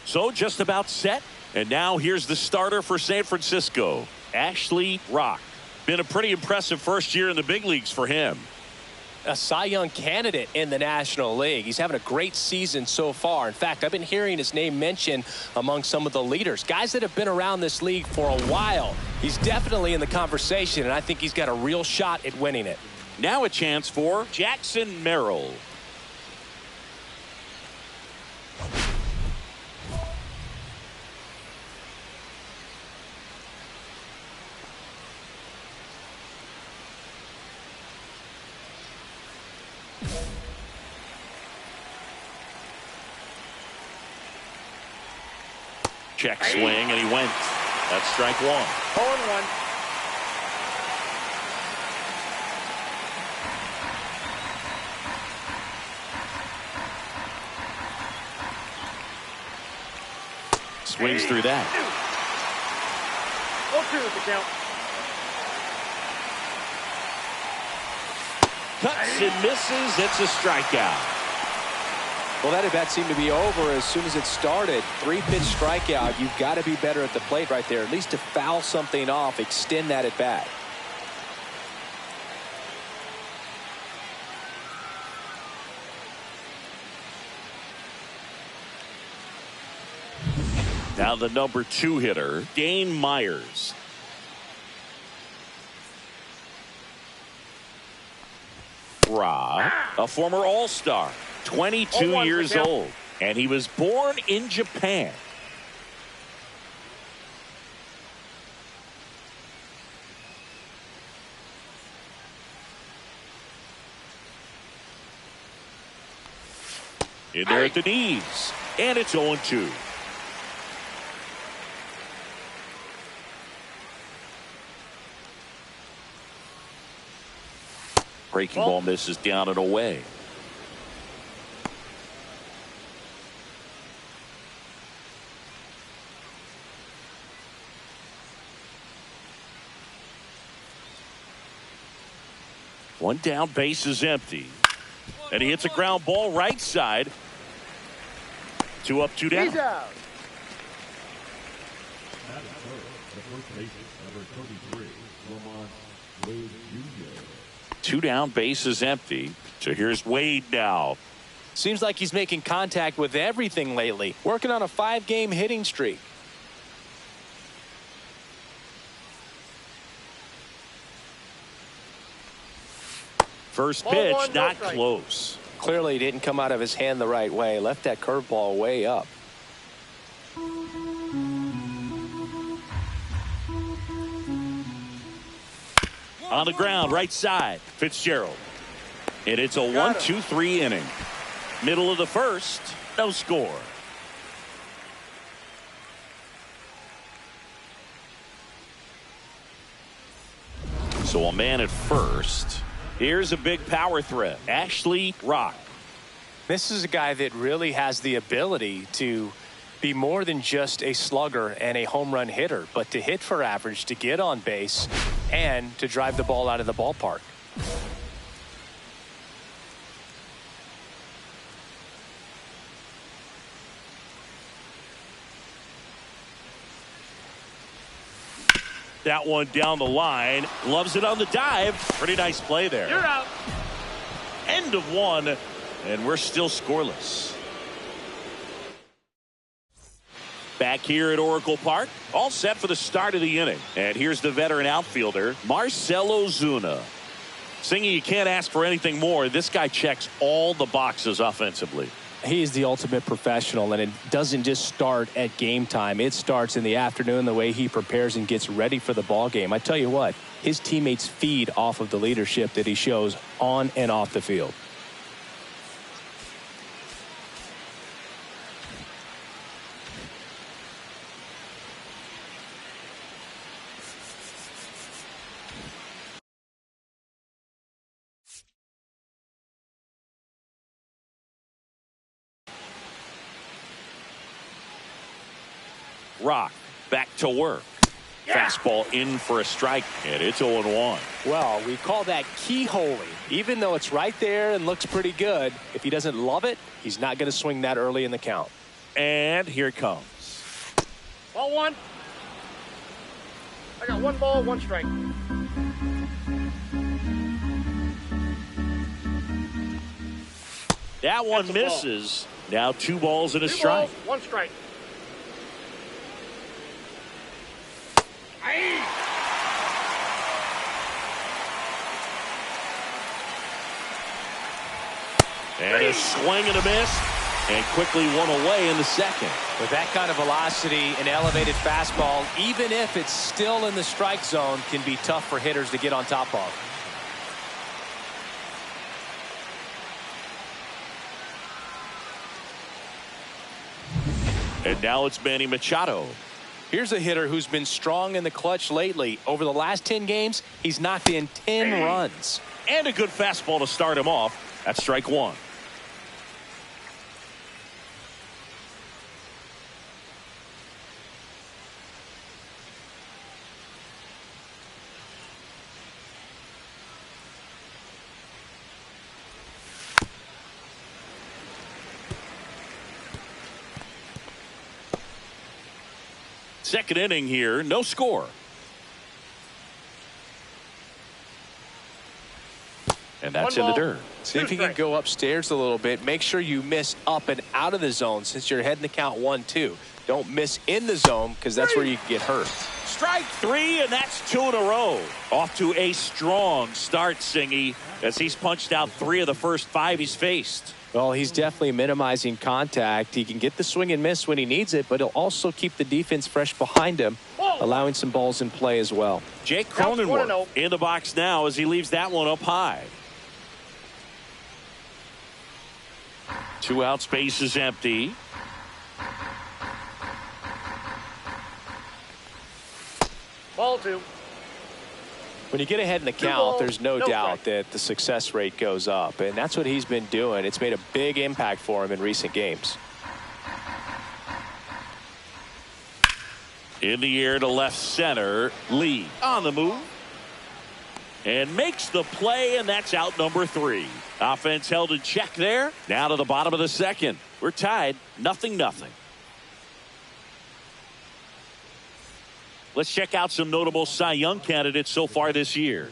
So just about set. And now here's the starter for San Francisco, s𝗪𝗪𝗪𝗪. Been a pretty impressive first year in the big leagues for him. A Cy Young candidate in the National League. He's having a great season so far. In fact, I've been hearing his name mentioned among some of the leaders, guys that have been around this league for a while. He's definitely in the conversation, and I think he's got a real shot at winning it. Now a chance for Jackson Merrill. Check swing, and he went. That's strike one. 0-1. Swings through that. 0-2 is the count. Cuts and misses. It's a strikeout. Well, that at-bat seemed to be over as soon as it started. 3-pitch strikeout. You've got to be better at the plate right there, at least to foul something off, extend that at-bat. Now the number 2 hitter, Dane Myers. A former All-Star, 22 years old, and he was born in Japan. In there at the knees, and it's 0-2. Breaking ball misses down and away. One down, base is empty. And he hits a ground ball right side. 2 up, 2 down. He's out. Two down, base is empty. So here's Wade now. Seems like he's making contact with everything lately. Working on a 5-game hitting streak. First pitch, not close. Clearly didn't come out of his hand the right way. Left that curveball way up. On the ground, right side, Fitzgerald. And it's a 1-2-3 inning. Middle of the first, no score. So a man at first. Here's a big power threat, s𝗪𝗪𝗪𝗪. This is a guy that really has the ability to be more than just a slugger and a home run hitter, but to hit for average, to get on base, and to drive the ball out of the ballpark. That one down the line. Loves it on the dive. Pretty nice play there. You're out. End of one, and we're still scoreless. Back here at Oracle Park, all set for the start of the inning. And here's the veteran outfielder, Marcell Ozuna. Singing, you can't ask for anything more. This guy checks all the boxes offensively. He is the ultimate professional, and it doesn't just start at game time. It starts in the afternoon, the way he prepares and gets ready for the ball game. I tell you what, his teammates feed off of the leadership that he shows on and off the field. Rock back to work. Fastball in for a strike, and it's 0-1. Well, we call that keyholing. Even though it's right there and looks pretty good, if he doesn't love it, he's not going to swing that early in the count. and here it comes. Ball one. I got 1 ball, 1 strike. That one misses. Now 2 balls and a 2 strike. balls, 1 strike. Aye. And a swing and a miss, and quickly 1 away in the second. With that kind of velocity, an elevated fastball, even if it's still in the strike zone, can be tough for hitters to get on top of. And now it's Manny Machado. Here's a hitter who's been strong in the clutch lately. Over the last 10 games, he's knocked in 10 runs. And a good fastball to start him off. That's strike 1. Second inning here, no score. And that's in the dirt. See if you can go upstairs a little bit. Make sure you miss up and out of the zone since you're heading the count 1-2. Don't miss in the zone because that's where you can get hurt. Strike 3, and that's 2 in a row. Off to a strong start, Singy, as he's punched out 3 of the first 5 he's faced. Well, he's definitely minimizing contact. He can get the swing and miss when he needs it, but he'll also keep the defense fresh behind him, allowing some balls in play as well. Jake Cronenworth in the box now as he leaves that one up high. 2 out, space is empty. Ball 2. When you get ahead in the count, there's no doubt that the success rate goes up, and that's what he's been doing. It's made a big impact for him in recent games. In the air to left center, Lee on the move and makes the play, and that's out number 3. Offense held in check there. Now to the bottom of the second. We're tied 0-0. Let's check out some notable Cy Young candidates so far this year.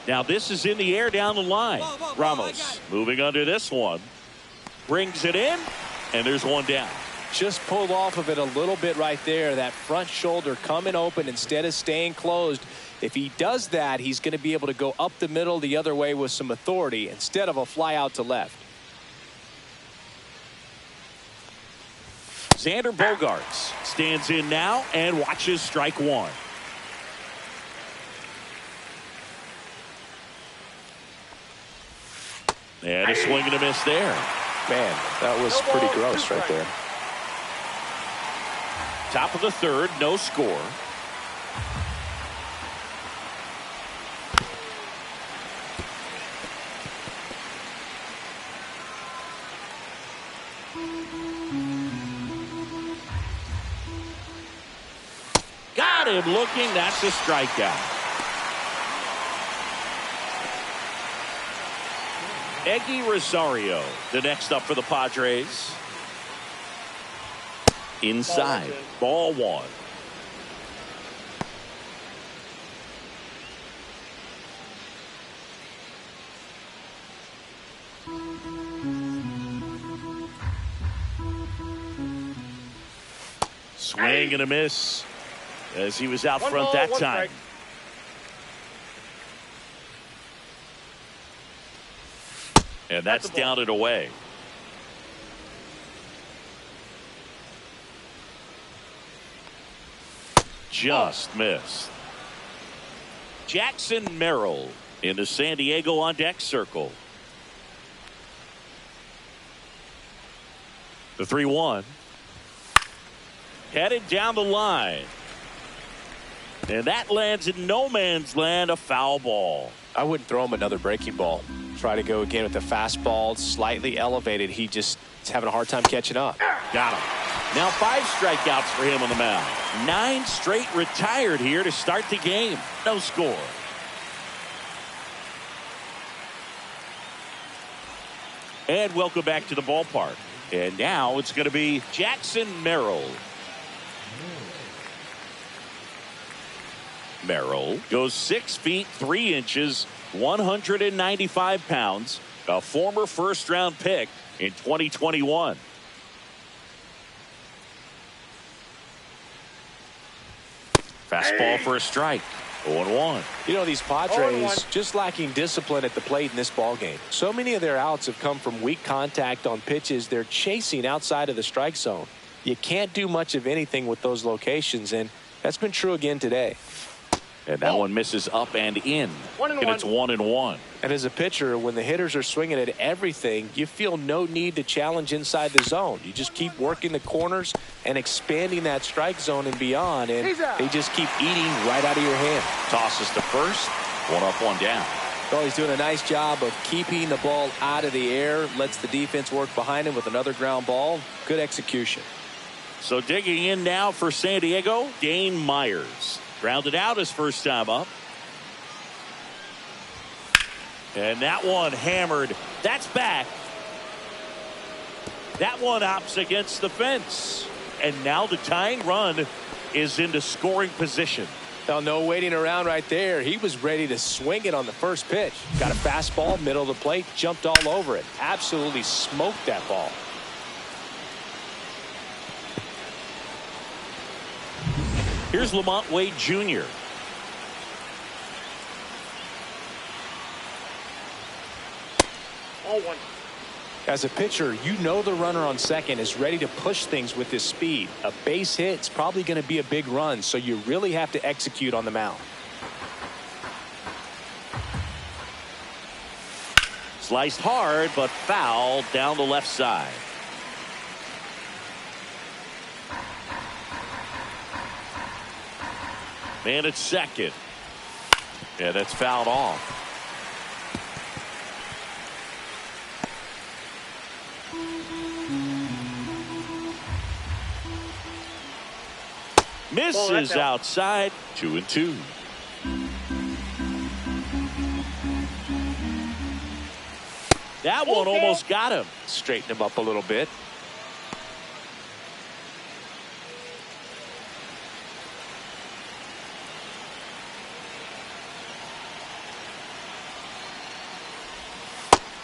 Now this is in the air down the line. Ramos moving under this one. Brings it in, and there's one down. Just pulled off of it a little bit right there. That front shoulder coming open instead of staying closed. If he does that, he's going to be able to go up the middle the other way with some authority instead of a fly out to left. Xander Bogaerts stands in now and watches strike 1. And a swing and a miss there. Man, that was pretty gross right there. Top of the third, no score. Got him looking. That's a strikeout. Eggy Rosario, the next up for the Padres. Inside, ball 1. Swing and a miss as he was out front that time. And that's down and away. Just missed. Jackson Merrill into San Diego on deck circle. The 3-1. Headed down the line. And that lands in no man's land, a foul ball. I wouldn't throw him another breaking ball. Try to go again with the fastball, slightly elevated. He just is having a hard time catching up. Got him. Now 5 strikeouts for him on the mound. 9 straight retired here to start the game. No score. And welcome back to the ballpark. And now it's going to be Jackson Merrill. Merrill goes 6 feet 3 inches, 195 pounds, a former first-round pick in 2021. Fastball for a strike. 0-1. You know, these Padres just lacking discipline at the plate in this ballgame. So many of their outs have come from weak contact on pitches they're chasing outside of the strike zone. You can't do much of anything with those locations, and that's been true again today. And that one misses up and in. And it's 1-1. And as a pitcher, when the hitters are swinging at everything, you feel no need to challenge inside the zone. You just keep working the corners and expanding that strike zone and beyond, and they just keep eating right out of your hand. Tosses to first. 1 up, 1 down. Well, he's doing a nice job of keeping the ball out of the air, lets the defense work behind him with another ground ball. Good execution. So digging in now for San Diego, Dane Myers. Grounded out his first time up. And that one hammered. That's back. That one opts against the fence. And now the tying run is into scoring position. Now, no waiting around right there. He was ready to swing it on the first pitch. Got a fastball, middle of the plate, jumped all over it. Absolutely smoked that ball. Here's Lamont Wade Jr. Ball 1. As a pitcher, you know the runner on second is ready to push things with his speed. A base hit's probably going to be a big run, so you really have to execute on the mound. Sliced hard, but foul down the left side. Man at second. Yeah, that's fouled off. Misses outside. 2-2. That one almost got him. Straighten him up a little bit.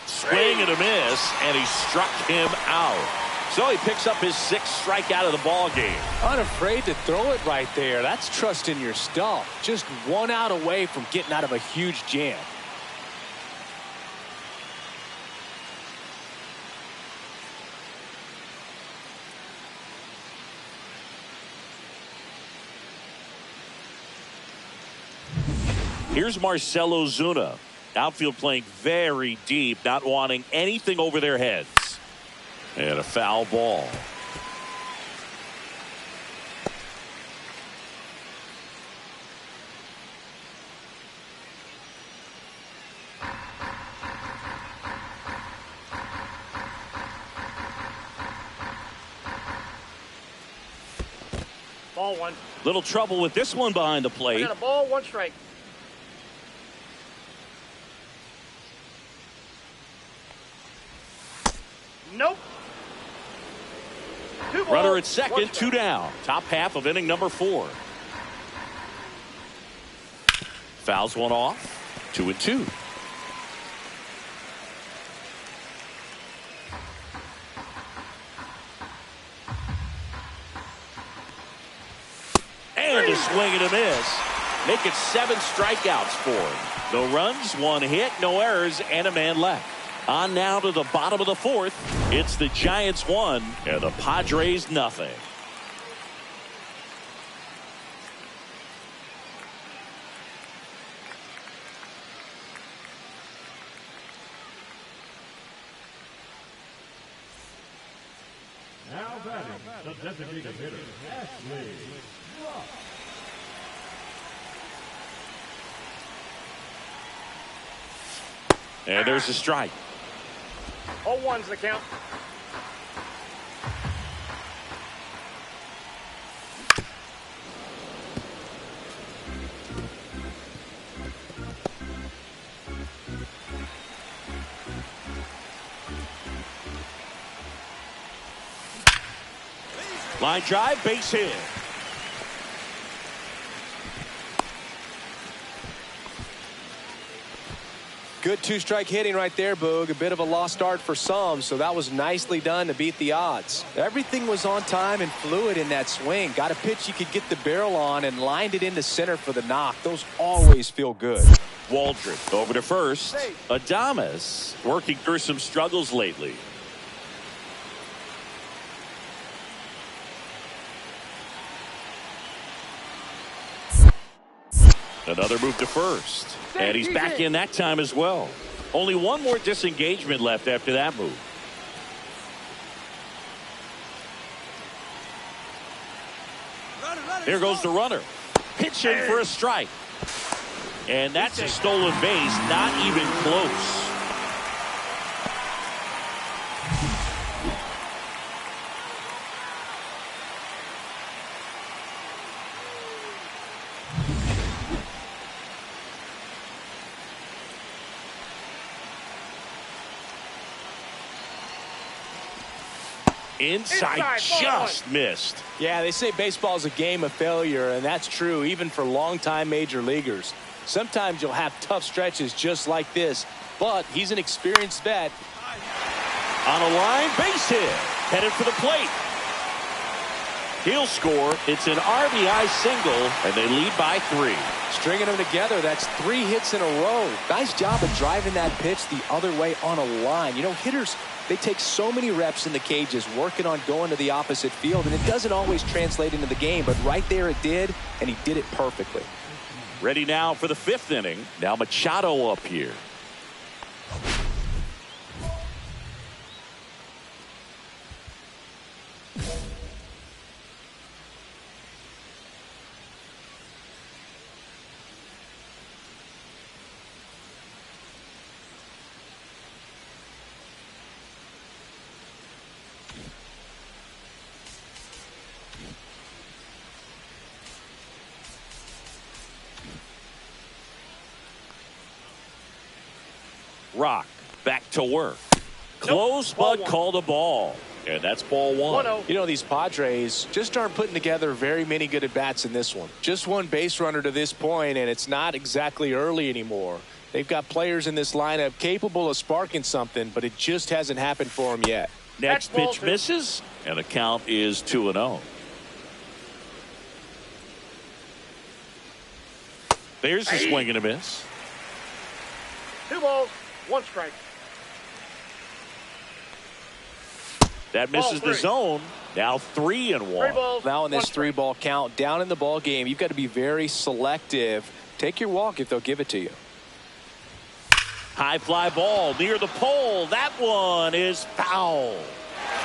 Swing and a miss, and he struck him out. So he picks up his 6th strikeout of the ball game. Unafraid to throw it right there. That's trusting your stuff. Just 1 out away from getting out of a huge jam. Here's Marcell Ozuna. Outfield playing very deep, not wanting anything over their heads. And a foul ball. Ball 1. Little trouble with this one behind the I plate. got a ball, 1 strike. Nope. 2 balls, Runner at second, 1 2 strike. down. Top half of inning number 4. Fouls one off. 2-2. And a swing and a miss. Make it 7 strikeouts for him. No runs, 1 hit, no errors, and a man left. On now to the bottom of the 4th. It's the Giants 1 and the Padres nothing. Now batting, the designated hitter, Ashley. And there's a strike. 0-1's the count. Line drive, base hit. Good two-strike hitting right there, Boog. A bit of a lost start for some, so that was nicely done to beat the odds. Everything was on time and fluid in that swing. Got a pitch you could get the barrel on and lined it into center for the knock. Those always feel good. Waldron over to first. Adames working through some struggles lately. Another move to first. And he's back in that time as well. Only one more disengagement left after that move. Here goes the runner. Pitching for a strike. And that's a stolen base, not even close. Inside just missed. Yeah, they say baseball is a game of failure, and that's true even for longtime major leaguers. Sometimes you'll have tough stretches just like this, but he's an experienced vet. On a line, base hit. Headed for the plate. He'll score. It's an RBI single, and they lead by 3. Stringing them together, that's 3 hits in a row. Nice job of driving that pitch the other way on a line. You know, hitters, they take so many reps in the cages working on going to the opposite field, and it doesn't always translate into the game, but right there it did, and he did it perfectly. Ready now for the 5th inning. Now Machado up here. Rock back to work. Close, but called a ball. And that's ball 1. You know, these Padres just aren't putting together very many good at-bats in this one. Just one base runner to this point, and it's not exactly early anymore. They've got players in this lineup capable of sparking something, but it just hasn't happened for them yet. Next pitch misses, and the count is 2-0. There's a swing and a miss. 2 balls, 1 strike. That misses the zone. Now 3-1. Now in this 3-ball count, down in the ball game, you've got to be very selective. Take your walk if they'll give it to you. High fly ball near the pole. That one is foul.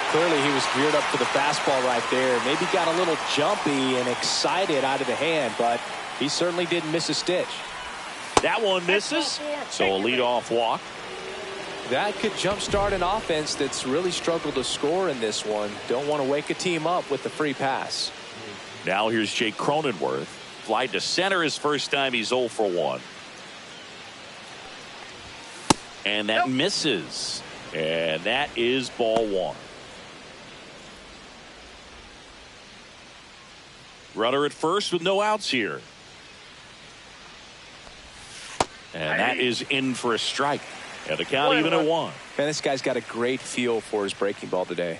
Clearly he was geared up for the fastball right there. Maybe got a little jumpy and excited out of the hand, but he certainly didn't miss a stitch. That one misses, so a leadoff walk. That could jumpstart an offense that's really struggled to score in this one. Don't want to wake a team up with the free pass. Now here's Jake Cronenworth. Fly to center his first time. He's 0 for 1. And that misses. And that is ball 1. Runner at first with no outs here. And that is in for a strike. And the count even at 1. Man, this guy's got a great feel for his breaking ball today.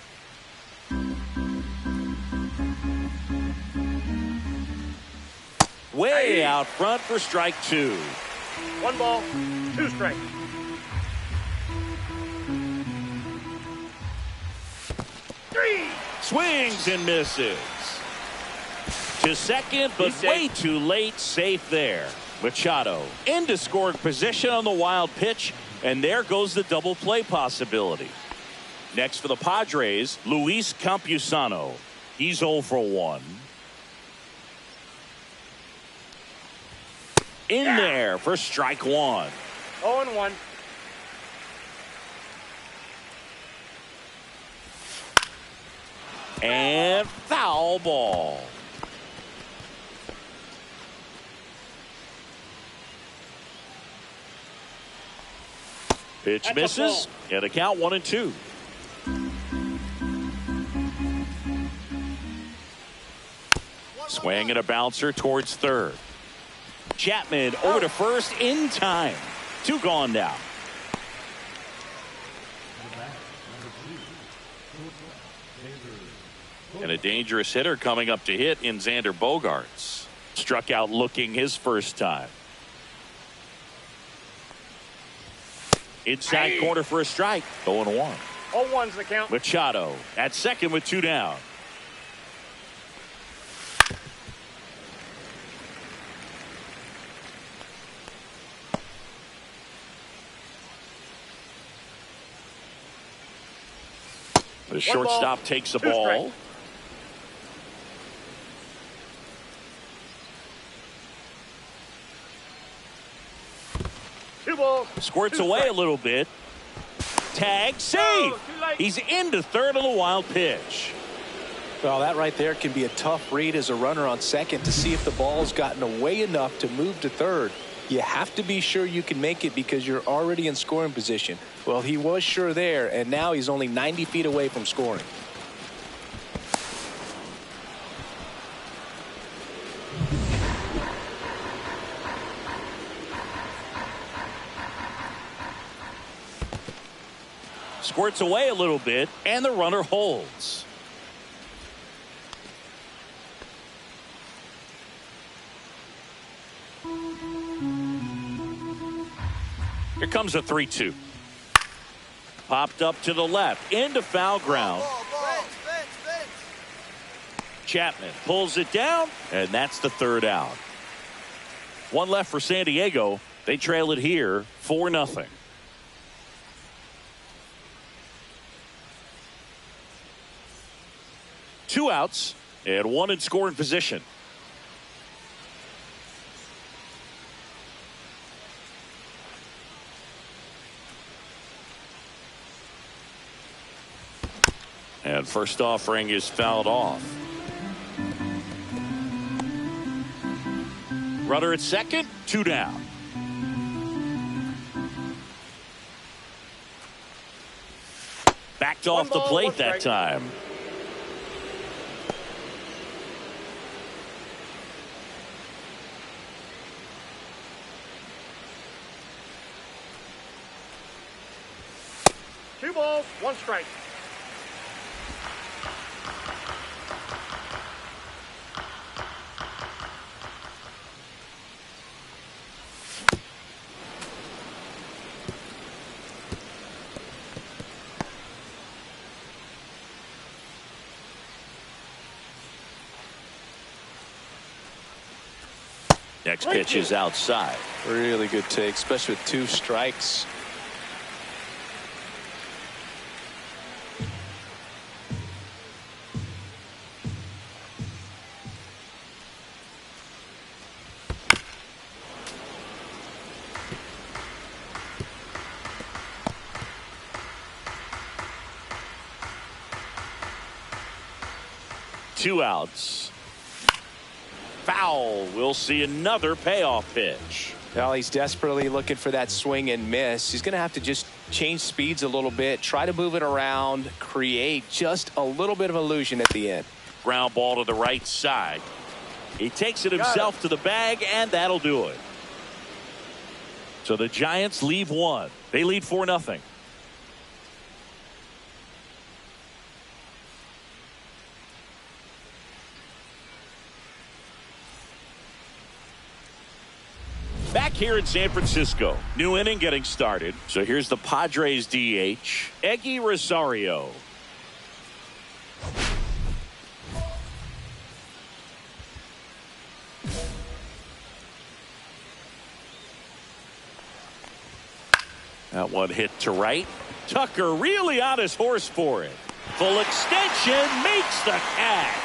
Way out front for strike 2. 1 ball, 2 strikes. Swings and misses. To second, but way too late. Safe there. Machado into scoring position on the wild pitch. And there goes the double play possibility. Next for the Padres, Luis Campusano. He's 0 for 1. In there for strike 1. 0-1. And foul ball. Pitch misses, and a count 1-2. Swing and a bouncer towards third. Chapman over to first in time. 2 gone now. And a dangerous hitter coming up to hit in Xander Bogaerts. Struck out looking his first time. Inside corner for a strike. 0-1. 0-1's the count. Machado at second with 2 down. The shortstop takes the ball. Squirts away a little bit. Tag, save. He's into third on the wild pitch. Well, that right there can be a tough read as a runner on second to see if the ball's gotten away enough to move to third. You have to be sure you can make it because you're already in scoring position. Well, he was sure there, and now he's only 90 feet away from scoring. Squirts away a little bit, and the runner holds. Here comes a 3-2. Popped up to the left, into foul ground. Chapman pulls it down, and that's the third out. 1 left for San Diego. They trail it here 4-0. Two outs and 1 in scoring position. And first offering is fouled off. Runner at second, 2 down. Backed off the plate that time. Two balls, 1 strike. Next pitch is outside. Really good take, especially with 2 strikes. Two outs. Foul. We'll see another payoff pitch. Well, he's desperately looking for that swing and miss. He's going to have to just change speeds a little bit, try to move it around, create just a little bit of illusion at the end. Ground ball to the right side. He takes it himself to the bag, and that'll do it. So the Giants leave 1. They lead 4-0. Back here in San Francisco, new inning getting started. So here's the Padres DH, Eggy Rosario. That one hit to right. Tucker really on his horse for it. Full extension, makes the catch.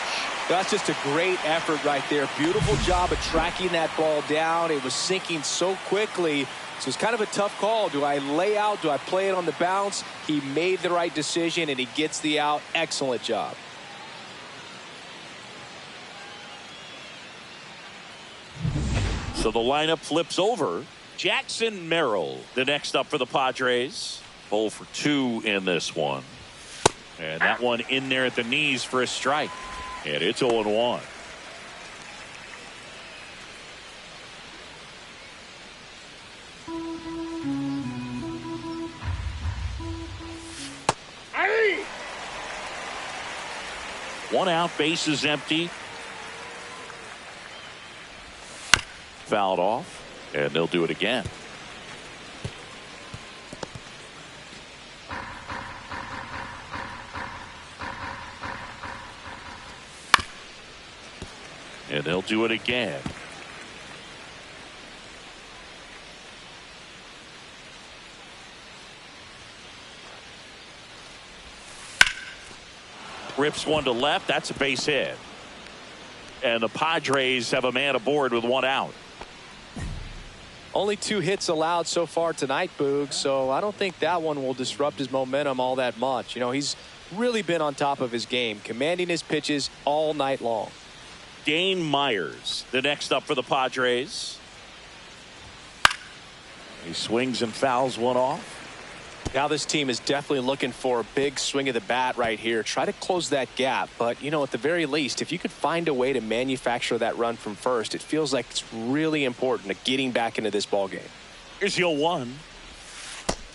That's just a great effort right there. Beautiful job of tracking that ball down. It was sinking so quickly. So it's kind of a tough call. Do I lay out? Do I play it on the bounce? He made the right decision, and he gets the out. Excellent job. So the lineup flips over. Jackson Merrill, the next up for the Padres. 0 for 2 in this one. And that one in there at the knees for a strike. And it's 0-1. One out, bases empty. Fouled off, and they'll do it again. And they'll do it again. Rips one to left. That's a base hit. And the Padres have a man aboard with one out. Only 2 hits allowed so far tonight, Boog, so I don't think that one will disrupt his momentum all that much. You know, he's really been on top of his game, commanding his pitches all night long. Dane Myers, the next up for the Padres. He swings and fouls one off. Now this team is definitely looking for a big swing of the bat right here. Try to close that gap. But, you know, at the very least, if you could find a way to manufacture that run from first, it feels like it's really important to getting back into this ball game. Here's the 0-1.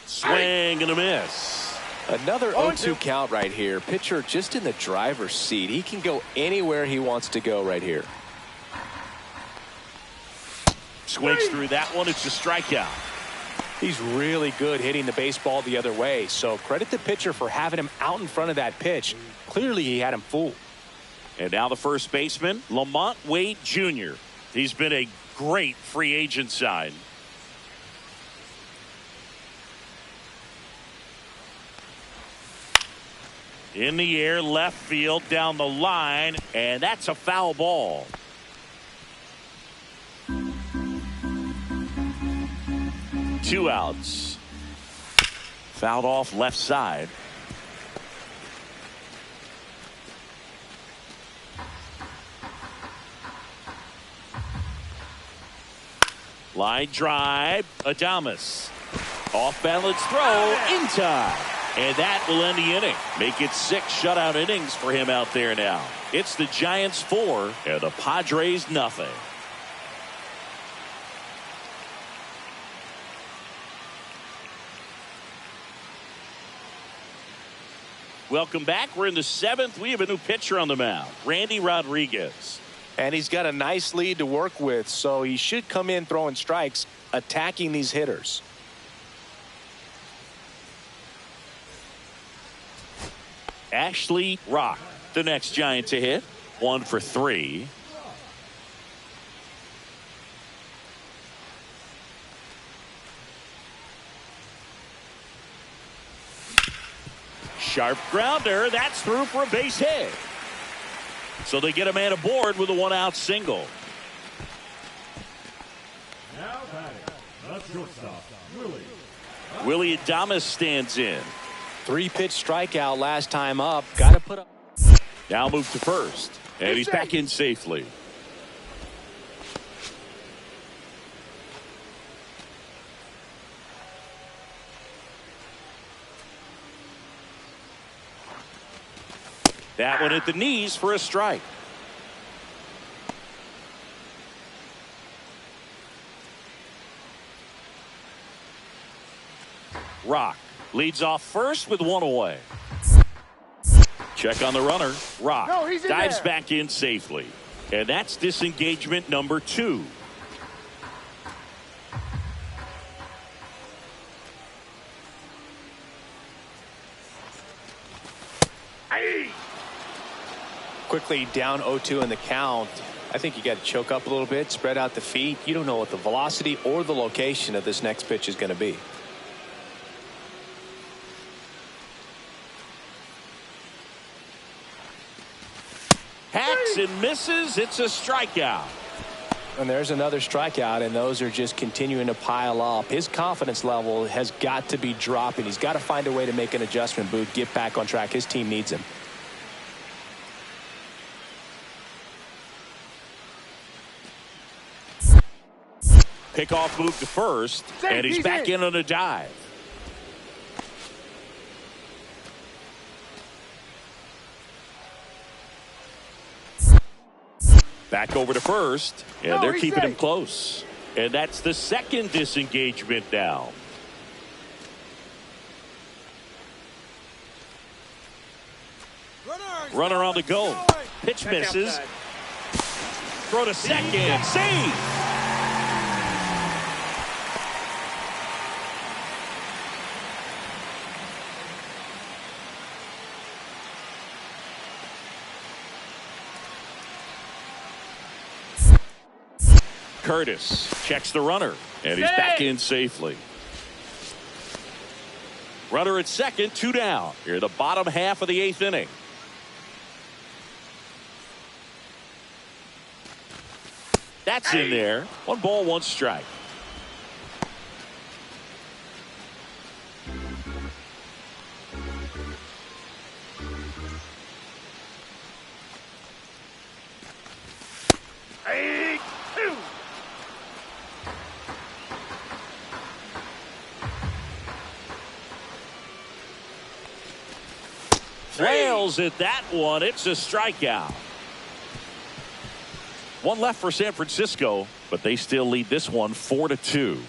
Swing and a miss. Another 0-2 count right here. Pitcher just in the driver's seat. He can go anywhere he wants to go right here. Swings through that one. It's a strikeout. He's really good hitting the baseball the other way, so credit the pitcher for having him out in front of that pitch. Clearly he had him fooled. And now the first baseman, Lamont Wade Jr. He's been a great free agent sign. In the air, left field, down the line, and that's a foul ball. Two outs. Fouled off left side. Line drive. Adames. Off balance throw in time. And that will end the inning. Make it 6 shutout innings for him out there now. It's the Giants 4 and the Padres nothing. Welcome back. We're in the 7th. We have a new pitcher on the mound, Randy Rodriguez. And he's got a nice lead to work with, so he should come in throwing strikes, attacking these hitters. Ashley Rock, the next Giant to hit. 1 for 3. Sharp grounder. That's through for a base hit. So they get a man aboard with a 1-out single. Now batting, the shortstop, Willie Adames stands in. 3-pitch strikeout last time up. Got to put up. Now move to first. And he's back in safely. That one at the knees for a strike. Rock leads off first with 1 away. Check on the runner. Rock dives back in safely. And that's disengagement number 2. Quickly down 0-2 in the count. I think you got to choke up a little bit, spread out the feet. You don't know what the velocity or the location of this next pitch is going to be. Hacks and misses. It's a strikeout. And there's another strikeout, and those are just continuing to pile up. His confidence level has got to be dropping. He's got to find a way to make an adjustment, Boog, get back on track. His team needs him. Pickoff move to first, and he's back in on a dive. Back over to first, and they're keeping him close. And that's the second disengagement down. Runner on the go. Pitch misses. Throw to second. Save. Curtis checks the runner, and he's back in safely. Runner at second, 2 down. Here, the bottom half of the 8th inning. That's in there. 1 ball, 1 strike. Flails at that one. It's a strikeout. 1 left for San Francisco, but they still lead this one 4-2.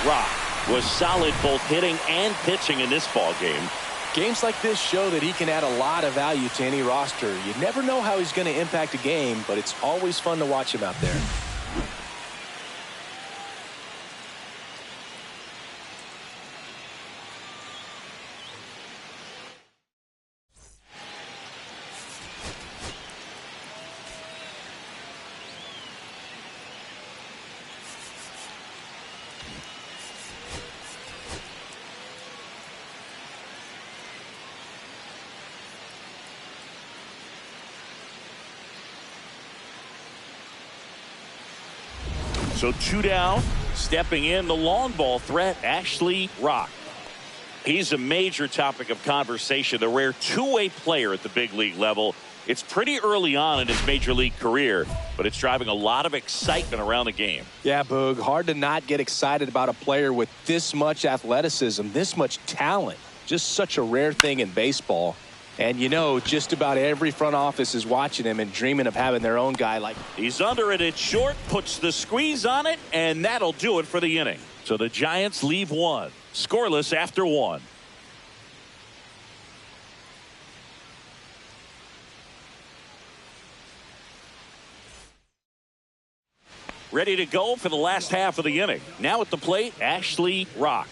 Rock was solid both hitting and pitching in this ball game. Games like this show that he can add a lot of value to any roster. You never know how he's going to impact a game, but it's always fun to watch him out there. So 2 down, stepping in the long ball threat, Ashley Rock. He's a major topic of conversation, the rare two-way player at the big league level. It's pretty early on in his major league career, but it's driving a lot of excitement around the game. Yeah, Boog, hard to not get excited about a player with this much athleticism, this much talent. Just such a rare thing in baseball. And you know, just about every front office is watching him and dreaming of having their own guy like. He's under it at short, puts the squeeze on it, and that'll do it for the inning. So the Giants leave 1, scoreless after 1. Ready to go for the last half of the inning. Now at the plate, Ashley Rock.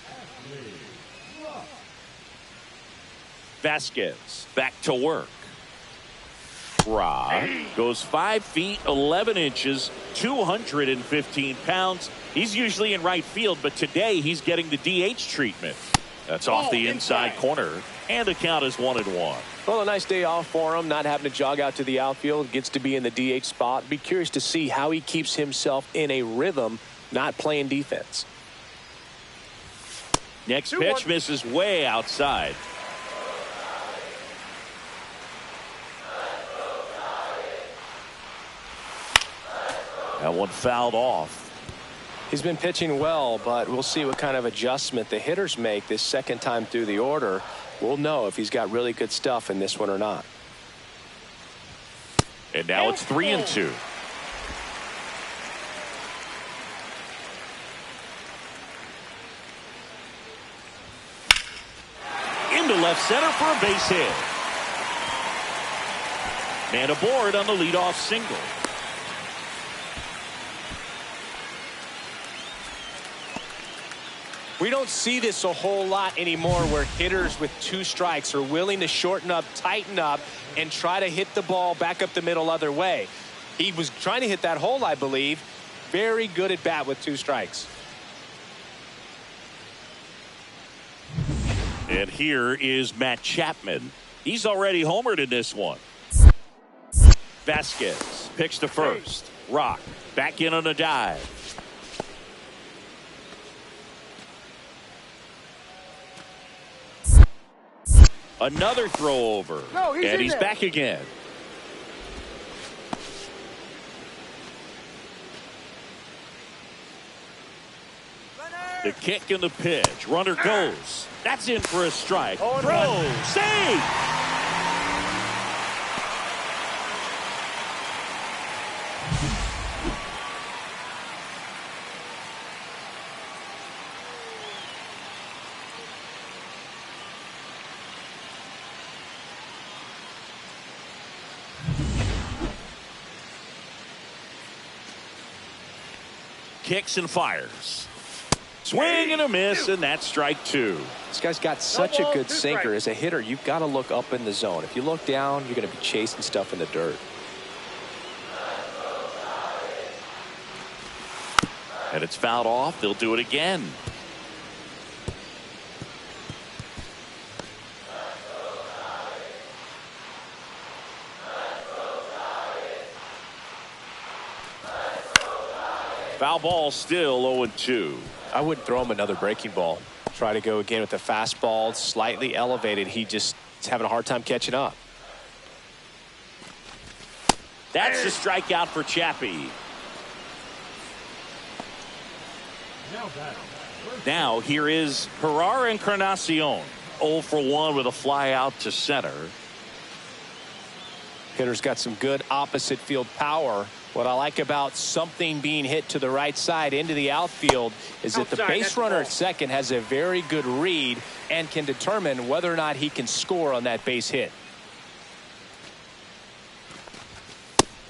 Vasquez back to work. Rock goes 5 feet 11 inches, 215 pounds. He's usually in right field, but today he's getting the DH treatment. That's off the inside corner, and the count is 1-1. Well, a nice day off for him, not having to jog out to the outfield. Gets to be in the DH spot. Be curious to see how he keeps himself in a rhythm, not playing defense. Next pitch misses way outside. That one fouled off. He's been pitching well, but we'll see what kind of adjustment the hitters make this second time through the order. We'll know if he's got really good stuff in this one or not. And now it's 3-2. Into left center for a base hit. Man aboard on the leadoff single. We don't see this a whole lot anymore where hitters with 2 strikes are willing to shorten up, tighten up, and try to hit the ball back up the middle other way. He was trying to hit that hole, I believe. Very good at bat with 2 strikes. And here is Matt Chapman. He's already homered in this one. Vasquez picks to first. Rock back in on a dive. Another throw over. No, and he's back again. The kick and the pitch. Runner goes. That's in for a strike. Throw. Save. Kicks and fires. Swing and a miss, and that's strike two. This guy's got such a good sinker. As a hitter, you've got to look up in the zone. If you look down, you're going to be chasing stuff in the dirt. And it's fouled off. They'll do it again. Foul ball, still 0-2. I wouldn't throw him another breaking ball. Try to go again with the fastball, slightly elevated. He just is having a hard time catching up. That's the strikeout for Chappie. Now here is Herrera Encarnacion. 0 for 1 with a fly out to center. Hitter's got some good opposite field power. What I like about something being hit to the right side into the outfield is that the base runner at second has a very good read and can determine whether or not he can score on that base hit.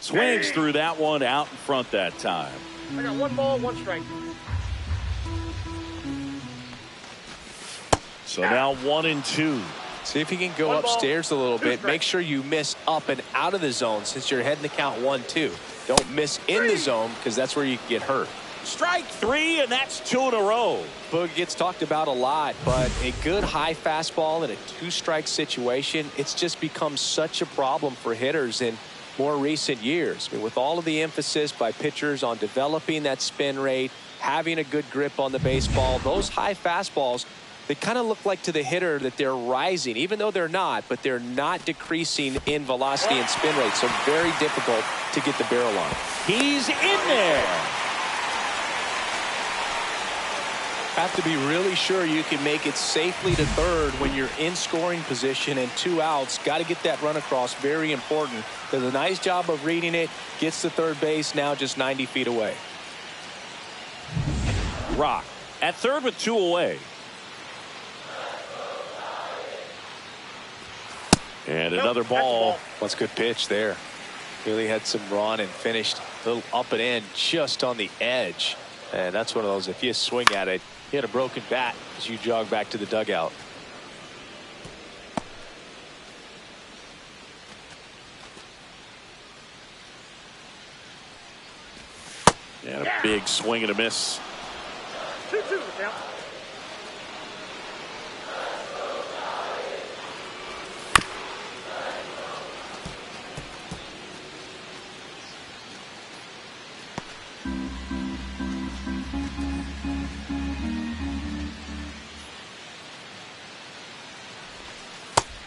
Swings through that one out in front that time. I got 1 ball, 1 strike. So now 1-2. See if you can go upstairs a little bit. Make sure you miss up and out of the zone since you're heading to count 1-2. Don't miss in the zone because that's where you can get hurt. Strike 3, and that's 2 in a row. Boog gets talked about a lot, but a good high fastball in a 2-strike situation, it's just become such a problem for hitters in more recent years. I mean, with all of the emphasis by pitchers on developing that spin rate, having a good grip on the baseball, those high fastballs, they kind of look like to the hitter that they're rising, even though they're not, but they're not decreasing in velocity and spin rate. So very difficult to get the barrel on. He's in there. Have to be really sure you can make it safely to third when you're in scoring position and 2 outs. Got to get that run across. Very important. Does a nice job of reading it. Gets to third base. Now just 90 feet away. Rock at third with 2 away. And another ball. What's a good pitch there. Really had some run and finished a little up and in just on the edge. And that's one of those, if you swing at it, you had a broken bat as you jog back to the dugout. And a big swing and a miss. 2-2 the count.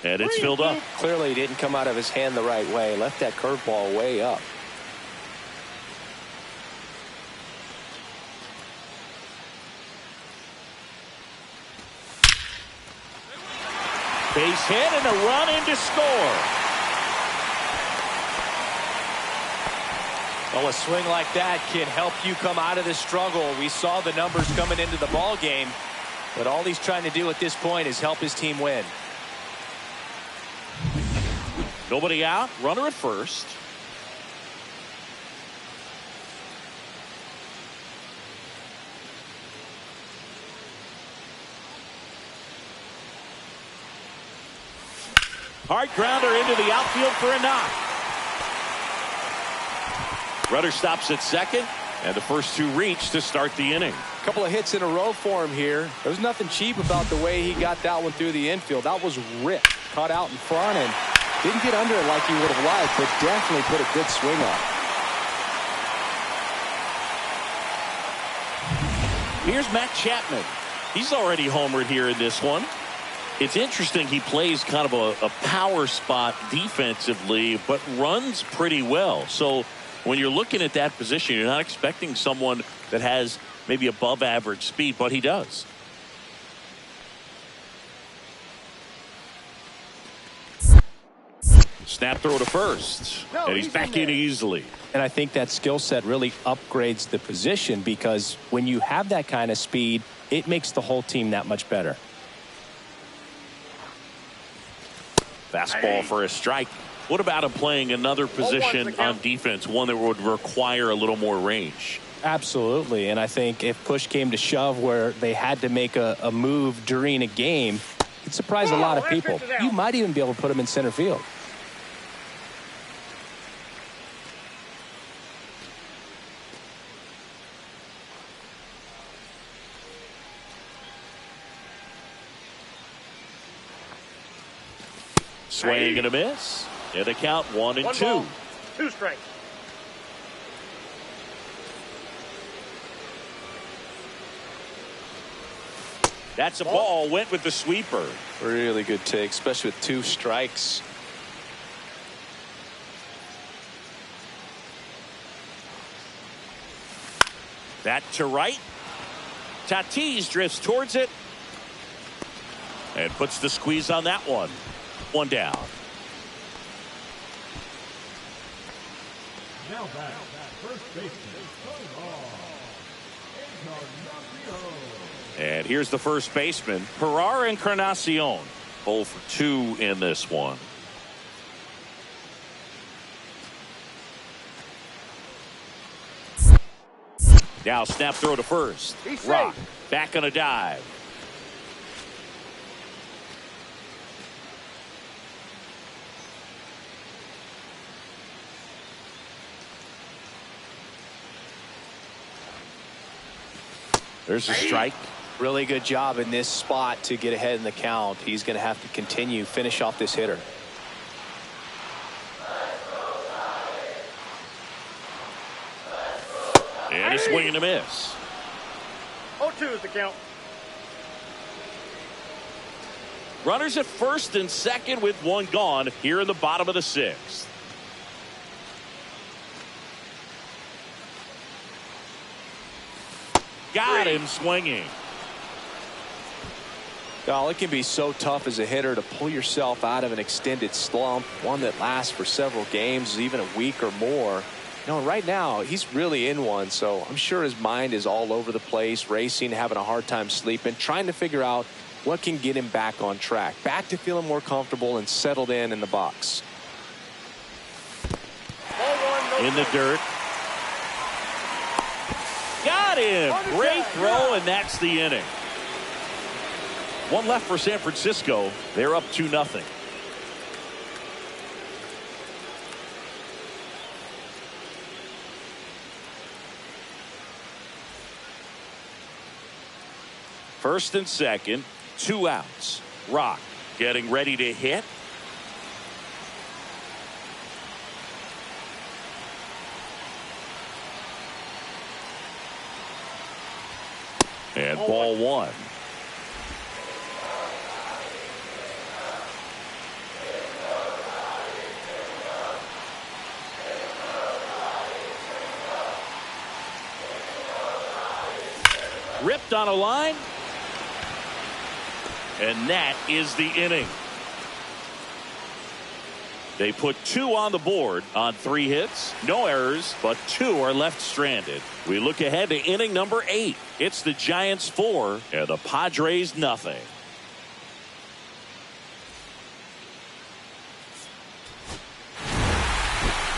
And it's filled up. Clearly didn't come out of his hand the right way. Left that curveball way up. Base hit and a run in to score. Well, a swing like that can help you come out of this struggle. We saw the numbers coming into the ball game, but all he's trying to do at this point is help his team win. Nobody out. Runner at first. Hard grounder into the outfield for a knock. Runner stops at second, and the first 2 reach to start the inning. A couple of hits in a row for him here. There's nothing cheap about the way he got that one through the infield. That was ripped. Caught out in front and didn't get under it like he would have liked, but definitely put a good swing on. Here's Matt Chapman. He's already homered here in this one. It's interesting. He plays kind of a power spot defensively, but runs pretty well. So when you're looking at that position, you're not expecting someone that has maybe above average speed, but he does. Snap throw to first, and he's back in easily. And I think that skill set really upgrades the position, because when you have that kind of speed, it makes the whole team that much better. Fastball for a strike. What about him playing another position on defense, one that would require a little more range? Absolutely. And I think if push came to shove where they had to make a move during a game, it'd surprise a lot of people. You might even be able to put him in center field. Swing and a miss. And a count 1-2. 2 strikes. That's a ball. Went with the sweeper. Really good take, especially with 2 strikes. That to right. Tatis drifts towards it and puts the squeeze on that one. 1 down. Now back, first baseman. And here's the first baseman, Pirar Encarnacion. 0 for 2 in this one. Now snap throw to first. Rock back on a dive. There's a strike. Really good job in this spot to get ahead in the count. He's going to have to finish off this hitter. And a swing and a miss. 0-2 is the count. Runners at first and second with 1 gone here in the bottom of the 6th. Got him swinging. Well, it can be so tough as a hitter to pull yourself out of an extended slump, one that lasts for several games, even a week or more. Right now, he's really in one, so I'm sure his mind is all over the place, racing, having a hard time sleeping, trying to figure out what can get him back on track, back to feeling more comfortable and settled in the box. In the dirt. Got him. Great throw, and that's the inning. 1 left for San Francisco. They're up 2-0. First and second, 2 outs. Rock getting ready to hit. And ball 1. Ripped on a line. And that is the inning. They put 2 on the board on 3 hits. No errors, but 2 are left stranded. We look ahead to inning number 8. It's the Giants 4 and the Padres nothing.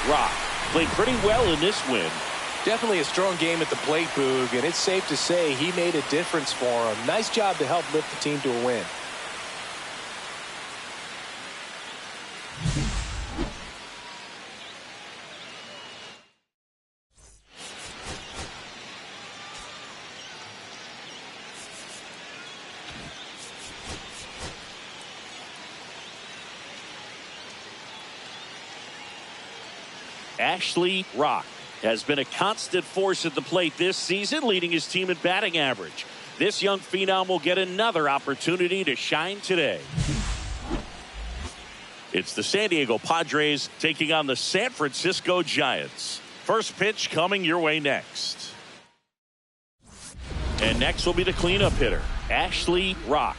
Rock played pretty well in this win. Definitely a strong game at the plate, Boog, and it's safe to say he made a difference for him. Nice job to help lift the team to a win. Ashley Rock has been a constant force at the plate this season, leading his team in batting average. This young phenom will get another opportunity to shine today. It's the San Diego Padres taking on the San Francisco Giants. First pitch coming your way next. And next will be the cleanup hitter, s𝗪𝗪𝗪eep.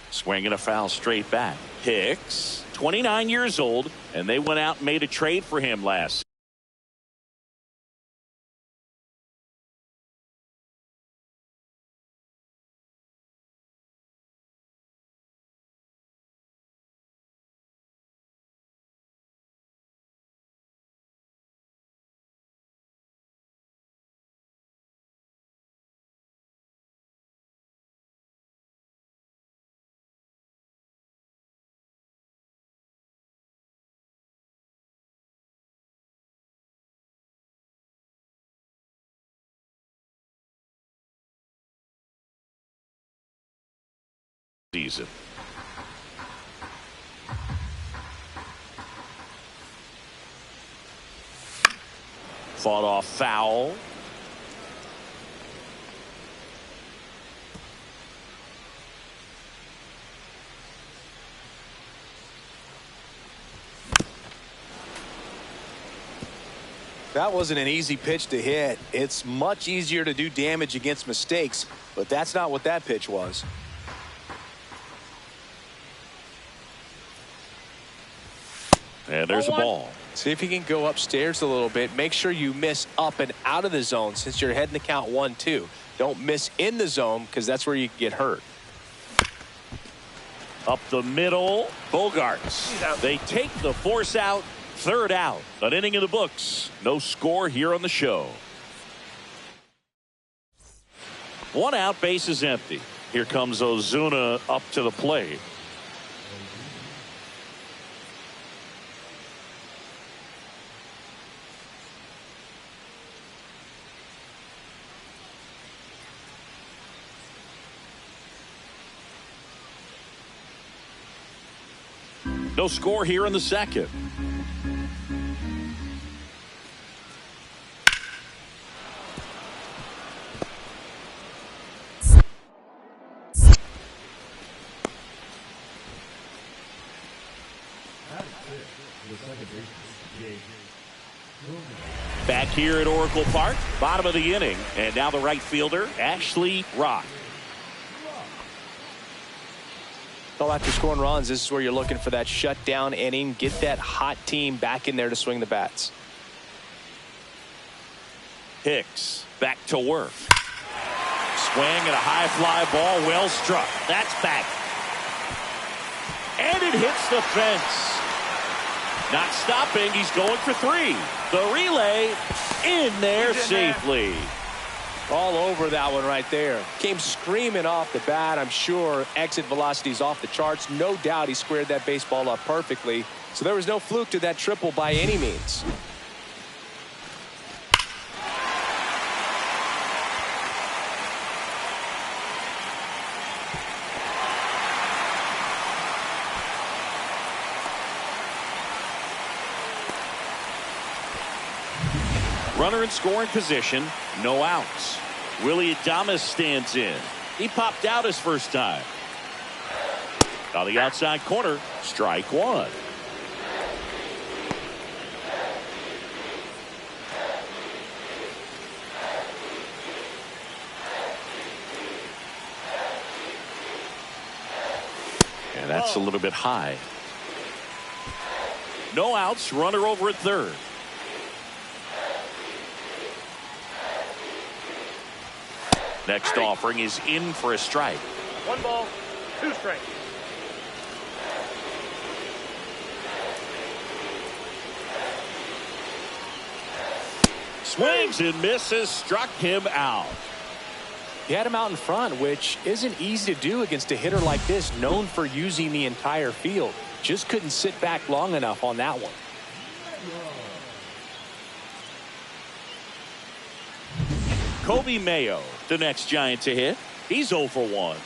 Swinging a foul straight back. Hicks, 29 years old, and they went out and made a trade for him last. Season. Fought off foul. That wasn't an easy pitch to hit. It's much easier to do damage against mistakes, but that's not what that pitch was. And there's a ball. See if you can go upstairs a little bit. Make sure you miss up and out of the zone since you're heading to count 1-2. Don't miss in the zone because that's where you can get hurt. Up the middle, Bogarts. They take the force out. Third out. An inning in the books. No score here on the show. One out, base is empty. Here comes Ozuna up to the plate. No score here in the second. Back here at Oracle Park, bottom of the inning, and now the right fielder, s𝗪𝗪𝗪eep. Well, after scoring runs, this is where you're looking for that shutdown inning. Get that hot team back in there to swing the bats. Hicks back to work. Swing and a high fly ball, well struck. That's back. And it hits the fence. Not stopping. He's going for three. The relay in there safely. All over that one right there. Came screaming off the bat. I'm sure exit velocity's off the charts. No doubt he squared that baseball up perfectly. So there was no fluke to that triple by any means. Runner in scoring position, no outs. Willie Adames stands in. He popped out his first time. On the outside corner, strike one. And that's a little bit high. No outs, runner over at third. Next offering is in for a strike. 1 ball, 2 strikes. Swings and misses, struck him out. He had him out in front, which isn't easy to do against a hitter like this, known for using the entire field. Just couldn't sit back long enough on that one. Kobe Mayo The next Giant to hit. He's 0 for 1.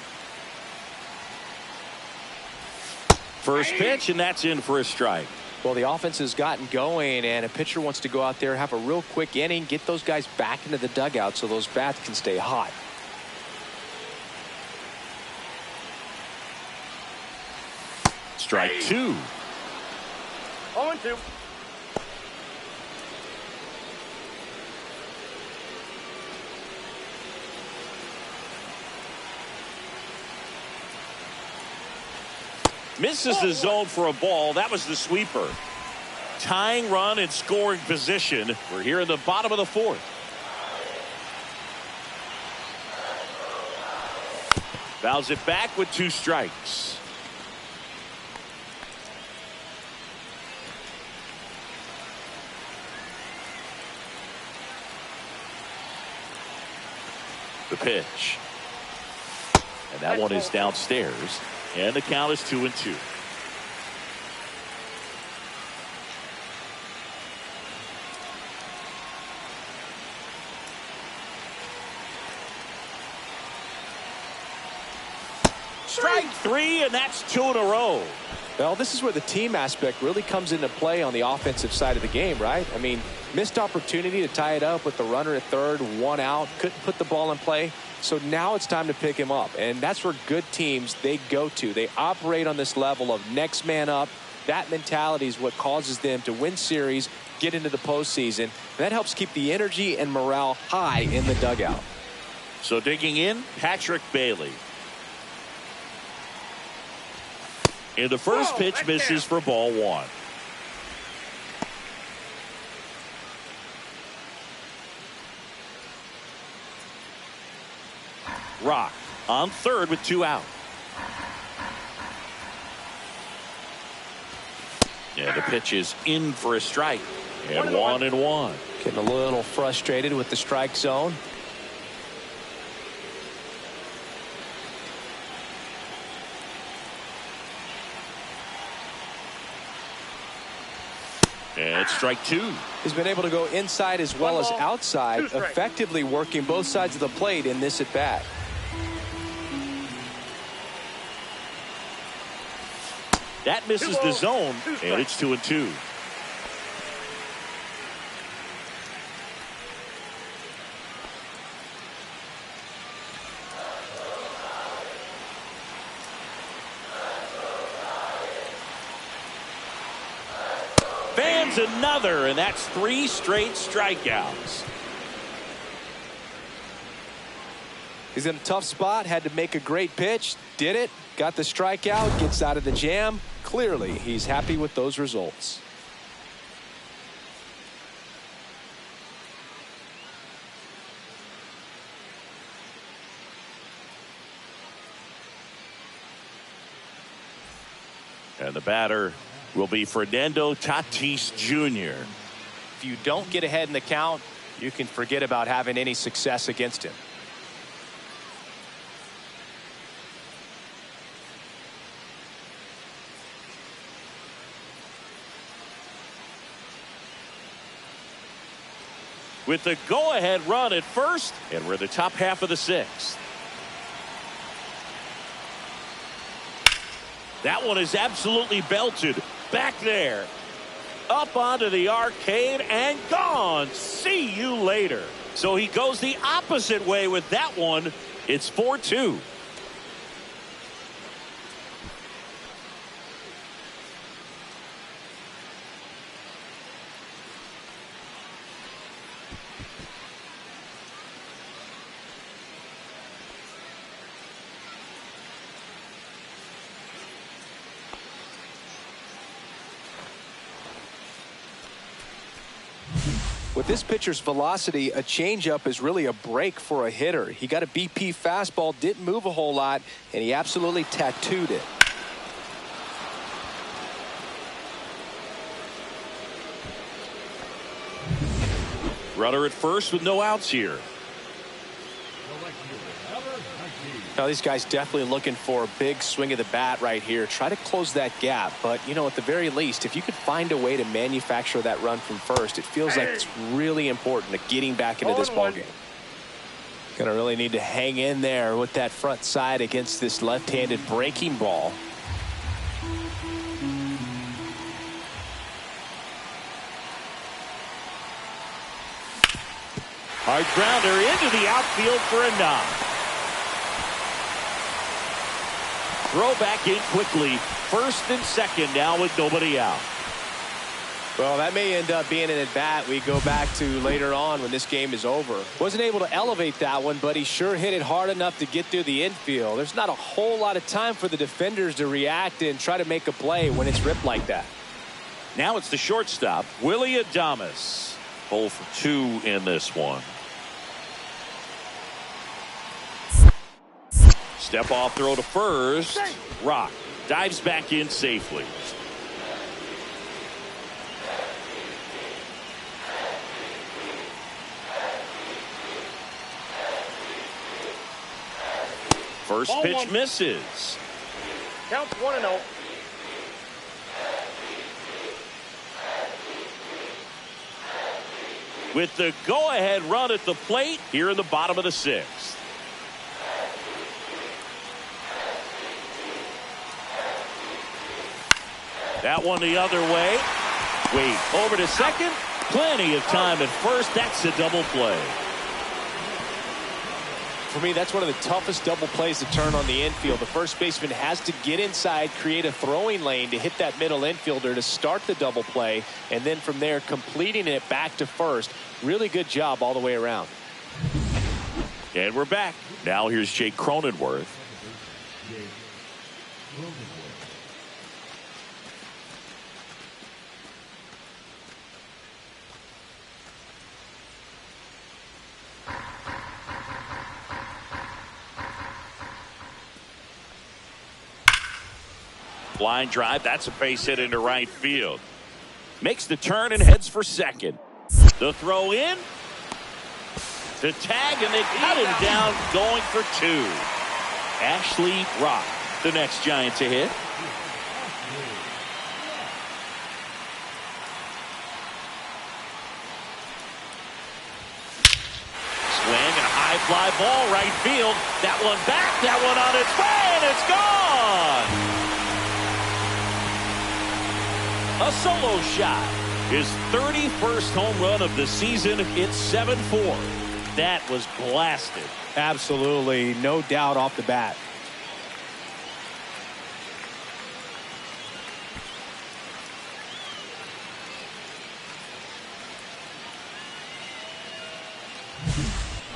First pitch, and that's in for a strike. Well, the offense has gotten going, and a pitcher wants to go out there, have a real quick inning, get those guys back into the dugout so those bats can stay hot. Strike 2. 0-2. Misses the zone for a ball. That was the sweeper. Tying run in scoring position. We're here in the bottom of the 4th. Fouls it back with 2 strikes. The pitch. And that one is downstairs. And the count is 2-2. Strike 3, and that's 2 in a row. Well, this is where the team aspect really comes into play on the offensive side of the game, right? I mean, missed opportunity to tie it up with the runner at third, 1 out, couldn't put the ball in play. So now it's time to pick him up, and that's where good teams, they go to. They operate on this level of next man up. That mentality is what causes them to win series, get into the postseason. That helps keep the energy and morale high in the dugout. So digging in, Patrick Bailey. And the first pitch misses for ball 1. Rock on third with 2 out. Yeah, the pitch is in for a strike. And 1-1. Getting a little frustrated with the strike zone. And strike 2. He's been able to go inside as well as outside, effectively working both sides of the plate in this at bat. That misses the zone, and it's 2-2. Fans another, and that's 3 straight strikeouts. He's in a tough spot, had to make a great pitch, did it, got the strikeout, gets out of the jam. Clearly, he's happy with those results. And the batter will be Fernando Tatis Jr. If you don't get ahead in the count, you can forget about having any success against him. With the go-ahead run at first, and we're in the top half of the 6th. That one is absolutely belted. Back there. Up onto the arcade and gone. See you later. So he goes the opposite way with that one. It's 4-2. With this pitcher's velocity, a changeup is really a break for a hitter. He got a BP fastball, didn't move a whole lot, and he absolutely tattooed it. Runner at first with no outs here. Now, these guys definitely looking for a big swing of the bat right here. Try to close that gap. But, you know, at the very least, if you could find a way to manufacture that run from first, it feels like it's really important to getting back into this ballgame. Gonna really need to hang in there with that front side against this left-handed breaking ball. Hard grounder into the outfield for a knock. Throw back in quickly. First and second now with nobody out. Well, that may end up being an at-bat we go back to later on when this game is over. Wasn't able to elevate that one, but he sure hit it hard enough to get through the infield. There's not a whole lot of time for the defenders to react and try to make a play when it's ripped like that. Now it's the shortstop, Willie Adames. 0 for 2 in this one. Step off throw to first. Rock dives back in safely. First pitch misses. Count 1-0. With the go-ahead run at the plate here in the bottom of the 6th. That one the other way. Wait, over to second. Plenty of time at first. That's a double play. For me, that's one of the toughest double plays to turn on the infield. The first baseman has to get inside, create a throwing lane to hit that middle infielder to start the double play, and then from there completing it back to first. Really good job all the way around. And we're back. Now here's Jake Cronenworth. Line drive, that's a base hit into right field. Makes the turn and heads for second. The throw in. The tag, and they cut him down going for 2. Ashley Rock, the next Giant to hit. Swing and a high fly ball right field. That one back, that one on its way, and it's gone. A solo shot. His 31st home run of the season. It's 7-4. That was blasted. Absolutely, no doubt off the bat.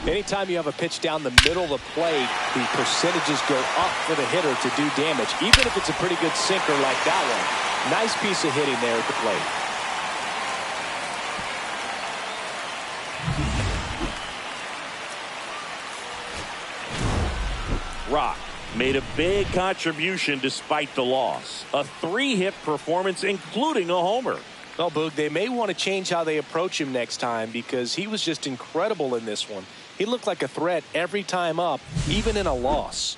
Anytime you have a pitch down the middle of the plate, the percentages go up for the hitter to do damage, even if it's a pretty good sinker like that one. Nice piece of hitting there at the plate. Rock made a big contribution despite the loss. A 3-hit performance, including a homer. Well, Boog, they may want to change how they approach him next time because he was just incredible in this one. He looked like a threat every time up, even in a loss.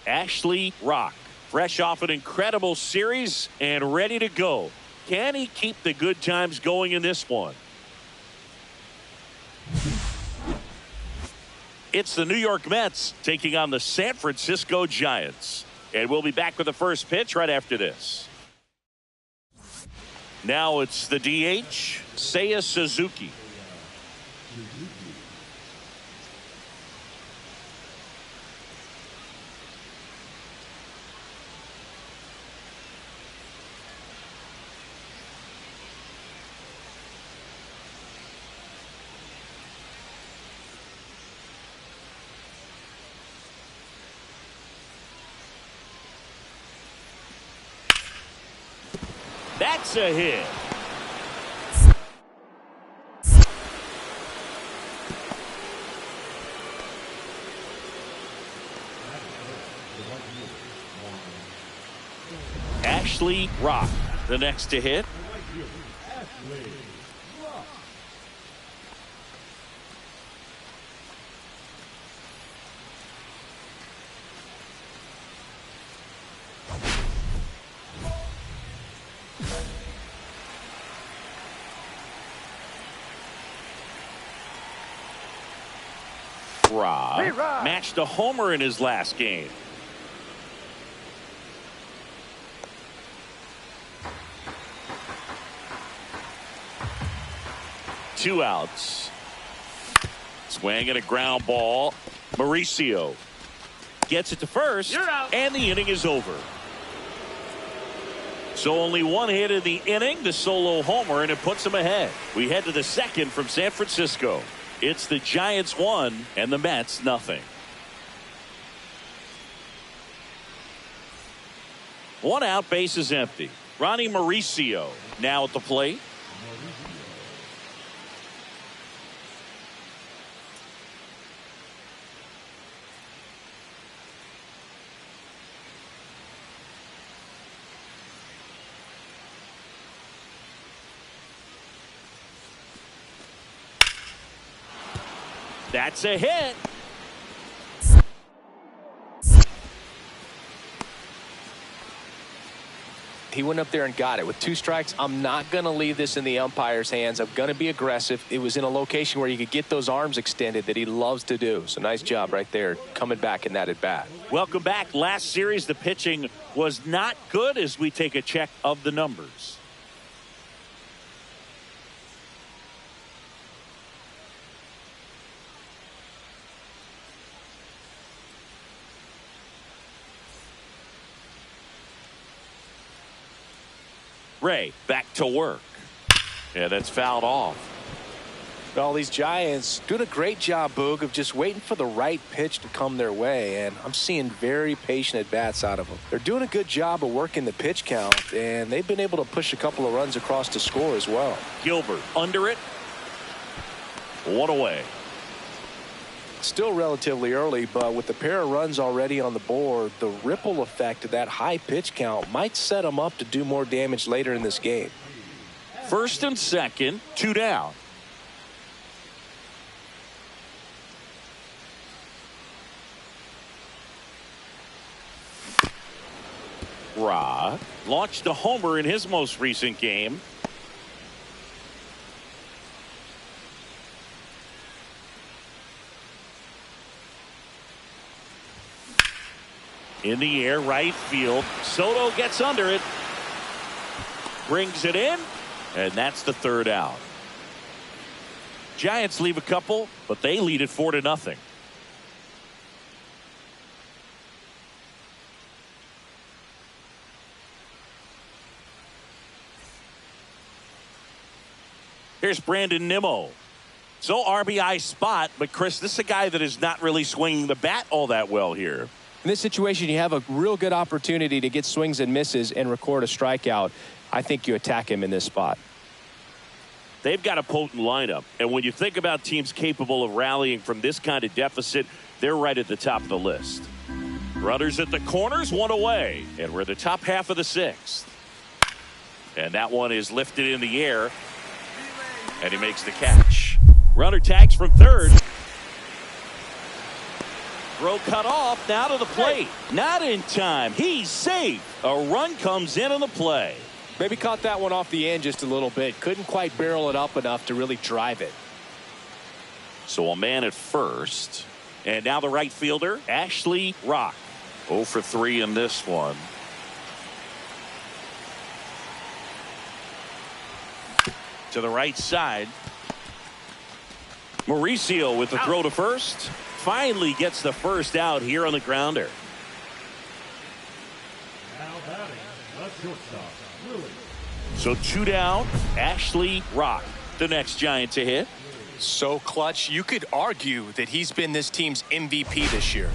Ashley Rock, fresh off an incredible series and ready to go. Can he keep the good times going in this one? It's the New York Mets taking on the San Francisco Giants. And we'll be back with the first pitch right after this. Now it's the DH, Seiya Suzuki. That's a hit. Ashley Rock, the next to hit. Rock matched a homer in his last game. Two outs. Swing and a ground ball. Mauricio gets it to first, and the inning is over. So only one hit in the inning, the solo homer, and it puts him ahead. We head to the second from San Francisco. It's the Giants 1 and the Mets nothing. One out, base is empty. Ronnie Mauricio now at the plate. That's a hit. He went up there and got it. With 2 strikes, I'm not going to leave this in the umpire's hands. I'm going to be aggressive. It was in a location where you could get those arms extended that he loves to do. So nice job right there coming back in that at bat. Welcome back. Last series, the pitching was not good as we take a check of the numbers. Ray back to work. Yeah, that's fouled off. Well, these Giants doing a great job, Boog, of just waiting for the right pitch to come their way, and I'm seeing very patient at-bats out of them. They're doing a good job of working the pitch count, and they've been able to push a couple of runs across to score as well. Gilbert under it. One away. Still relatively early, but with the pair of runs already on the board, the ripple effect of that high pitch count might set them up to do more damage later in this game. First and second, 2 down. Rock launched a homer in his most recent game. In the air, right field. Soto gets under it. Brings it in. And that's the 3rd out. Giants leave a couple, but they lead it 4-0. Here's Brandon Nimmo. So RBI spot, but Chris, this is a guy that is not really swinging the bat all that well here. In this situation, you have a real good opportunity to get swings and misses and record a strikeout. I think you attack him in this spot. They've got a potent lineup, and when you think about teams capable of rallying from this kind of deficit, they're right at the top of the list. Runners at the corners, 1 away, and we're the top half of the 6th. And that one is lifted in the air, and he makes the catch. Runner tags from third. Throw cut off, now to the plate. Not in time. He's safe. A run comes in on the play. Maybe caught that one off the end just a little bit. Couldn't quite barrel it up enough to really drive it. So a man at first. And now the right fielder, Ashley Rock. 0 for 3 in this one. To the right side. Mauricio with the throw to first. Finally gets the first out here on the grounder. Now batting, the shortstop, Willie. So 2 down. Ashley Rock, the next Giant to hit. So clutch, you could argue that he's been this team's MVP this year.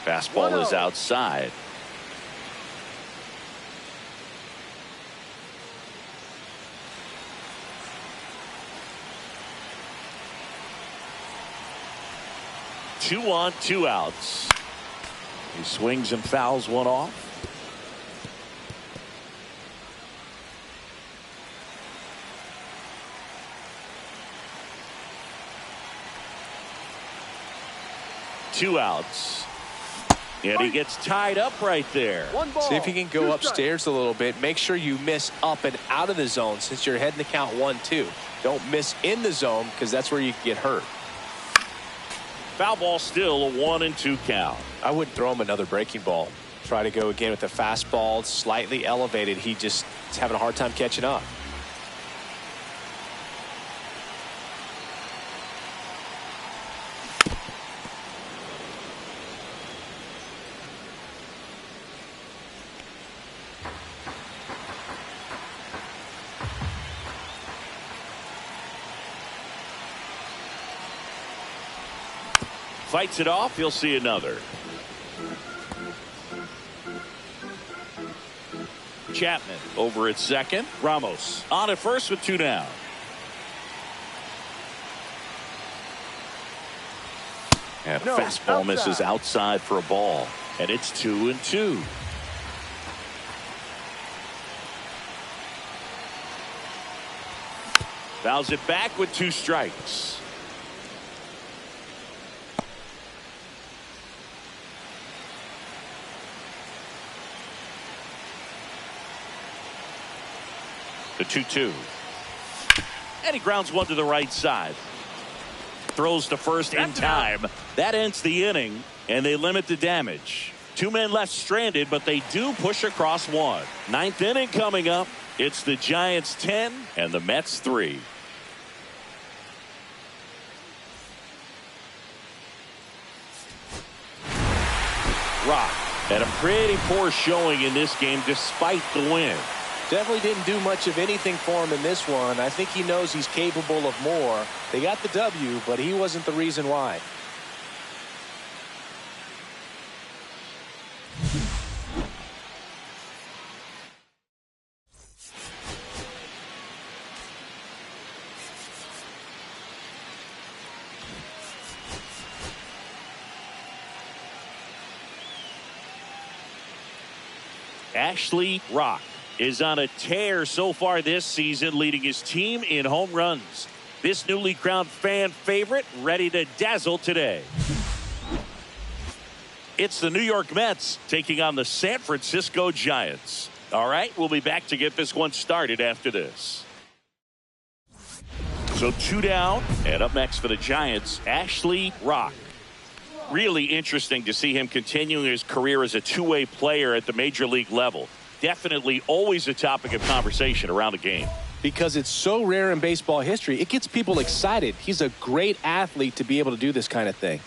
Fastball is outside. Two on, 2 outs. He swings and fouls one off. Two outs. And he gets tied up right there. See if you can go upstairs a little bit. Make sure you miss up and out of the zone since you're heading to count 1-2. Don't miss in the zone because that's where you can get hurt. Foul ball, still a 1-2 count. I wouldn't throw him another breaking ball. Try to go again with the fastball, slightly elevated. He just is having a hard time catching up. Fights it off. You'll see another. Chapman over at second. Ramos on at first with 2 down. And fastball misses outside for a ball. And it's 2-2. Fouls it back with 2 strikes. The 2-2. And he grounds one to the right side. Throws to first in time. That ends the inning, and they limit the damage. 2 men left stranded, but they do push across 1. 9th inning coming up. It's the Giants 10 and the Mets 3. Rock had a pretty poor showing in this game despite the win. Definitely didn't do much of anything for him in this one. I think he knows he's capable of more. They got the W, but he wasn't the reason why. Ashley Rock is on a tear so far this season, leading his team in home runs. This newly crowned fan favorite ready to dazzle today. It's the New York Mets taking on the San Francisco Giants. All right, we'll be back to get this one started after this. So 2 down, and up next for the Giants, Ashley Rock. Really interesting to see him continuing his career as a two-way player at the major league level. Definitely always a topic of conversation around the game. Because it's so rare in baseball history, it gets people excited. He's a great athlete to be able to do this kind of thing.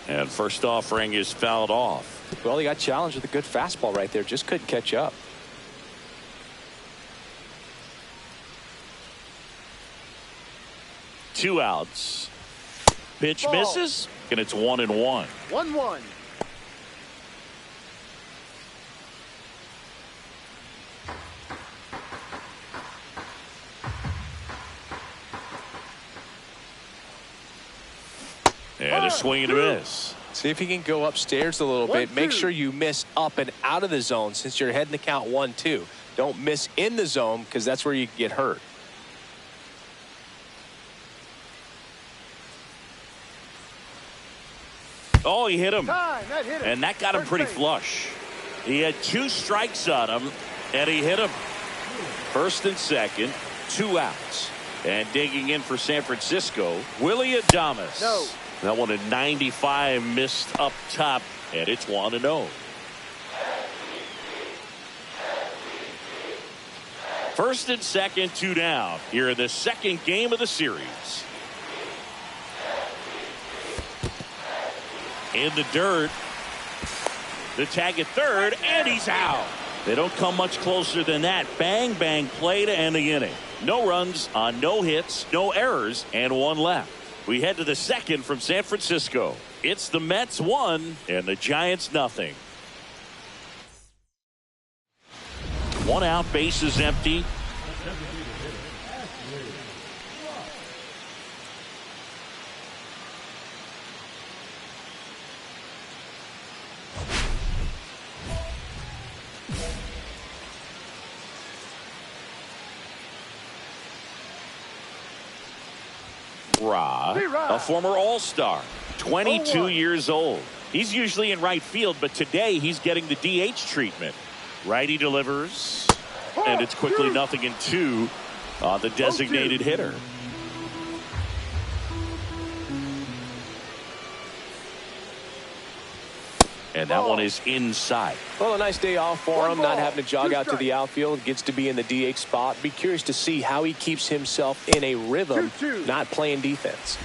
And first offering is fouled off. Well, he got challenged with a good fastball right there. Just couldn't catch up. Two outs. Pitch misses, and it's 1-1. 1-1. And a swing and a miss. See if you can go upstairs a little bit. Make sure you miss up and out of the zone since you're heading the count 1-2. Don't miss in the zone because that's where you get hurt. Oh, he hit him. That hit him. And that got him pretty flush. He had 2 strikes on him, and he hit him. First and second, 2 outs. And digging in for San Francisco, Willie Adames. No. That one at 95 missed up top, and it's 1-0. First and second, 2 down. Here in the second game of the series. In the dirt. The tag at third, and he's out. They don't come much closer than that. Bang, bang play to end the inning. No runs on no hits, no errors, and 1 left. We head to the second from San Francisco. It's the Mets 1 and the Giants nothing. 1 out, bases empty. A former All-Star, 22 years old. He's usually in right field, but today he's getting the DH treatment. Righty delivers, and it's quickly 0-2 on the designated hitter. And that one is inside. Well, a nice day off for him, not having to jog out to the outfield. Gets to be in the DH spot. Be curious to see how he keeps himself in a rhythm, not playing defense.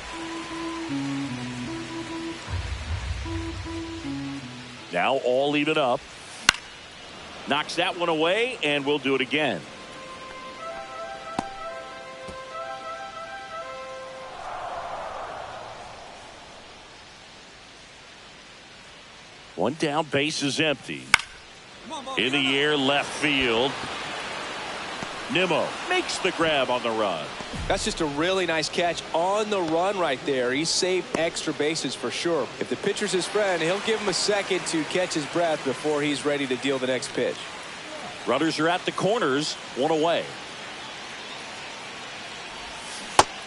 Now all even up. Knocks that one away, and we'll do it again. One down, base is empty. In the air, left field. Nimmo makes the grab on the run. That's just a really nice catch on the run right there. He saved extra bases for sure. If the pitcher's his friend, he'll give him a second to catch his breath before he's ready to deal the next pitch. Runners are at the corners, 1 away.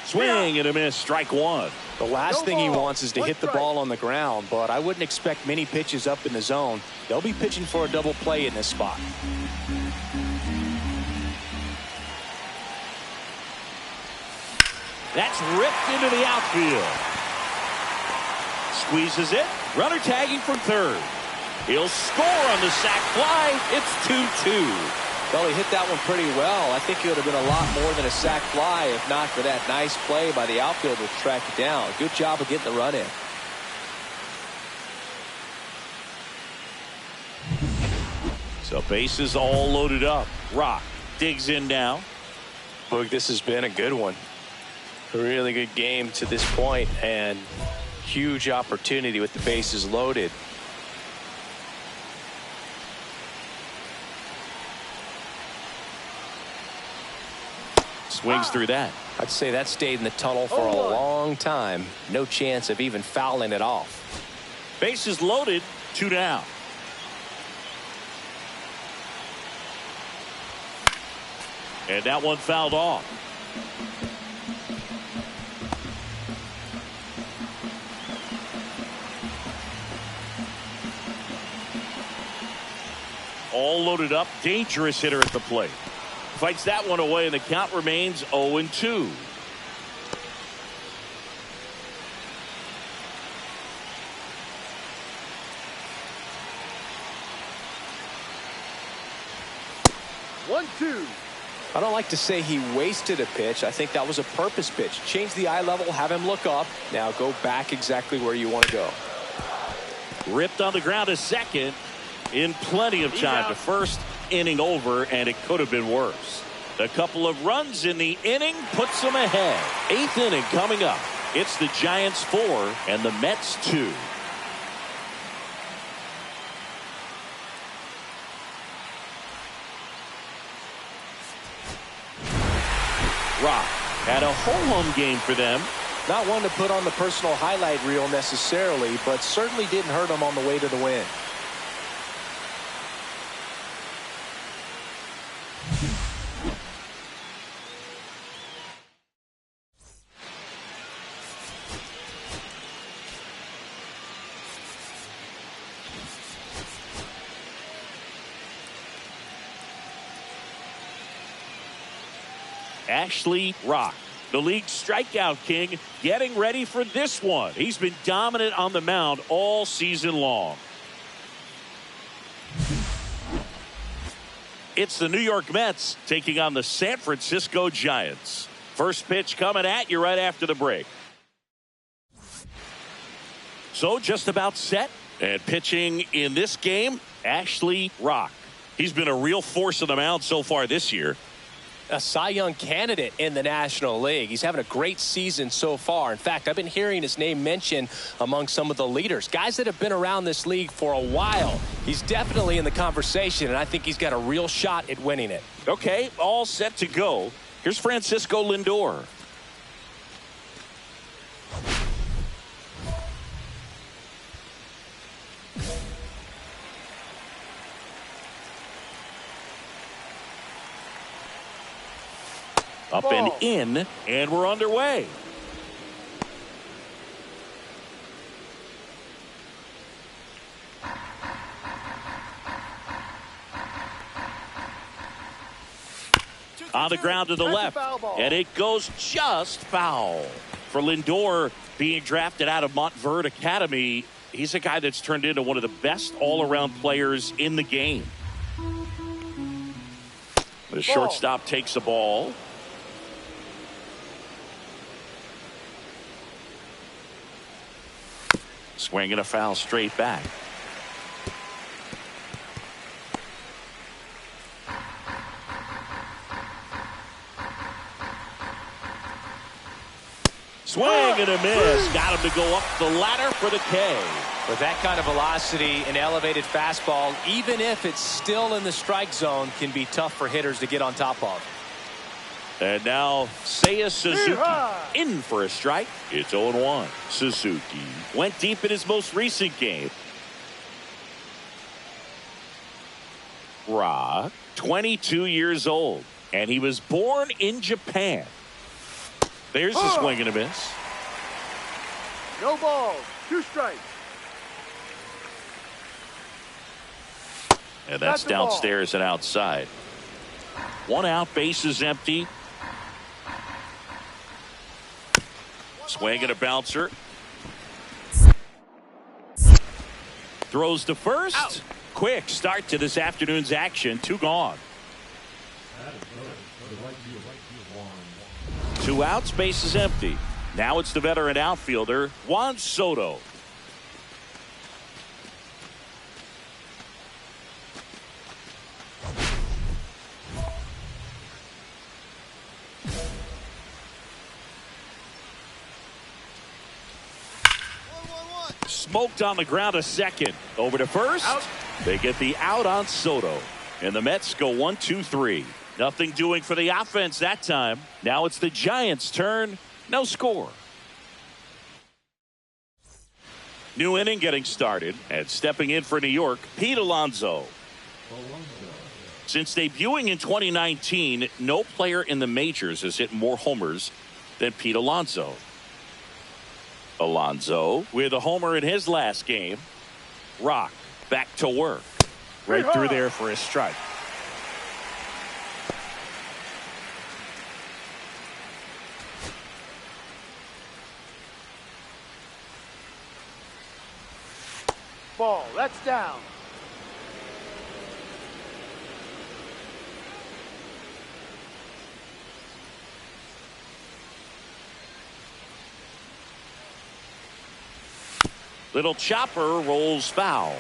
Swing and a miss, strike 1. The last thing he wants is to hit the ball on the ground, but I wouldn't expect many pitches up in the zone. They'll be pitching for a double play in this spot. That's ripped into the outfield. Squeezes it. Runner tagging from third. He'll score on the sac fly. It's 2-2. Well, he hit that one pretty well. I think it would have been a lot more than a sac fly if not for that nice play by the outfielder to track it down. Good job of getting the run in. So bases all loaded up. Rock digs in now. Look, this has been a good one. A really good game to this point, and huge opportunity with the bases loaded. Swings through that. I'd say that stayed in the tunnel for a long time. No chance of even fouling it off. Bases loaded, 2 down. And that one fouled off. All loaded up, dangerous hitter at the plate. Fights that one away, and the count remains 0-2. I don't like to say he wasted a pitch. I think that was a purpose pitch. Change the eye level, have him look up. Now go back exactly where you want to go. Ripped on the ground to second in plenty of time. The first inning over, and it could have been worse. A couple of runs in the inning puts them ahead. 8th inning coming up. It's the Giants 4 and the Mets 2. Rock had a home game for them Not one to put on the personal highlight reel necessarily, but certainly didn't hurt him on the way to the win. Ashley Rock, the league strikeout king, getting ready for this one. He's been dominant on the mound all season long. It's the New York Mets taking on the San Francisco Giants. First pitch coming at you right after the break. So just about set, and pitching in this game, Ashley Rock. He's been a real force on the mound so far this year. A Cy Young candidate in the National League. He's having a great season so far. In fact, I've been hearing his name mentioned among some of the leaders, guys that have been around this league for a while. He's definitely in the conversation, and I think he's got a real shot at winning it. Okay, all set to go. Here's Francisco Lindor. Up and in, and we're underway. On the ground to the left, and it goes just foul. For Lindor, being drafted out of Montverde Academy, he's a guy that's turned into one of the best all-around players in the game. The shortstop takes the ball. Swinging a foul straight back. Swing and a miss. Got him to go up the ladder for the K. With that kind of velocity, an elevated fastball, even if it's still in the strike zone, can be tough for hitters to get on top of. And now Seiya Suzuki in for a strike. It's 0-1. Suzuki went deep in his most recent game. Rock, 22 years old, and he was born in Japan. There's the swing and a miss. No balls, 2 strikes. And that's downstairs and outside. 1 out, bases empty. Swing and a bouncer. Throws to first. Out. Quick start to this afternoon's action. 2 gone. 2 outs, bases empty. Now it's the veteran outfielder, Juan Soto. Smoked on the ground, a second. Over to first. Out. They get the out on Soto. And the Mets go 1-2-3. Nothing doing for the offense that time. Now it's the Giants' turn. No score. New inning getting started. And stepping in for New York, Pete Alonso. Since debuting in 2019, no player in the majors has hit more homers than Pete Alonso. Alonso with a homer in his last game. Rock back to work. Right through there for his strike. Ball, that's down. Little chopper rolls foul.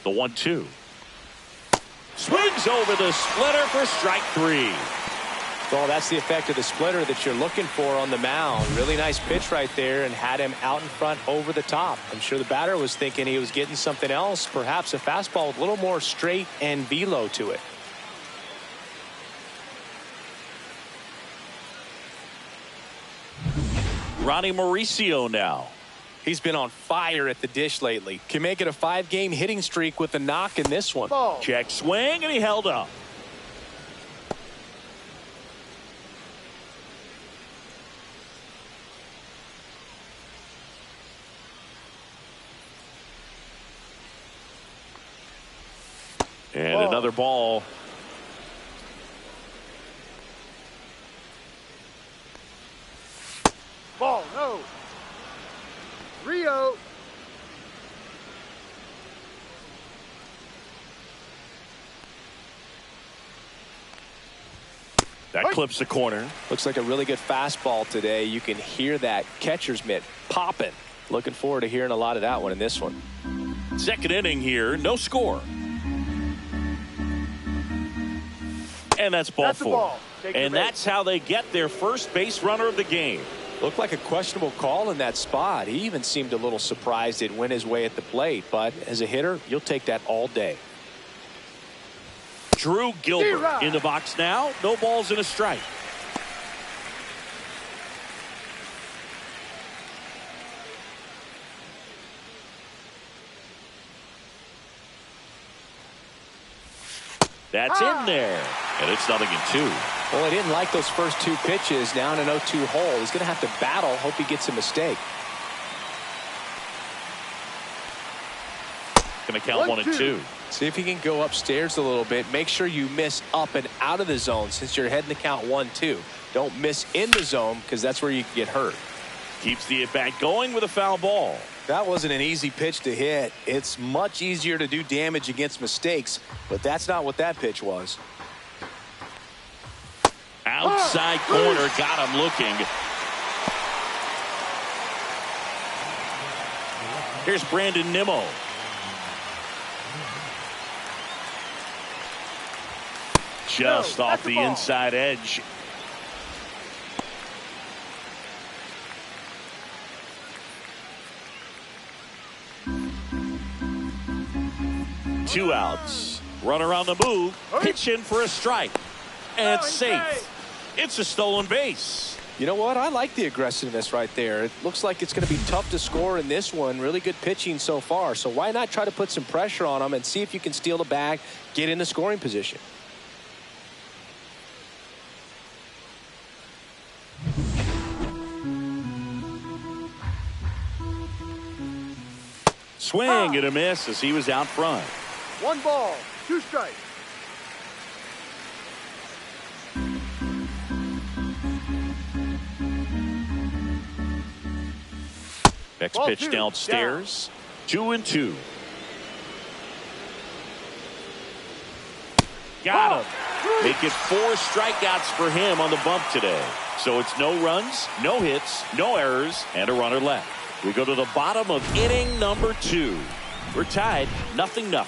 The 1-2. Swings over the splitter for strike 3. Well, that's the effect of the splitter that you're looking for on the mound. Really nice pitch right there and had him out in front over the top. I'm sure the batter was thinking he was getting something else, perhaps a fastball with a little more straight and velo to it. Ronnie Mauricio now. He's been on fire at the dish lately. Can make it a 5-game hitting streak with a knock in this one. Ball. Check swing, and he held up. And Ball. another ball. Ball, no. Rio. That clips the corner. Looks like a really good fastball today. You can hear that catcher's mitt popping. Looking forward to hearing a lot of that one in this one. Second inning here, no score. And that's ball four. And that's how they get their first base runner of the game. Looked like a questionable call in that spot. He even seemed a little surprised it went his way at the plate. But as a hitter, you'll take that all day. Drew Gilbert in the box now. No balls and a strike. That's in there. And it's 0-2. Well, he didn't like those first two pitches. Now in an 0-2 hole. He's going to have to battle. Hope he gets a mistake. Going to count 1-2. See if he can go upstairs a little bit. Make sure you miss up and out of the zone since you're heading to count 1-2. Don't miss in the zone because that's where you can get hurt. Keeps the at-bat going with a foul ball. That wasn't an easy pitch to hit. It's much easier to do damage against mistakes, but that's not what that pitch was. Outside corner, got him looking. Here's Brandon Nimmo. Just off the inside edge. Two outs. Runner on the move. Pitch in for a strike. And safe. It's a stolen base. You know what? I like the aggressiveness right there. It looks like it's going to be tough to score in this one. Really good pitching so far. So why not try to put some pressure on him and see if you can steal the bag, get in the scoring position. Swing and a miss as he was out front. 1 ball, 2 strikes. Next pitch downstairs. 2-2. Got him. Make it 4 strikeouts for him on the bump today. So it's no runs, no hits, no errors, and a runner left. We go to the bottom of inning number 2. We're tied 0-0.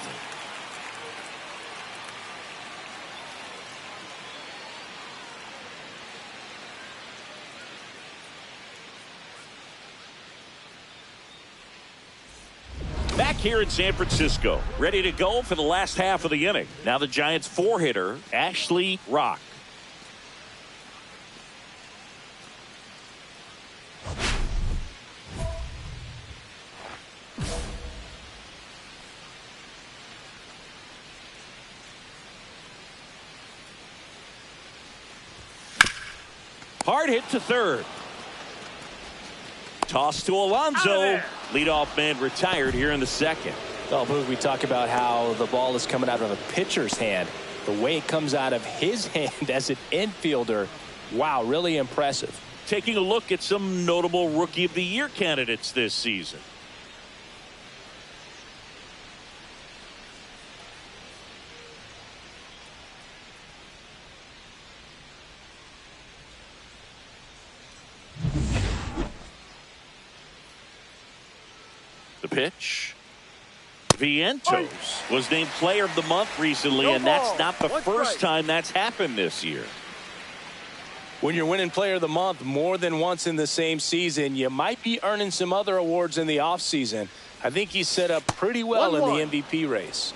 Back here in San Francisco, ready to go for the last half of the inning. Now the Giants' 4-hitter, Ashley Rock. Hard hit to third. Toss to Alonso. Leadoff man retired here in the second. Well, Boog, we talk about how the ball is coming out of a pitcher's hand. The way it comes out of his hand as an infielder, wow, really impressive. Taking a look at some notable Rookie of the Year candidates this season. The pitch. Vientos was named Player of the Month recently, and that's not the first time that's happened this year. When you're winning Player of the Month more than once in the same season, you might be earning some other awards in the offseason. I think he's set up pretty well in the MVP race.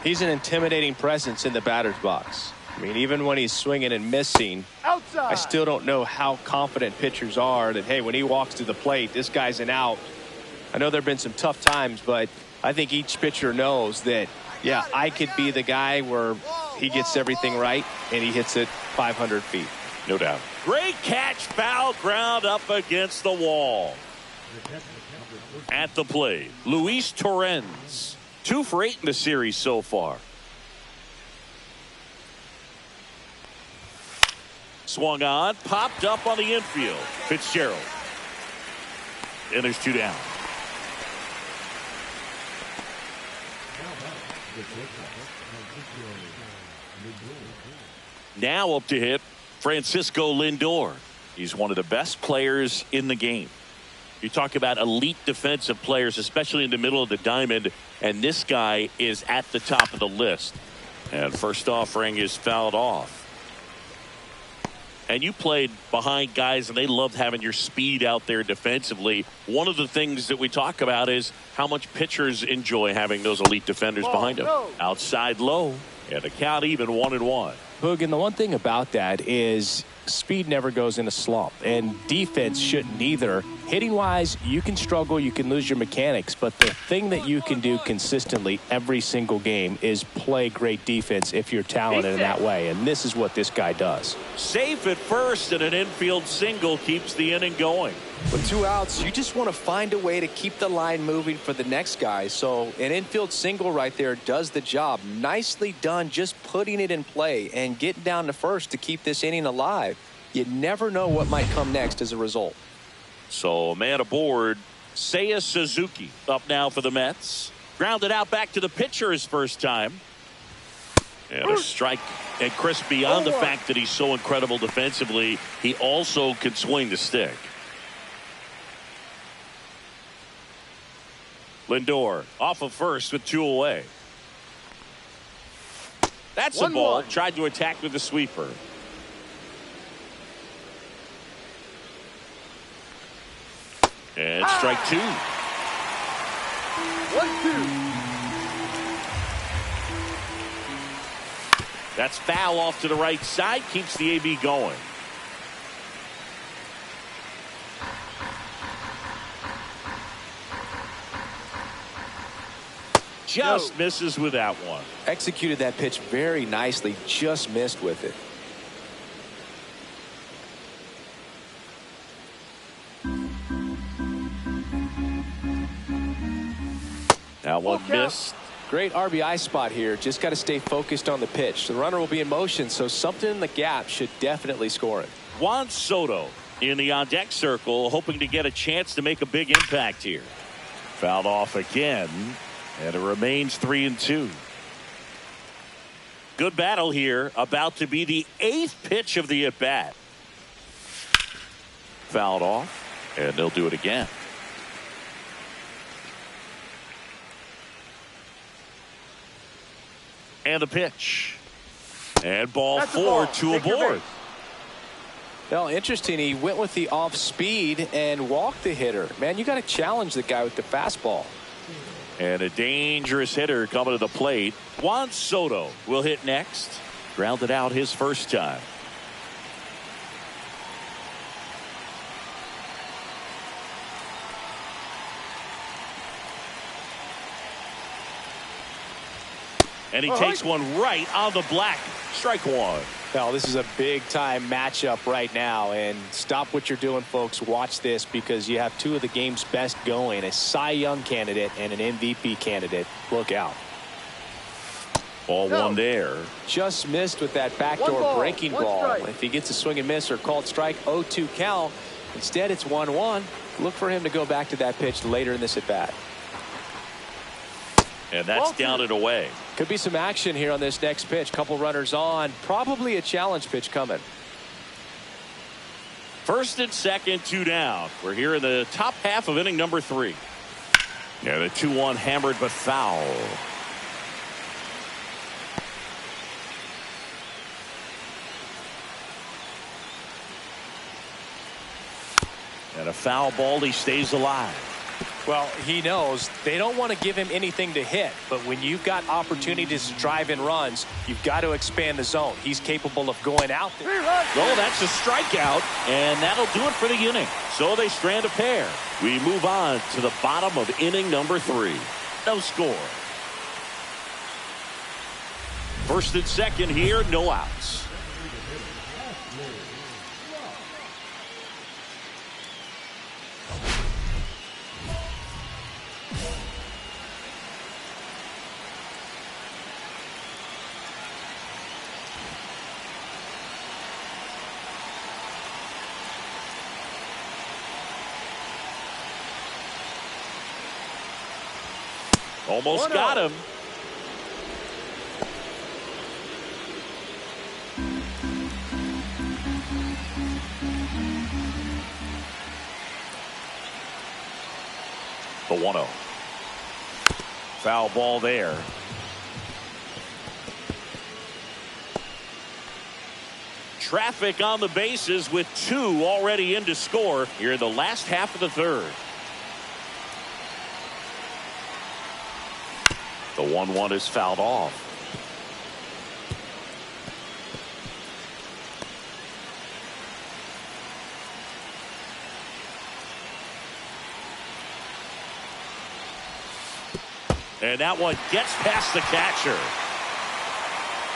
He's an intimidating presence in the batter's box. I mean, even when he's swinging and missing, Outside. I still don't know how confident pitchers are that, hey, when he walks to the plate, this guy's an out. I know there have been some tough times, but I think each pitcher knows that, yeah, I could be the guy where he gets everything right and he hits it 500 feet. No doubt. Great catch, foul ground up against the wall. At the plate, Luis Torrens. 2 for 8 in the series so far. Swung on, popped up on the infield. Fitzgerald. And there's 2 down. Now up to hit Francisco Lindor. He's one of the best players in the game. You talk about elite defensive players, especially in the middle of the diamond, and this guy is at the top of the list. And first offering is fouled off. And you played behind guys, and they loved having your speed out there defensively. One of the things that we talk about is how much pitchers enjoy having those elite defenders behind them. Outside low, and the count even 1-1. Boog, and the one thing about that is speed never goes in a slump, and defense shouldn't either. Hitting wise, you can struggle, you can lose your mechanics, but the thing that you can do consistently every single game is play great defense if you're talented in that way, and this is what this guy does. Safe at first, and an infield single keeps the inning going. With 2 outs, you just want to find a way to keep the line moving for the next guy. So an infield single right there does the job. Nicely done, just putting it in play and getting down to first to keep this inning alive. You never know what might come next as a result. So a man aboard, Seiya Suzuki up now for the Mets. Grounded out back to the pitcher his first time. And a strike. And Chris, beyond the fact that he's so incredible defensively, he also can swing the stick. Lindor off of first with 2 away. That's a ball. Tried to attack with the sweeper. And strike 2. 1-2. That's foul off to the right side. Keeps the AB going. Just misses with that one. Executed that pitch very nicely, just missed with it. That one missed. Great RBI spot here. Just got to stay focused on the pitch. The runner will be in motion, so something in the gap should definitely score it. Juan Soto in the on-deck circle, hoping to get a chance to make a big impact here. Fouled off again, and it remains 3-2. Good battle here, about to be the 8th pitch of the at-bat. Fouled off, and they'll do it again. And the pitch. And ball 4, 2 aboard. Well, interesting. He went with the off speed and walked the hitter. Man, you got to challenge the guy with the fastball. And a dangerous hitter coming to the plate. Juan Soto will hit next. Grounded out his first time. And he takes one right on the black. Strike 1. Well, this is a big-time matchup right now, and stop what you're doing, folks. Watch this, because you have 2 of the game's best going, a Cy Young candidate and an MVP candidate. Look out. Ball 1 there. Just missed with that backdoor breaking ball. Strike. If he gets a swing and miss or called strike, 0-2 count. Instead, it's 1-1. Look for him to go back to that pitch later in this at-bat. And that's down and away. Could be some action here on this next pitch. Couple runners on. Probably a challenge pitch coming. First and second, 2 down. We're here in the top half of inning number 3. Yeah, the 2-1 hammered but foul. And a foul ball. He stays alive. Well, he knows they don't want to give him anything to hit, but when you've got opportunities to drive in runs, you've got to expand the zone. He's capable of going out there. Well, that's a strikeout, and that'll do it for the inning. So they strand a pair. We move on to the bottom of inning number 3. No score. First and second here, no outs. Almost got him. The 1-0. Foul ball there. Traffic on the bases with 2 already in to score here in the last half of the third. The 1-1 is fouled off. And that one gets past the catcher.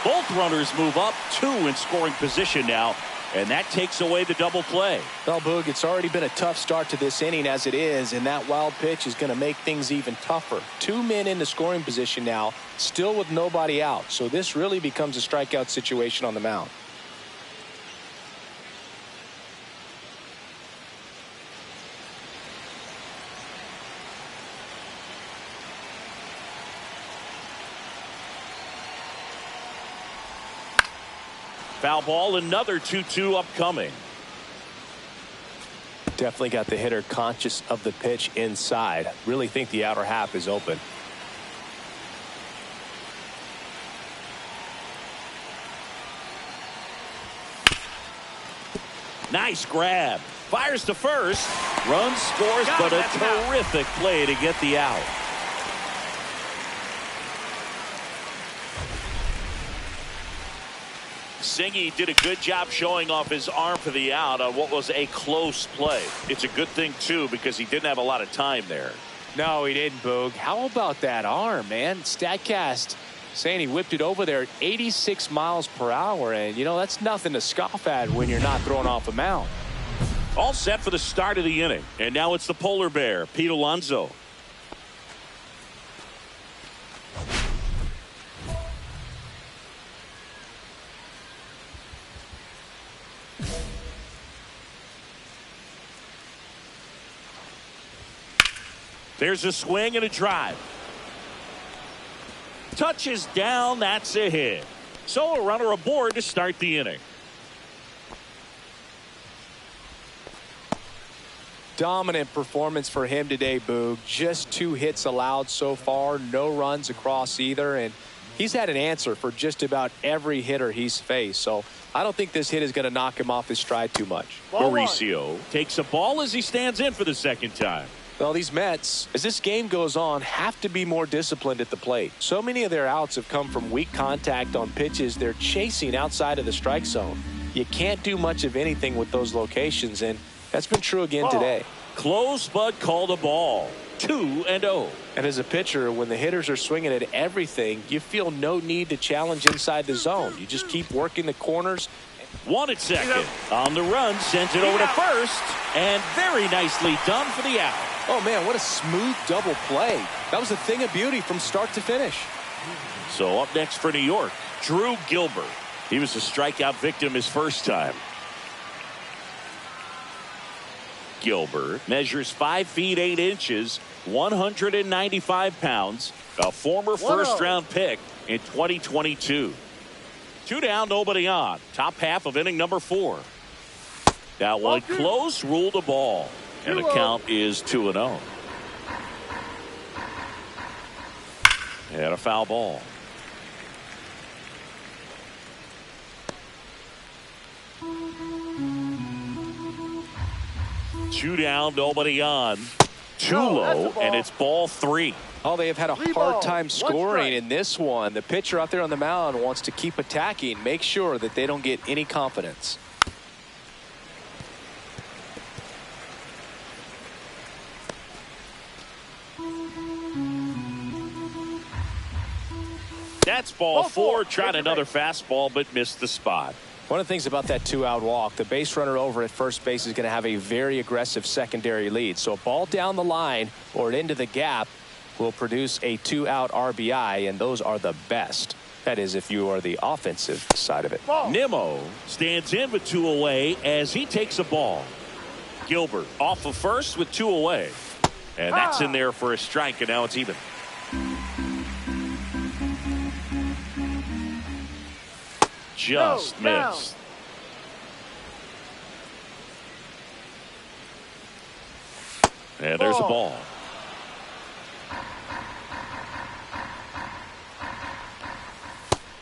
Both runners move up, 2 in scoring position now, and that takes away the double play. Well, Boog, it's already been a tough start to this inning as it is, and that wild pitch is going to make things even tougher. 2 men in the scoring position now, still with nobody out, so this really becomes a strikeout situation on the mound. Foul ball, another 2-2 upcoming. Definitely got the hitter conscious of the pitch inside. Really think the outer half is open. Nice grab. Fires to first. Run scores, but a terrific play to get the out. singh did a good job showing off his arm for the out on what was a close play. It's a good thing, too, because he didn't have a lot of time there. No, he didn't, Boog. How about that arm, man? StatCast saying he whipped it over there at 86 miles per hour, and, you know, that's nothing to scoff at when you're not throwing off a mound. All set for the start of the inning, and now it's the polar bear, Pete Alonso. There's a swing and a drive. Touches down, that's a hit. So a runner aboard to start the inning. Dominant performance for him today, Boog. Just 2 hits allowed so far, no runs across either, and he's had an answer for just about every hitter he's faced. So I don't think this hit is going to knock him off his stride too much. Mauricio takes a ball as he stands in for the second time. Well, these Mets, as this game goes on, have to be more disciplined at the plate. So many of their outs have come from weak contact on pitches they're chasing outside of the strike zone. You can't do much of anything with those locations, and that's been true again today. Close, but called a ball. 2-0. And as a pitcher, when the hitters are swinging at everything, you feel no need to challenge inside the zone. You just keep working the corners. 1 at second. On the run, sends it over to first, and very nicely done for the out. Oh, man, what a smooth double play. That was a thing of beauty from start to finish. So up next for New York, Drew Gilbert. He was a strikeout victim his first time. Gilbert measures 5 feet 8 inches, 195 pounds, a former first-round pick in 2022. 2 down, nobody on. Top half of inning number 4. That one close, ruled a ball. And the count is 2-0. And a foul ball. Two down, nobody on. too No, low, and it's ball 3. Oh, they have had a hard time scoring in this one. The pitcher out there on the mound wants to keep attacking, make sure that they don't get any confidence. That's ball 4. Tried another fastball, but missed the spot. One of the things about that 2-out walk, the base runner over at first base is going to have a very aggressive secondary lead. So a ball down the line or into the gap will produce a 2-out RBI, and those are the best. That is, if you are the offensive side of it. Nimmo stands in with 2 away as he takes a ball. Gilbert off of first with 2 away. And that's in there for a strike, and now it's even. Just missed. And there's a ball.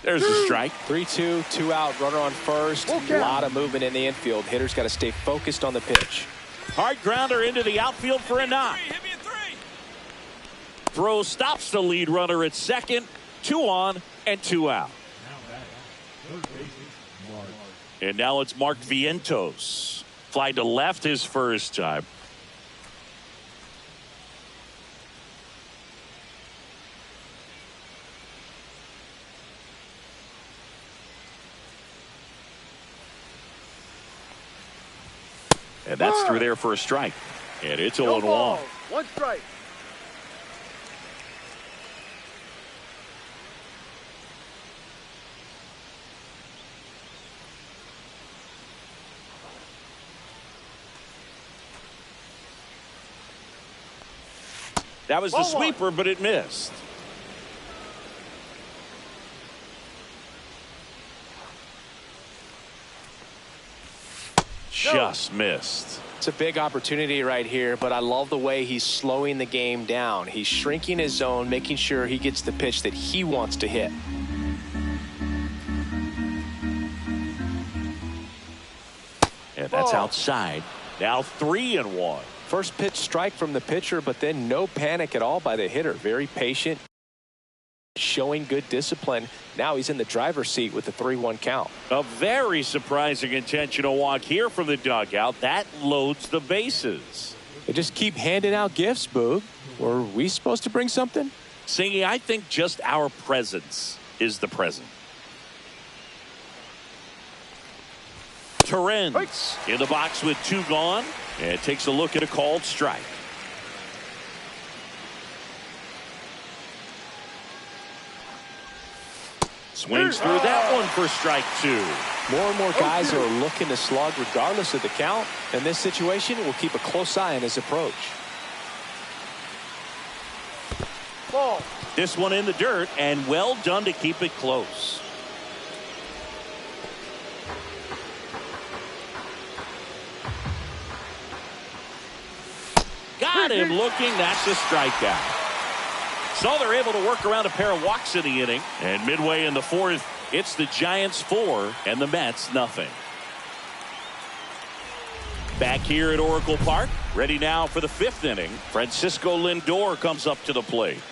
There's a strike. 3-2, 2-out, runner on first. A lot of movement in the infield. Hitters got to stay focused on the pitch. Hard grounder into the outfield for a knock. Throw stops the lead runner at second. 2 on and 2 out. And now it's Mark Vientos. Fly to left his first time. And that's through there for a strike. And it's 0-1. 1 strike. That was the sweeper, but it missed. Just missed. It's a big opportunity right here, but I love the way he's slowing the game down. He's shrinking his zone, making sure he gets the pitch that he wants to hit. And that's outside. Now 3-1. First pitch strike from the pitcher, but then no panic at all by the hitter. Very patient, showing good discipline. Now he's in the driver's seat with the 3-1 count. A very surprising intentional walk here from the dugout. That loads the bases. They just keep handing out gifts, Boog. Were we supposed to bring something? Singy, I think just our presence is the present. Torrens in the box with 2 gone. And takes a look at a called strike. Swings through that one for strike 2. More and more guys are looking to slug regardless of the count. In this situation, we'll keep a close eye on his approach. Ball. This one in the dirt, and well done to keep it close. Got him looking. That's a strikeout. So they're able to work around a pair of walks in the inning. And midway in the 4th, it's the Giants 4 and the Mets nothing. Back here at Oracle Park, ready now for the 5th inning. Francisco Lindor comes up to the plate.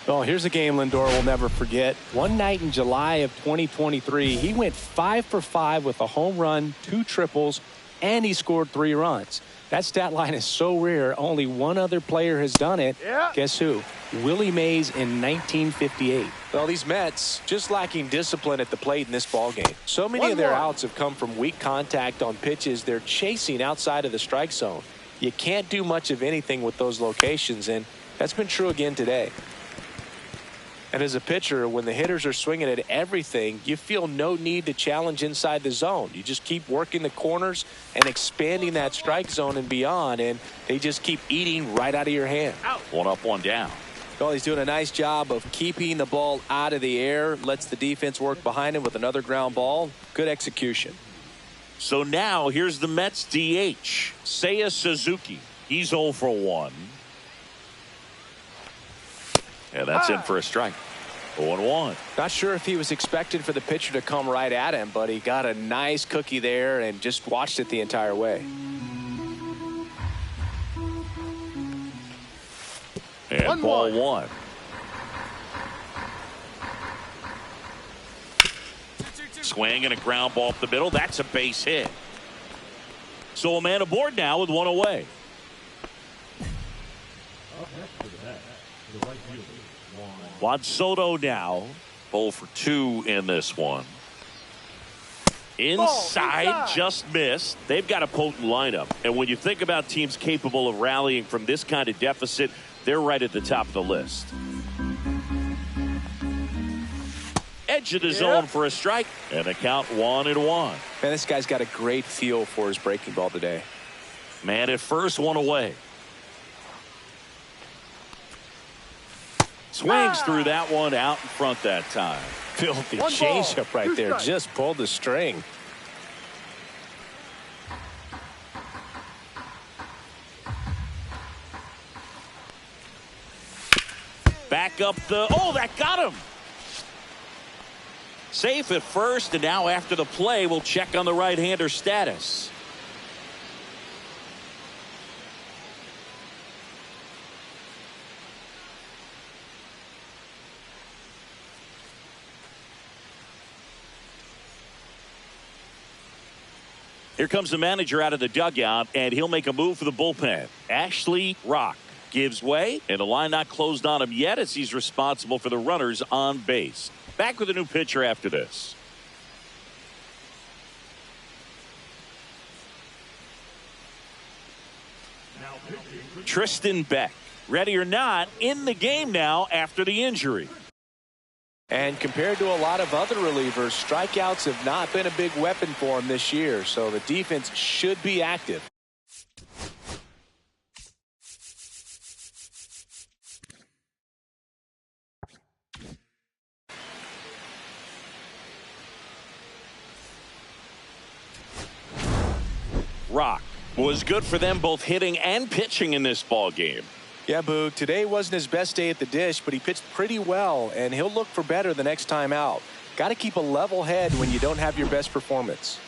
Well, here's a game Lindor will never forget. One night in July of 2023, he went 5 for 5 with a home run, 2 triples, and he scored 3 runs. That stat line is so rare, only one other player has done it. Yeah. Guess who? Willie Mays in 1958. Well, these Mets just lacking discipline at the plate in this ballgame. So many of their outs have come from weak contact on pitches they're chasing outside of the strike zone. You can't do much of anything with those locations, and that's been true again today. And as a pitcher, when the hitters are swinging at everything, you feel no need to challenge inside the zone. You just keep working the corners and expanding that strike zone and beyond, and they just keep eating right out of your hand. Out. 1 up, 1 down. Well, he's doing a nice job of keeping the ball out of the air, lets the defense work behind him with another ground ball. Good execution. So now here's the Mets DH, Seiya Suzuki. He's 0 for 1. And that's in for a strike. 0-1. Not sure if he was expected for the pitcher to come right at him, but he got a nice cookie there and just watched it the entire way. And ball one. Swing and a ground ball up the middle. That's a base hit. So a man aboard now with one away. Up next to the bat, the right fielder, Juan Soto now 0 for 2 in this one. Inside, just missed. They've got a potent lineup. And when you think about teams capable of rallying from this kind of deficit, they're right at the top of the list. Edge of the zone for a strike, and a count 1-1. Man, this guy's got a great feel for his breaking ball today. Man at first, one away. Swings through that one out in front that time. Filthy changeup right there. Just pulled the string. Back up the... Oh, that got him. Safe at first, and now after the play, we'll check on the right-hander status. Here comes the manager out of the dugout, and he'll make a move for the bullpen. Ashley Rock gives way, and the line not closed on him yet as he's responsible for the runners on base. Back with a new pitcher after this. Tristan Beck, ready or not, in the game now after the injury. And compared to a lot of other relievers, strikeouts have not been a big weapon for him this year, so the defense should be active. Rock was good for them both hitting and pitching in this ball game. Yeah, Boo, today wasn't his best day at the dish, but he pitched pretty well, and he'll look for better the next time out. Got to keep a level head when you don't have your best performance.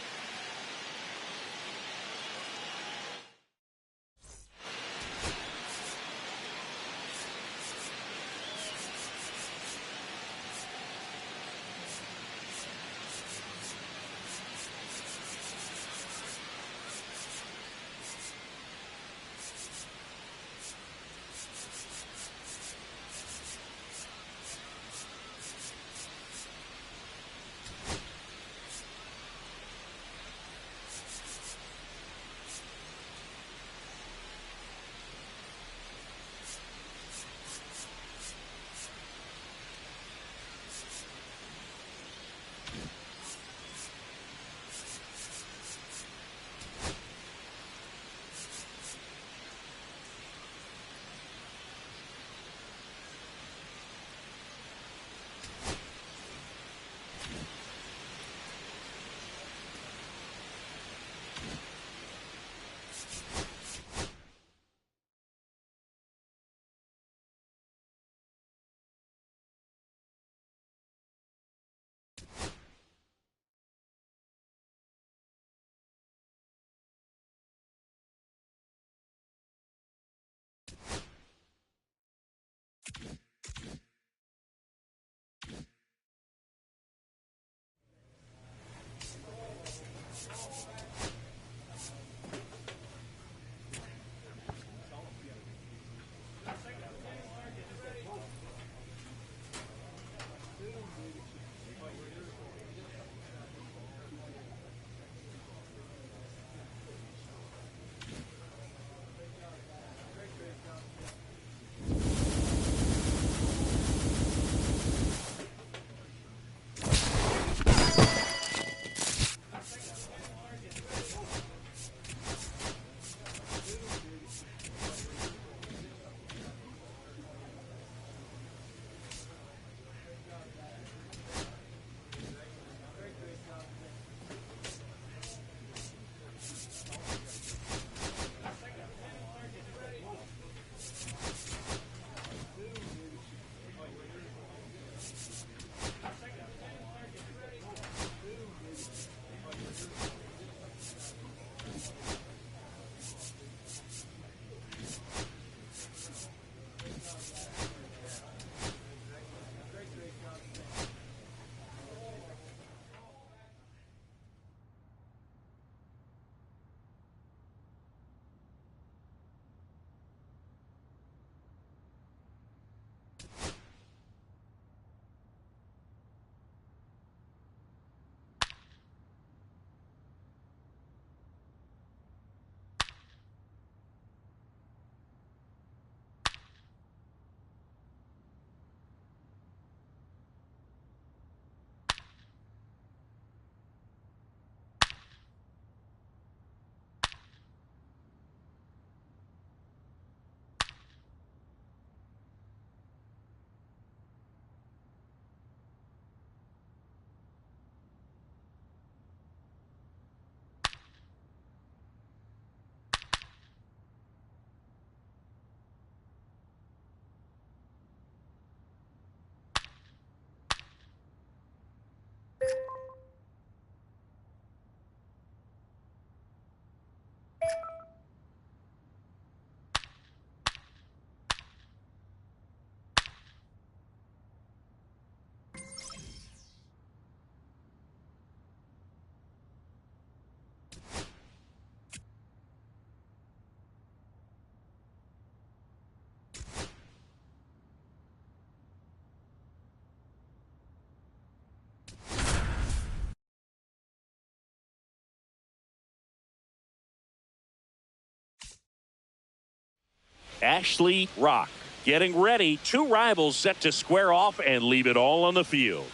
Ashley Rock getting ready. Two rivals set to square off and leave it all on the field.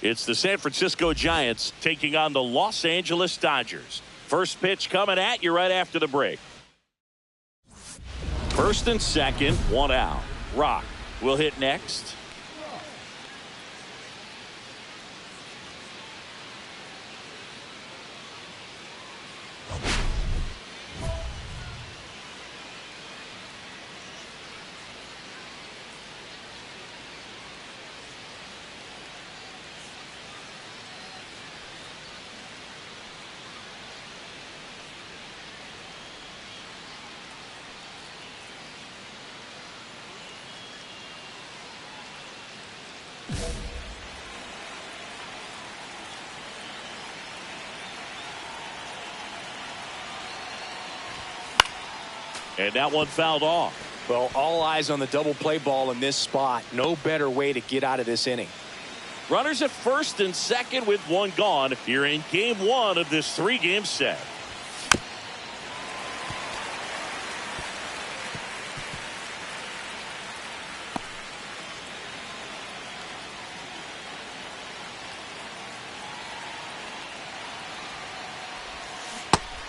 It's the San Francisco Giants taking on the Los Angeles Dodgers. First pitch coming at you right after the break. First and second, one out. Rock will hit next. And that one fouled off. Well, all eyes on the double play ball in this spot. No better way to get out of this inning. Runners at first and second with one gone here in game one of this three-game set.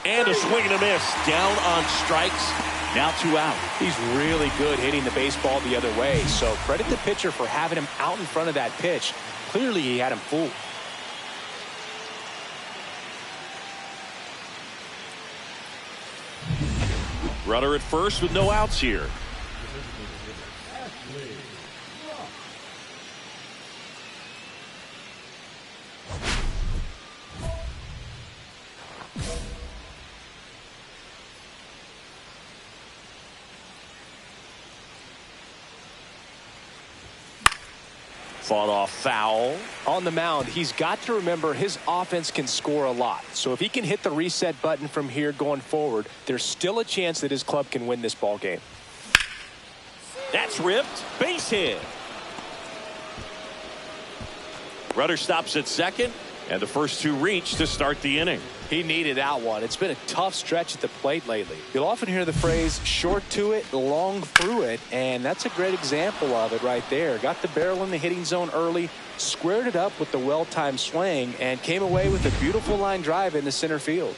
And a swing and a miss. Down on strikes. Now two out. He's really good hitting the baseball the other way. So credit the pitcher for having him out in front of that pitch. Clearly he had him fooled. Runner at first with no outs here. Fought off foul. On the mound, he's got to remember his offense can score a lot. So if he can hit the reset button from here going forward, there's still a chance that his club can win this ball game. That's ripped. Base hit. Runner stops at second, and the first two reach to start the inning. He needed that one. It's been a tough stretch at the plate lately. You'll often hear the phrase short to it, long through it, and that's a great example of it right there. Got the barrel in the hitting zone early, squared it up with the well-timed swing, and came away with a beautiful line drive into center field.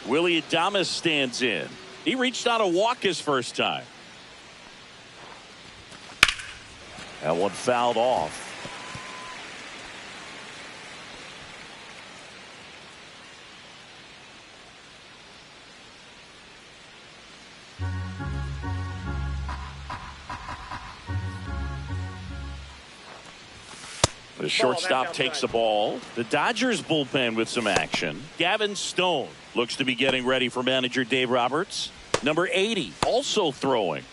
Willie Adames stands in. He reached on a walk his first time. That one fouled off. The shortstop takes the ball. The Dodgers bullpen with some action. Gavin Stone looks to be getting ready for manager Dave Roberts. Number 80 also throwing.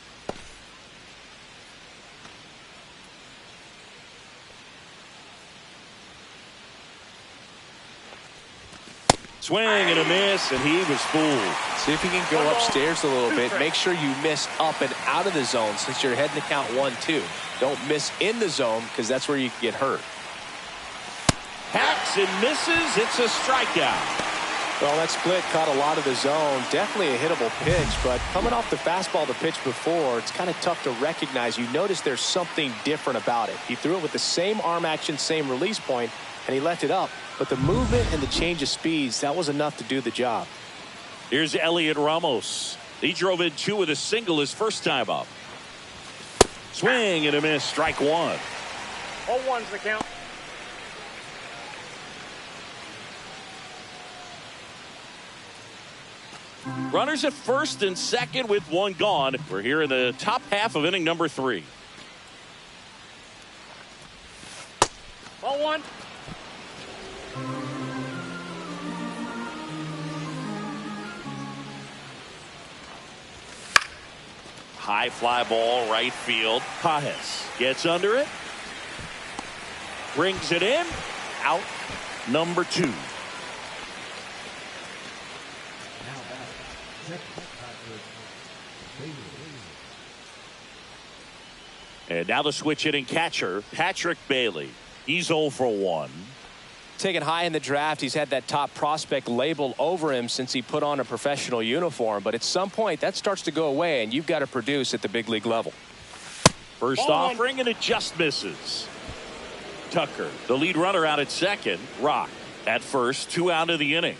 Swing and a miss, and he was fooled. See if you can go upstairs a little bit. Make sure you miss up and out of the zone since you're heading to count 1-2. Don't miss in the zone because that's where you can get hurt. Hacks and misses. It's a strikeout. Well, that split caught a lot of the zone. Definitely a hittable pitch, but coming off the fastball the pitch before, it's kind of tough to recognize. You notice there's something different about it. He threw it with the same arm action, same release point, and he left it up. But the movement and the change of speeds, that was enough to do the job. Here's Elliot Ramos. He drove in two with a single his first time up. Swing and a miss. Strike one. 0-1's the count. Runners at first and second with one gone. We're here in the top half of inning number 3. 0-1. High fly ball, right field. Pajes gets under it. Brings it in. Out number 2. And now the switch hitting catcher, Patrick Bailey. He's 0 for 1. Taken high in the draft, he's had that top prospect label over him since he put on a professional uniform. But at some point, that starts to go away, and you've got to produce at the big league level. First offering, and it just misses. Tucker, the lead runner, out at second. Rock at first, 2 out of the inning.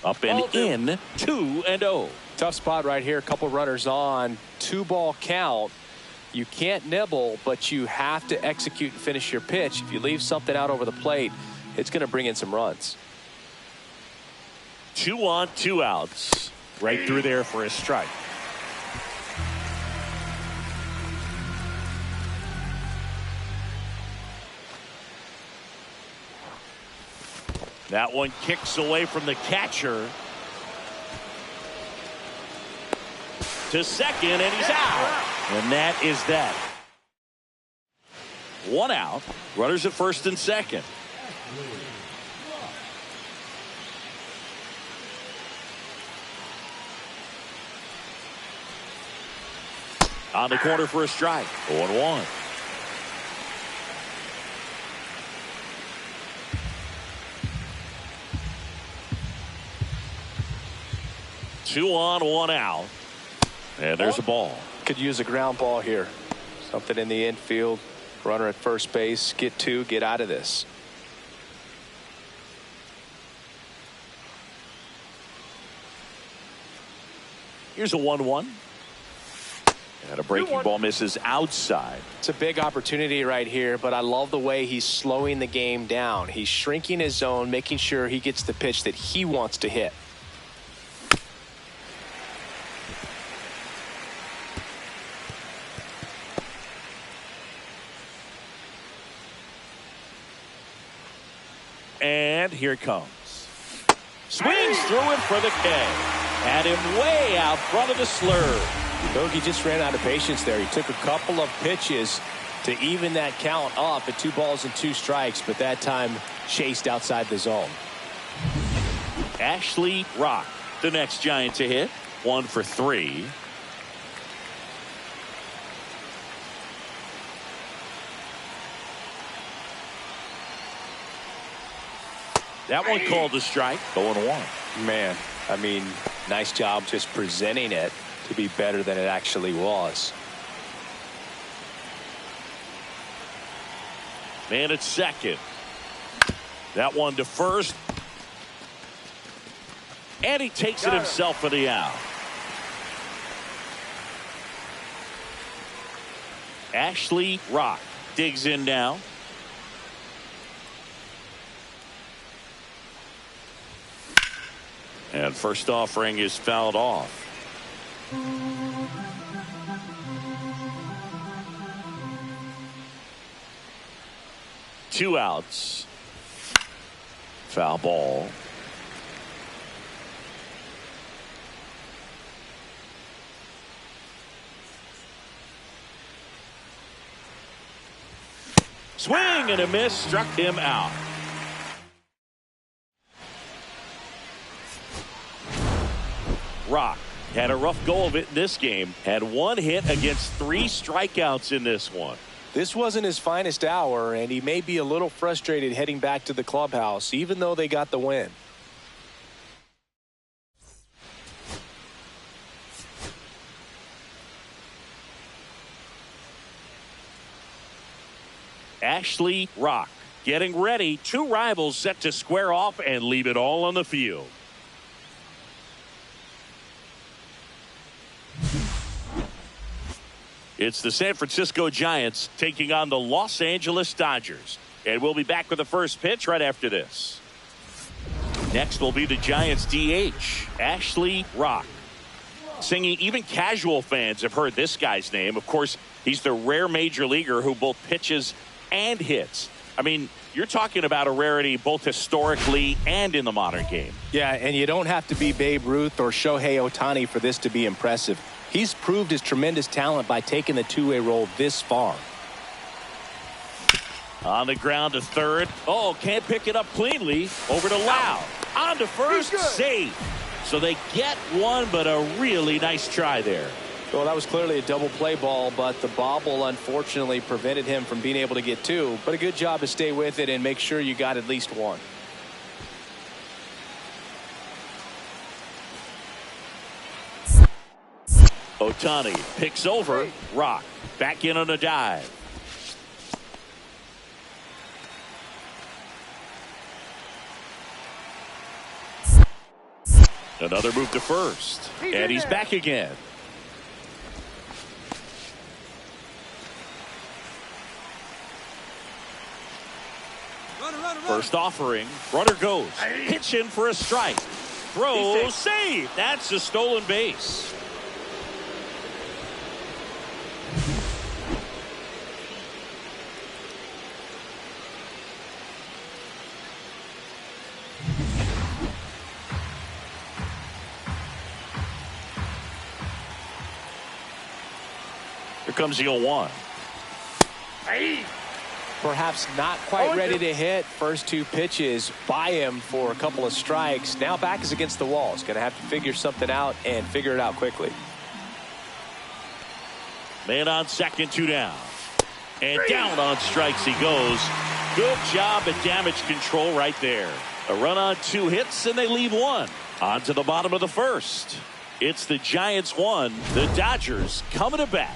Up and in, 2-0. Tough spot right here. A couple runners on. 2-ball count. You can't nibble, but you have to execute and finish your pitch. If you leave something out over the plate, it's going to bring in some runs. 2 on, 2 outs. Right through there for a strike. That one kicks away from the catcher. To second, and he's out. And that is that. 1 out. Runners at first and second. On the corner for a strike. 0-1. Two on, 1 out. And there's a ball. Could use a ground ball here. Something in the infield. Runner at first base. Get 2. Get out of this. Here's a 1-1. And a breaking ball misses outside. It's a big opportunity right here, but I love the way he's slowing the game down. He's shrinking his zone, making sure he gets the pitch that he wants to hit. And here it comes. Swings through him for the K. Had him way out front of the slurve. Bogey just ran out of patience there. He took a couple of pitches to even that count up at 2 balls and 2 strikes, but that time chased outside the zone. Ashley Rock, the next Giant to hit. 1 for 3. That one called a strike. 0-1. Man, I mean, nice job just presenting it to be better than it actually was. Man at second. That one to first. And he takes it himself for the out. Ashley Rock digs in now. And first offering is fouled off. Two outs. Foul ball. Swing and a miss, struck him out. Rock had a rough go of it in this game. Had 1 hit against 3 strikeouts in this one. This wasn't his finest hour, and he may be a little frustrated heading back to the clubhouse, even though they got the win. Ashley Rock getting ready. 2 rivals set to square off and leave it all on the field. It's the San Francisco Giants taking on the Los Angeles Dodgers. And we'll be back with the first pitch right after this. Next will be the Giants DH, Ashley Rock. Singing, even casual fans have heard this guy's name. Of course, he's the rare major leaguer who both pitches and hits. I mean, you're talking about a rarity both historically and in the modern game. Yeah, and you don't have to be Babe Ruth or Shohei Ohtani for this to be impressive. He's proved his tremendous talent by taking the two-way role this far. On the ground to third. Oh, can't pick it up cleanly. Over to Lau. On to first. Safe. So they get one, but a really nice try there. Well, that was clearly a double play ball, but the bobble unfortunately prevented him from being able to get two. But a good job to stay with it and make sure you got at least one. Ohtani picks over. Rock back in on a dive. Another move to first. And he's back again. First offering. Runner goes. Pitch in for a strike. Throw. Save. That's a stolen base. Here comes the 0-1. Perhaps not quite ready to hit. First two pitches by him for a couple of strikes. Now back is against the wall. He's going to have to figure something out and figure it out quickly. Man on second, 2 down. And down on strikes he goes. Good job at damage control right there. A run on 2 hits and they leave 1. On to the bottom of the first. It's the Giants 1. The Dodgers coming to bat.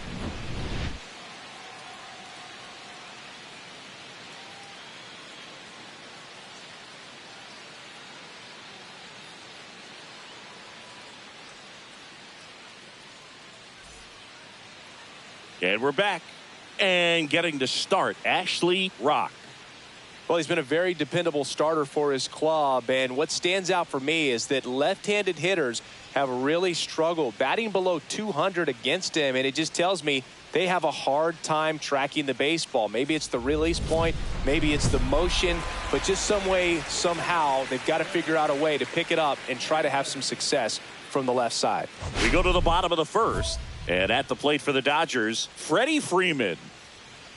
And we're back. And getting to start, Ashley Rock. Well, he's been a very dependable starter for his club. And what stands out for me is that left-handed hitters have really struggled batting below 200 against him. And it just tells me they have a hard time tracking the baseball. Maybe it's the release point. Maybe it's the motion. But just some way, somehow, they've got to figure out a way to pick it up and try to have some success from the left side. We go to the bottom of the first. And at the plate for the Dodgers, Freddie Freeman.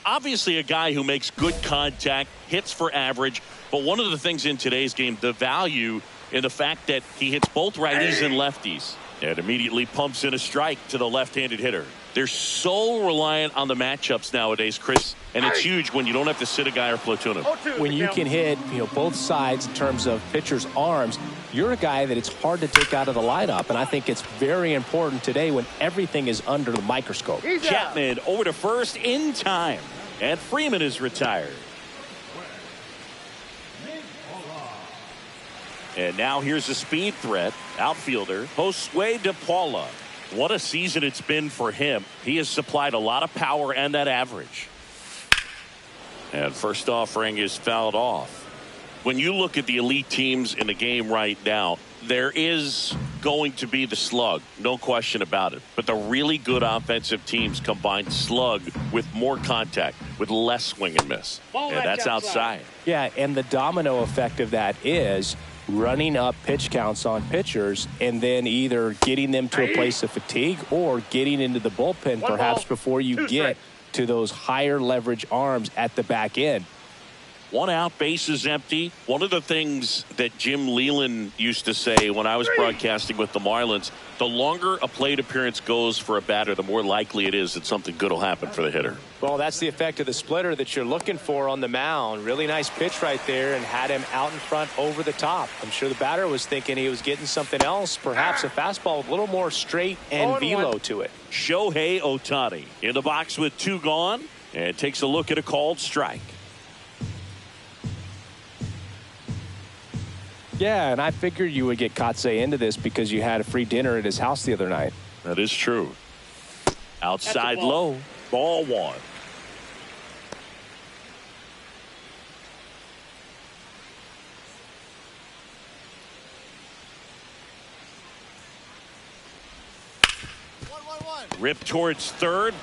Obviously a guy who makes good contact, hits for average. But one of the things in today's game, the value in the fact that he hits both righties and lefties. And immediately pumps in a strike to the left-handed hitter. They're so reliant on the matchups nowadays, Chris. And it's huge when you don't have to sit a guy or platoon him. When you can hit, both sides in terms of pitchers' arms, you're a guy that it's hard to take out of the lineup. And I think it's very important today when everything is under the microscope. Chapman over to first in time. And Freeman is retired. And now here's a speed threat. Outfielder, Josue De Paula. What a season it's been for him. He has supplied a lot of power and that average. And first offering is fouled off. When you look at the elite teams in the game right now, there is going to be the slug, no question about it. But the really good offensive teams combine slug with more contact, with less swing and miss. And that's outside. Yeah, and the domino effect of that is running up pitch counts on pitchers and then either getting them to a place of fatigue or getting into the bullpen perhaps before you get to those higher leverage arms at the back end. 1 out, base is empty. One of the things that Jim Leyland used to say when I was broadcasting with the Marlins, the longer a plate appearance goes for a batter, the more likely it is that something good will happen for the hitter. Well, that's the effect of the splitter that you're looking for on the mound. Really nice pitch right there and had him out in front over the top. I'm sure the batter was thinking he was getting something else, perhaps a fastball with a little more straight and velo to it. Shohei Ohtani in the box with 2 gone and takes a look at a called strike. Yeah, and I figured you would get Kotsay into this because you had a free dinner at his house the other night. That is true. Outside low. Ball 1. Rip towards third.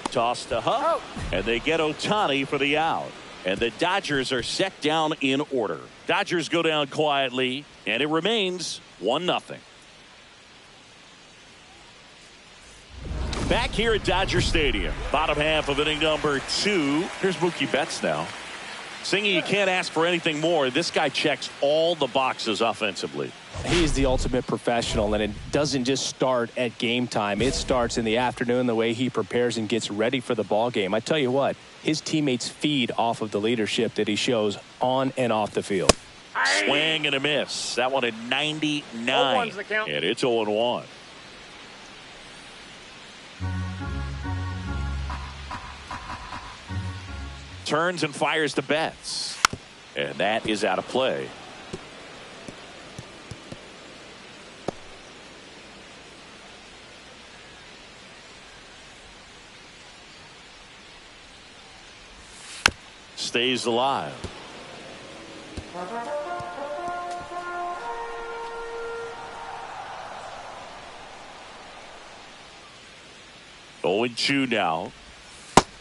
Toss to Huff. And they get Ohtani for the out. And the Dodgers are set down in order. Dodgers go down quietly, and it remains 1-0. Back here at Dodger Stadium, bottom half of inning number 2. Here's Mookie Betts now. Singy, you can't ask for anything more. This guy checks all the boxes offensively. He's the ultimate professional, and it doesn't just start at game time. It starts in the afternoon, the way he prepares and gets ready for the ball game. I tell you what, his teammates feed off of the leadership that he shows on and off the field. Swing and a miss. That one at 99. And it's 0-1. Turns and fires to Betts. And that is out of play. Stays alive. Oh, and 2 now.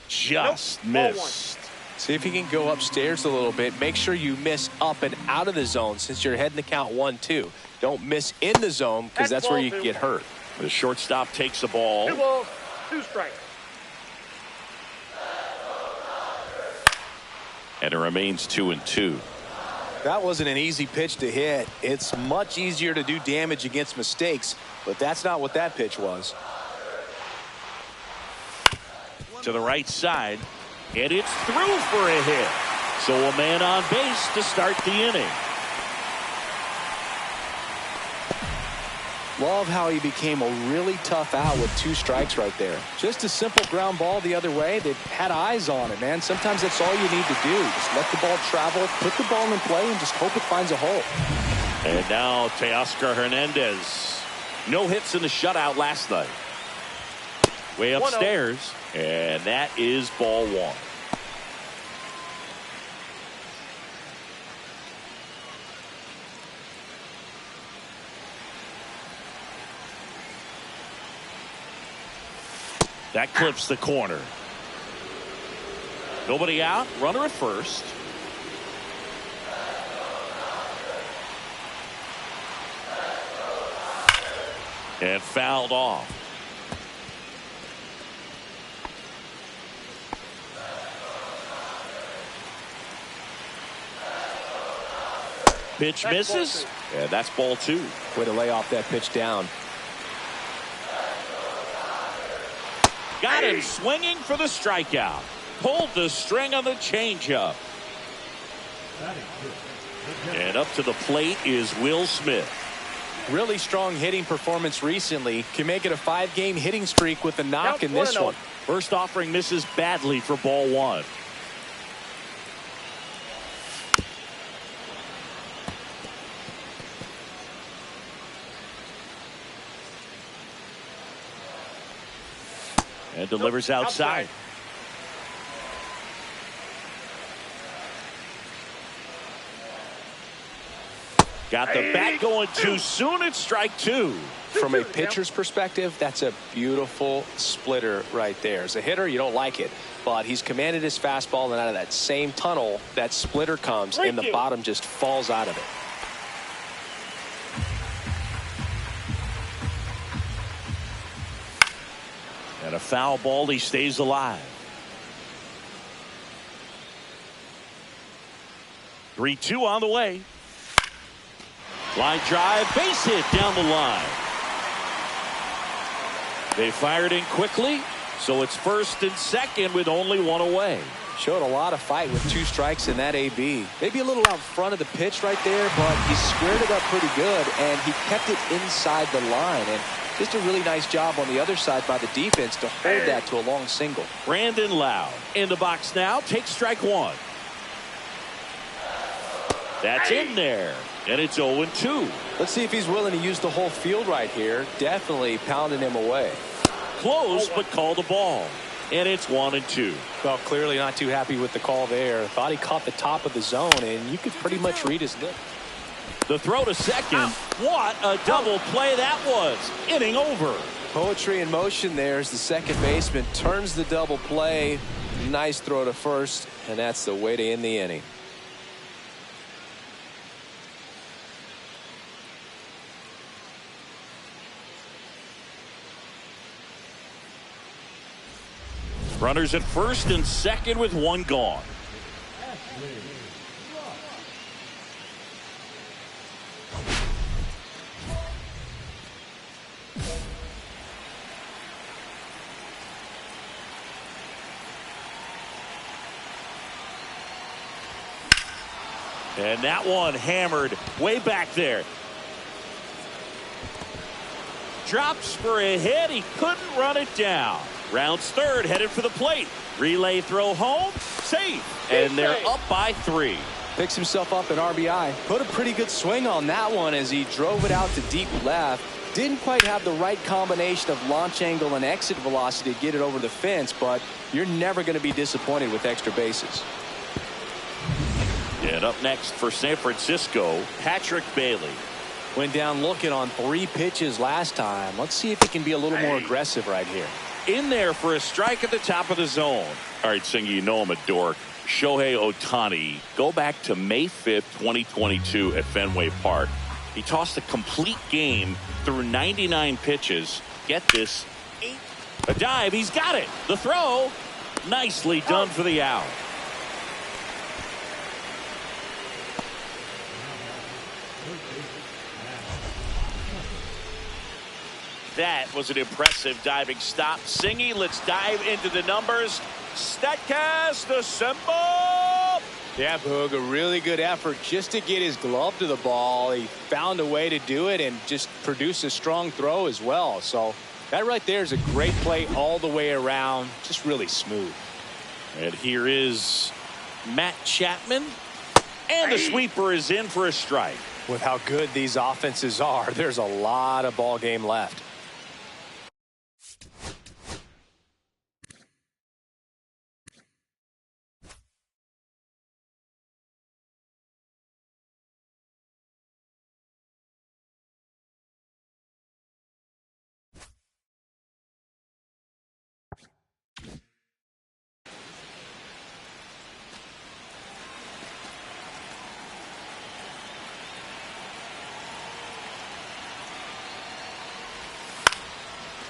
Just missed. See if you can go upstairs a little bit. Make sure you miss up and out of the zone since you're heading to count 1-2. Don't miss in the zone because that's where you can get hurt. The shortstop takes the ball. 2 balls, 2 strikes. And it remains 2-2. That wasn't an easy pitch to hit. It's much easier to do damage against mistakes, but that's not what that pitch was. To the right side, and it's through for a hit. So a man on base to start the inning. Love how he became a really tough out with 2 strikes right there. Just a simple ground ball the other way that had eyes on it, man. Sometimes that's all you need to do. Just let the ball travel, put the ball in play, and just hope it finds a hole. And now Teoscar Hernandez. No hits in the shutout last night. Way upstairs, and that is ball 1. That clips the corner. Nobody out. Runner at first. And fouled off. Pitch misses. And that's ball 2. Way to lay off that pitch down. Got him swinging for the strikeout. Pulled the string on the changeup. And up to the plate is Will Smith. Really strong hitting performance recently. Can make it a 5-game hitting streak with a knock in this one. First offering misses badly for ball 1. And delivers outside. Got the bat going too soon. It's strike 2. From a pitcher's perspective, that's a beautiful splitter right there. As a hitter, you don't like it, but he's commanded his fastball, and out of that same tunnel, that splitter comes, and the bottom just falls out of it. And a foul ball, he stays alive. 3-2 on the way. Line drive, base hit down the line. They fired in quickly, so it's first and second with only 1 away. Showed a lot of fight with 2 strikes in that AB. Maybe a little out front of the pitch right there, but he squared it up pretty good, and he kept it inside the line. And just a really nice job on the other side by the defense to hold that to a long single. Brandon Lowe in the box now, takes strike 1. That's in there, and it's 0-2. Let's see if he's willing to use the whole field right here. Definitely pounding him away. Close, but called the ball. And it's 1-2. Well, clearly not too happy with the call there. Thought he caught the top of the zone, and you could pretty much read his lip. The throw to second. What a double play that was. Inning over. Poetry in motion there as the second baseman turns the double play. Nice throw to first, and that's the way to end the inning. Runners at first and second with 1 gone. And that one hammered way back there. Drops for a hit. He couldn't run it down. Rounds third, headed for the plate. Relay throw home. Safe. And they're up by 3. Picks himself up an RBI. Put a pretty good swing on that one as he drove it out to deep left. Didn't quite have the right combination of launch angle and exit velocity to get it over the fence, but you're never going to be disappointed with extra bases. And up next for San Francisco, Patrick Bailey. Went down looking on 3 pitches last time. Let's see if he can be a little more aggressive right here. In there for a strike at the top of the zone. All right, Singy, you know I'm a dork. Shohei Ohtani, go back to May 5th, 2022 at Fenway Park. He tossed a complete game through 99 pitches. Get this, 8. A dive, he's got it. The throw, nicely done for the out. That was an impressive diving stop. Singy, let's dive into the numbers. Statcast assemble. Yeah, Boog, a really good effort just to get his glove to the ball. He found a way to do it and just produce a strong throw as well. So that right there is a great play all the way around. Just really smooth. And here is Matt Chapman. And the sweeper is in for a strike. With how good these offenses are, there's a lot of ball game left.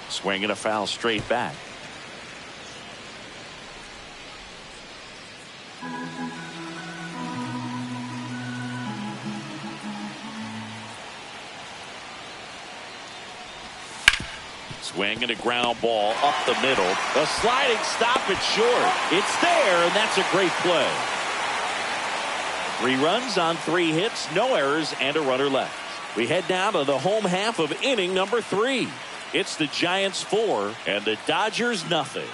Swinging a foul straight back. Swinging a ground ball up the middle. A sliding stop it short. It's there, and that's a great play. 3 runs on 3 hits, no errors, and a runner left. We head down to the home half of inning number 3. It's the Giants 4 and the Dodgers nothing.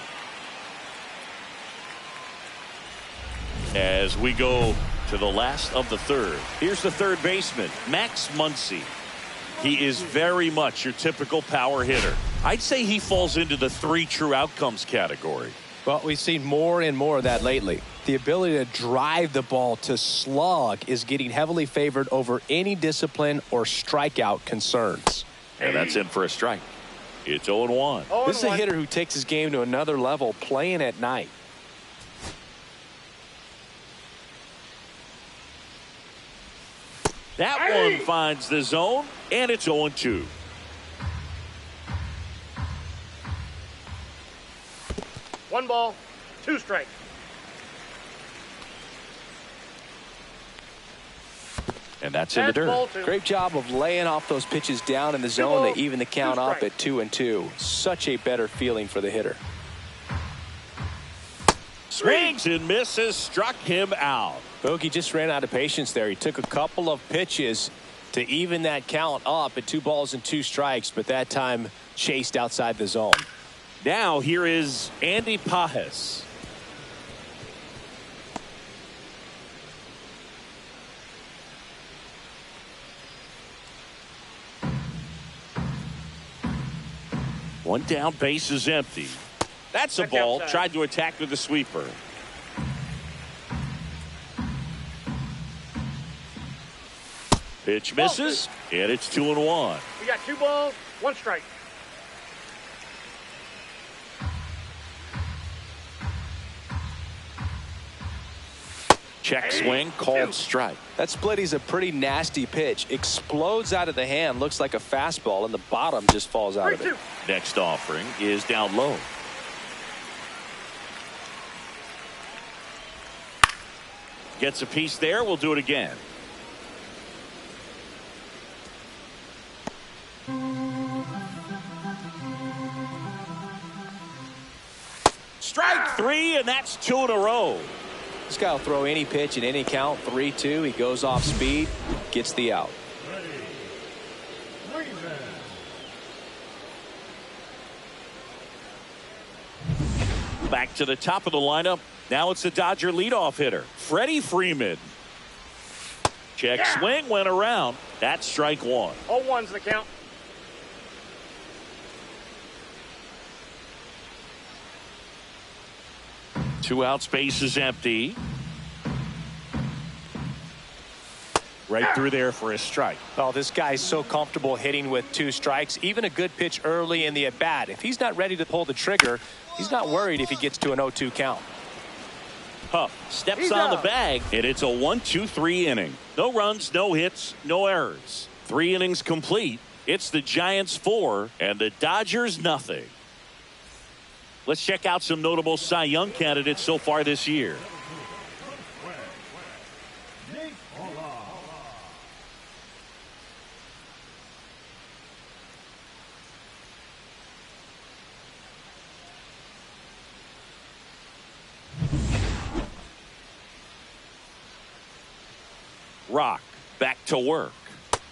As we go to the last of the third, here's the third baseman, Max Muncy. He is very much your typical power hitter. I'd say he falls into the 3 true outcomes category. Well, we've seen more and more of that lately. The ability to drive the ball to slug is getting heavily favored over any discipline or strikeout concerns. And that's in for a strike. It's 0-1. This is a hitter who takes his game to another level playing at night. That one finds the zone, and it's 0-2. One ball, 2 strikes. And that's in the dirt. Great job of laying off those pitches down in the zone to even the count up at 2-2. Such a better feeling for the hitter. Swings and misses, struck him out. Bogey just ran out of patience there. He took a couple of pitches to even that count up at 2 balls and 2 strikes, but that time chased outside the zone. Now here is Andy Pajes. One down, base is empty. That's a ball. Tried to attack with the sweeper. Pitch misses, and it's 2-1. We got 2 balls, 1 strike. Check swing, called strike. That splitty's a pretty nasty pitch. Explodes out of the hand, looks like a fastball, and the bottom just falls out of it. Next offering is down low. Gets a piece there. We'll do it again. Strike 3, and that's 2 in a row. This guy will throw any pitch in any count. 3-2. He goes off speed, gets the out. Back to the top of the lineup. Now it's the Dodger leadoff hitter, Freddie Freeman. Check swing, went around. That's strike 1. 0-1's the count. Two outs, base is empty. Right through there for a strike. Oh, this guy's so comfortable hitting with 2 strikes. Even a good pitch early in the at-bat. If he's not ready to pull the trigger, he's not worried if he gets to an 0-2 count. Huff steps on the bag, and it's a 1-2-3 inning. No runs, no hits, no errors. 3 innings complete. It's the Giants 4 and the Dodgers nothing. Let's check out some notable Cy Young candidates so far this year. Rock back to work,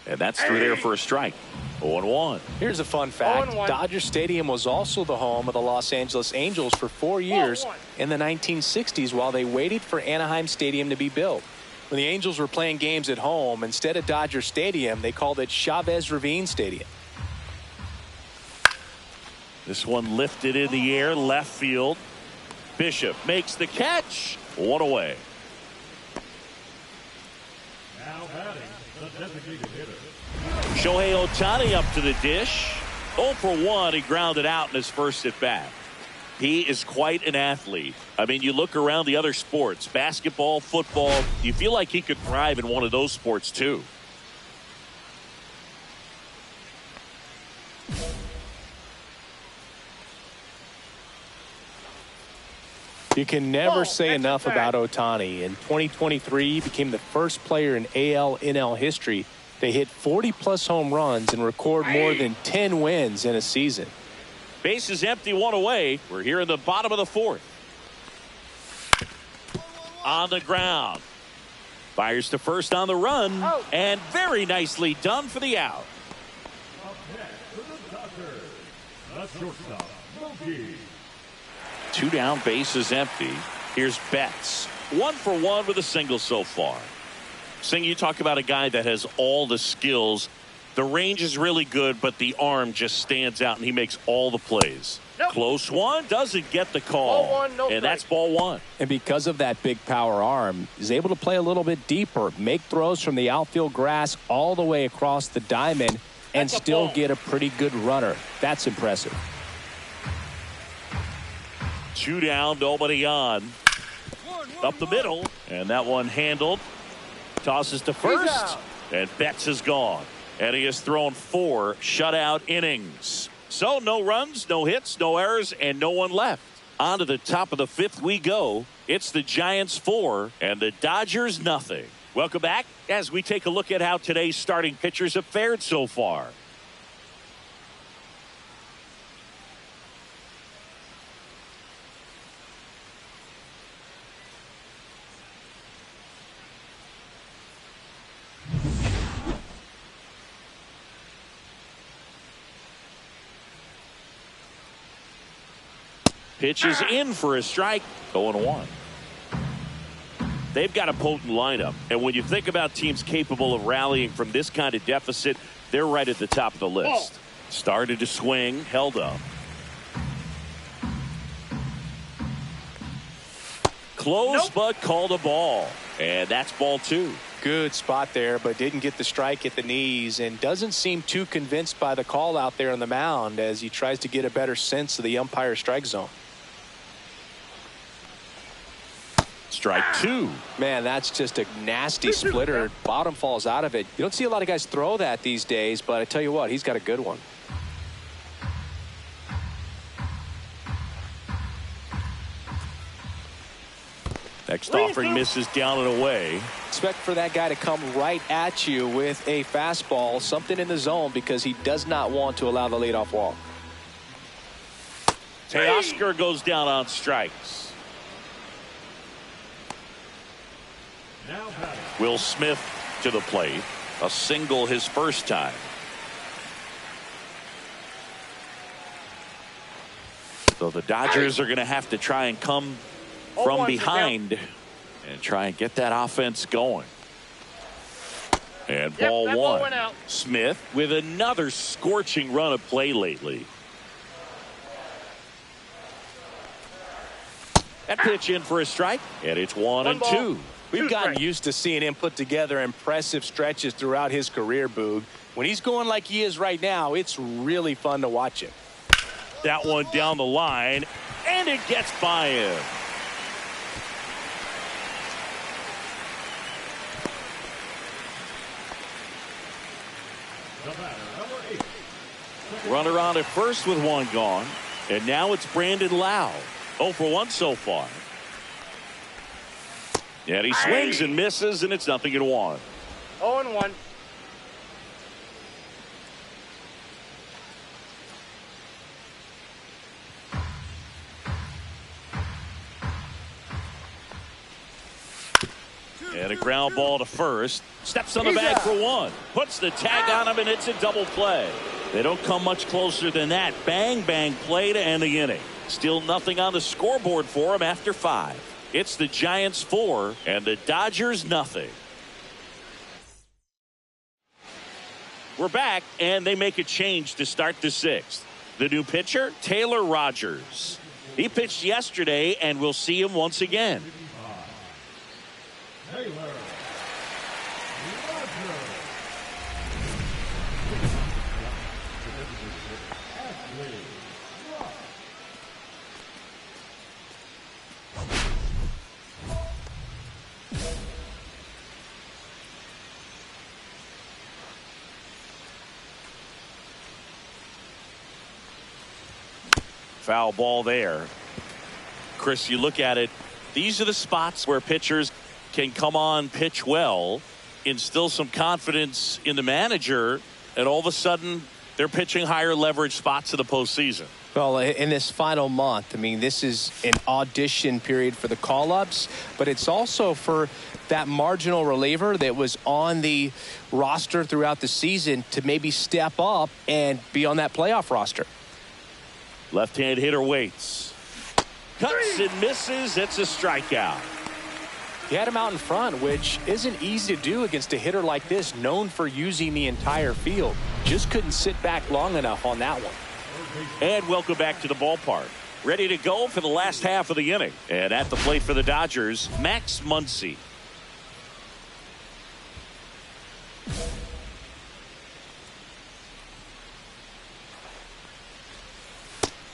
and that's through there for a strike. 0-1. Here's a fun fact. 0-1. Dodger Stadium was also the home of the Los Angeles Angels for 4 years 0-1. in the 1960s while they waited for Anaheim Stadium to be built. When the Angels were playing games at home, instead of Dodger Stadium, they called it Chavez Ravine Stadium. This one lifted in the air, left field. Bishop makes the catch. 1 away. Now batting, the designated hitter. Shohei Ohtani up to the dish. 0 for 1. He grounded out in his first at bat. He is quite an athlete. I mean, you look around the other sports, basketball, football, you feel like he could thrive in one of those sports too. You can never say that's enough a fact. about Ohtani. In 2023, he became the first player in AL/NL history to hit 40-plus home runs and record more than 10 wins in a season. Base is empty, 1 away. We're here in the bottom of the 4th. On the ground. Fires to first on the run. Out. And very nicely done for the out. Up next for the Dodgers, the shortstop, Mookie. 2 down, base is empty. Here's Betts. 1 for 1 with a single so far. Sing, you talk about a guy that has all the skills. The range is really good, but the arm just stands out, and he makes all the plays. Nope. Close one, doesn't get the call. Ball 1, no and that's strike. ball 1. And because of that big power arm, he's able to play a little bit deeper, make throws from the outfield grass all the way across the diamond, and That's a still ball. get a pretty good runner. That's impressive. 2 down, nobody on. Up the middle, and that one handled. Tosses to first, out. and Betts is gone. And he has thrown 4 shutout innings. So no runs, no hits, no errors, and no one left. On to the top of the 5th we go. It's the Giants 4 and the Dodgers nothing. Welcome back as we take a look at how today's starting pitchers have fared so far. Pitch is in for a strike. 0-1. They've got a potent lineup. And when you think about teams capable of rallying from this kind of deficit, they're right at the top of the list. Started to swing, held up. Close, but called a ball. And that's ball 2. Good spot there, but didn't get the strike at the knees and doesn't seem too convinced by the call out there on the mound as he tries to get a better sense of the umpire strike zone. Strike 2. Man, that's just a nasty splitter. Bottom falls out of it. You don't see a lot of guys throw that these days, but I tell you what, he's got a good one. Next offering misses down and away. Expect for that guy to come right at you with a fastball, something in the zone, because he does not want to allow the leadoff walk. Teoscar goes down on strikes. Will Smith to the plate. A single his first time. So the Dodgers are going to have to try and come from behind and try and get that offense going. And ball one. Went out. Smith with another scorching run of play lately. That pitch in for a strike, and it's 1-2. We've gotten used to seeing him put together impressive stretches throughout his career, Boog. When he's going like he is right now, it's really fun to watch him. That one down the line, and it gets by him. Runner on at first with one gone, and now it's Brandon Lau. 0 for 1 so far. And he swings and misses, and it's 0-1. 0-1. And a ground ball to first. Steps on the bag for one. Puts the tag on him, and it's a double play. They don't come much closer than that. Bang, bang play to end the inning. Still nothing on the scoreboard for him after 5. It's the Giants 4 and the Dodgers nothing. We're back, and they make a change to start the 6th. The new pitcher, Taylor Rogers. He pitched yesterday, and we'll see him once again. Taylor Rogers. Foul ball there. Chris, you look at it, these are the spots where pitchers can come on, pitch well, instill some confidence in the manager, and all of a sudden they're pitching higher leverage spots in the postseason. Well, in this final month, I mean, this is an audition period for the call-ups, but it's also for that marginal reliever that was on the roster throughout the season to maybe step up and be on that playoff roster. Left-hand hitter waits. Cuts and misses. It's a strikeout. He had him out in front, which isn't easy to do against a hitter like this, known for using the entire field. Just couldn't sit back long enough on that one. And welcome back to the ballpark. Ready to go for the last half of the inning. And at the plate for the Dodgers, Max Muncy.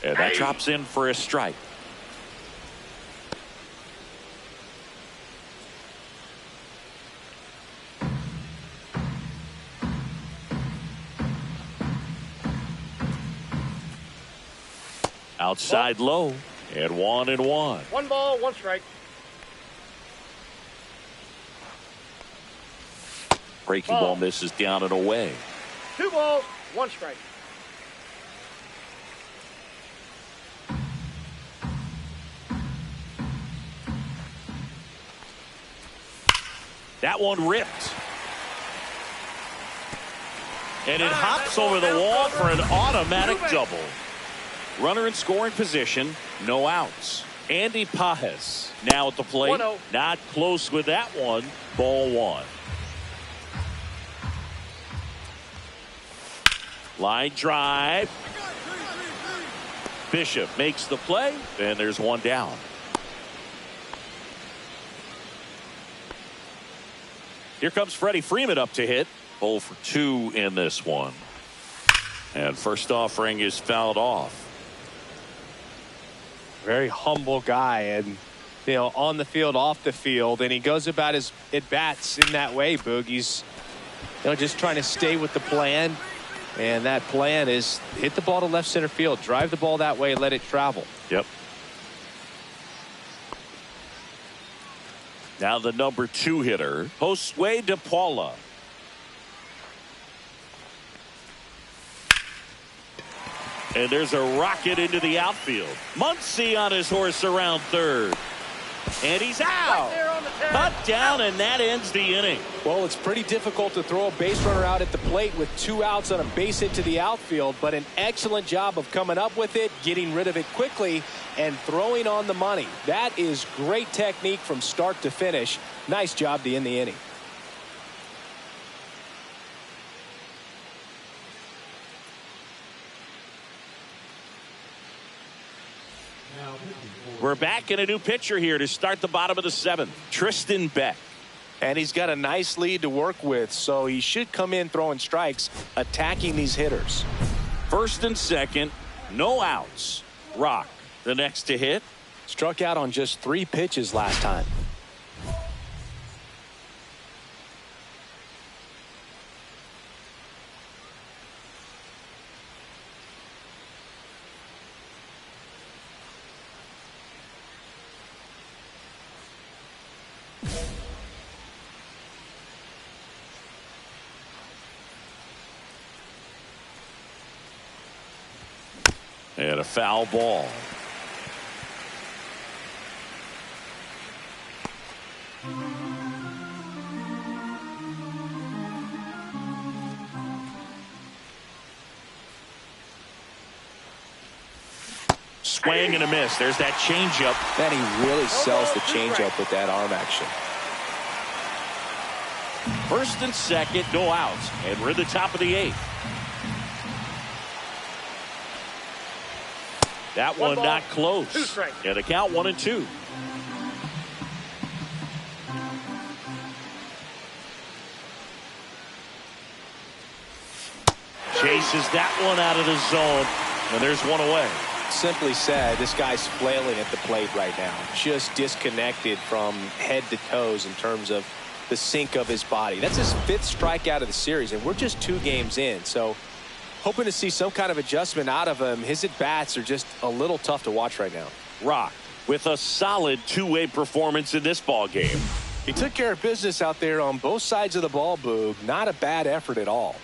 And that drops in for a strike. Outside low, and 1-1. 1 ball, 1 strike. Breaking ball misses down and away. 2 balls, 1 strike. That one ripped. And it hops over the wall for an automatic double. Runner in scoring position, no outs. Andy Pajes now at the plate. 1-0. Not close with that one. Ball 1. Line drive. Bishop makes the play, and there's one down. Here comes Freddie Freeman up to hit. 0 for 2 in this one. And first offering is fouled off. Very humble guy, and you know, on the field, off the field, and he goes about his at-bats in that way, Boog. He's just trying to stay with the plan, and that plan is hit the ball to left center field, drive the ball that way, let it travel. Yep. Now the number 2 hitter, Josue De Paula. And there's a rocket into the outfield. Muncy on his horse around third. And he's out. Right there on the tag. Cut down, and that ends the inning. Well, it's pretty difficult to throw a base runner out at the plate with 2 outs on a base hit to the outfield, but an excellent job of coming up with it, getting rid of it quickly, and throwing on the money. That is great technique from start to finish. Nice job to end the inning. We're back in a new pitcher here to start the bottom of the 7th. Tristan Beck. And he's got a nice lead to work with, so he should come in throwing strikes, attacking these hitters. First and second, no outs. Rock, the next to hit. Struck out on just 3 pitches last time. And a foul ball. Swing and a miss. There's that changeup. And he really sells the changeup with that arm action. First and second, no outs. And we're at the top of the 8th. That one not close. 2 strikes. And the count 1-2. Chases that one out of the zone. And there's one away. Simply said, this guy's flailing at the plate right now. Just disconnected from head to toes in terms of the sink of his body. That's his 5th strikeout of the series, and we're just 2 games in. So hoping to see some kind of adjustment out of him. His at-bats are just a little tough to watch right now. Rock with a solid 2-way performance in this ball game. He took care of business out there on both sides of the ball, Boog. Not a bad effort at all.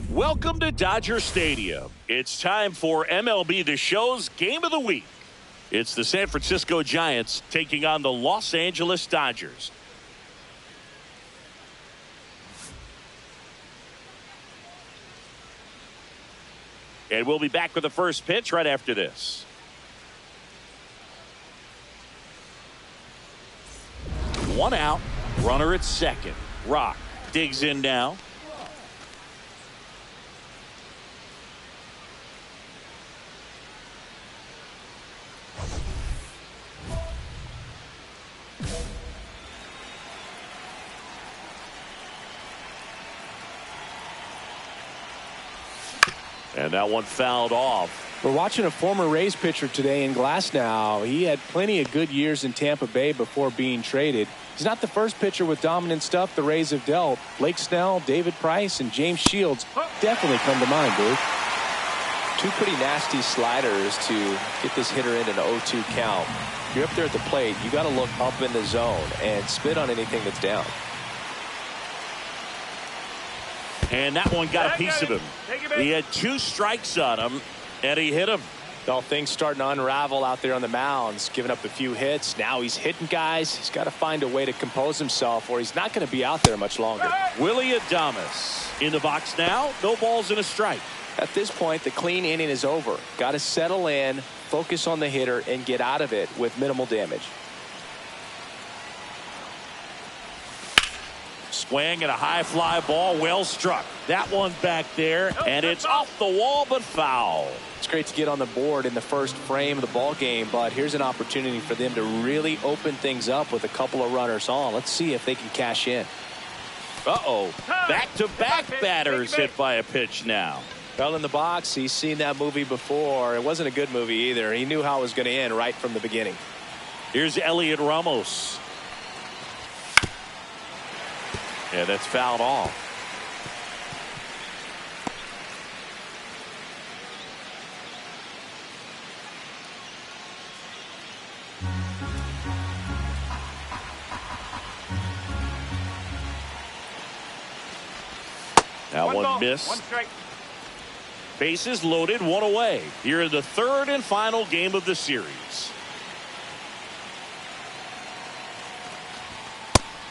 Welcome to Dodger Stadium. It's time for MLB The Show's Game of the Week. It's the San Francisco Giants taking on the Los Angeles Dodgers. And we'll be back with the first pitch right after this. One out, runner at second. Rock digs in now. And that one fouled off. We're watching a former Rays pitcher today in Glasnow. He had plenty of good years in Tampa Bay before being traded. He's not the first pitcher with dominant stuff the Rays have dealt. Blake Snell, David Price, and James Shields definitely come to mind, dude. Two pretty nasty sliders to get this hitter in an 0-2 count. If you're up there at the plate, you got to look up in the zone and spit on anything that's down. And that one got a piece of him. He had 2 strikes on him, and he hit him. Well, things starting to unravel out there on the mounds, giving up a few hits. Now he's hitting guys. He's got to find a way to compose himself, or he's not going to be out there much longer. Willie Adames in the box now. No balls and a strike. At this point, the clean inning is over. Got to settle in, focus on the hitter, and get out of it with minimal damage. Swing and a high fly ball, well struck. That one back there, and it's off the wall, but foul. It's great to get on the board in the first frame of the ball game, but here's an opportunity for them to really open things up with a couple of runners on. Let's see if they can cash in. Uh-oh. Back-to-back batters hit by a pitch now. Well, in the box, he's seen that movie before. It wasn't a good movie either. He knew how it was going to end right from the beginning. Here's Elliot Ramos. Yeah, that's fouled off. Now one miss. 1 strike. Bases loaded, 1 away. Here in the 3rd and final game of the series.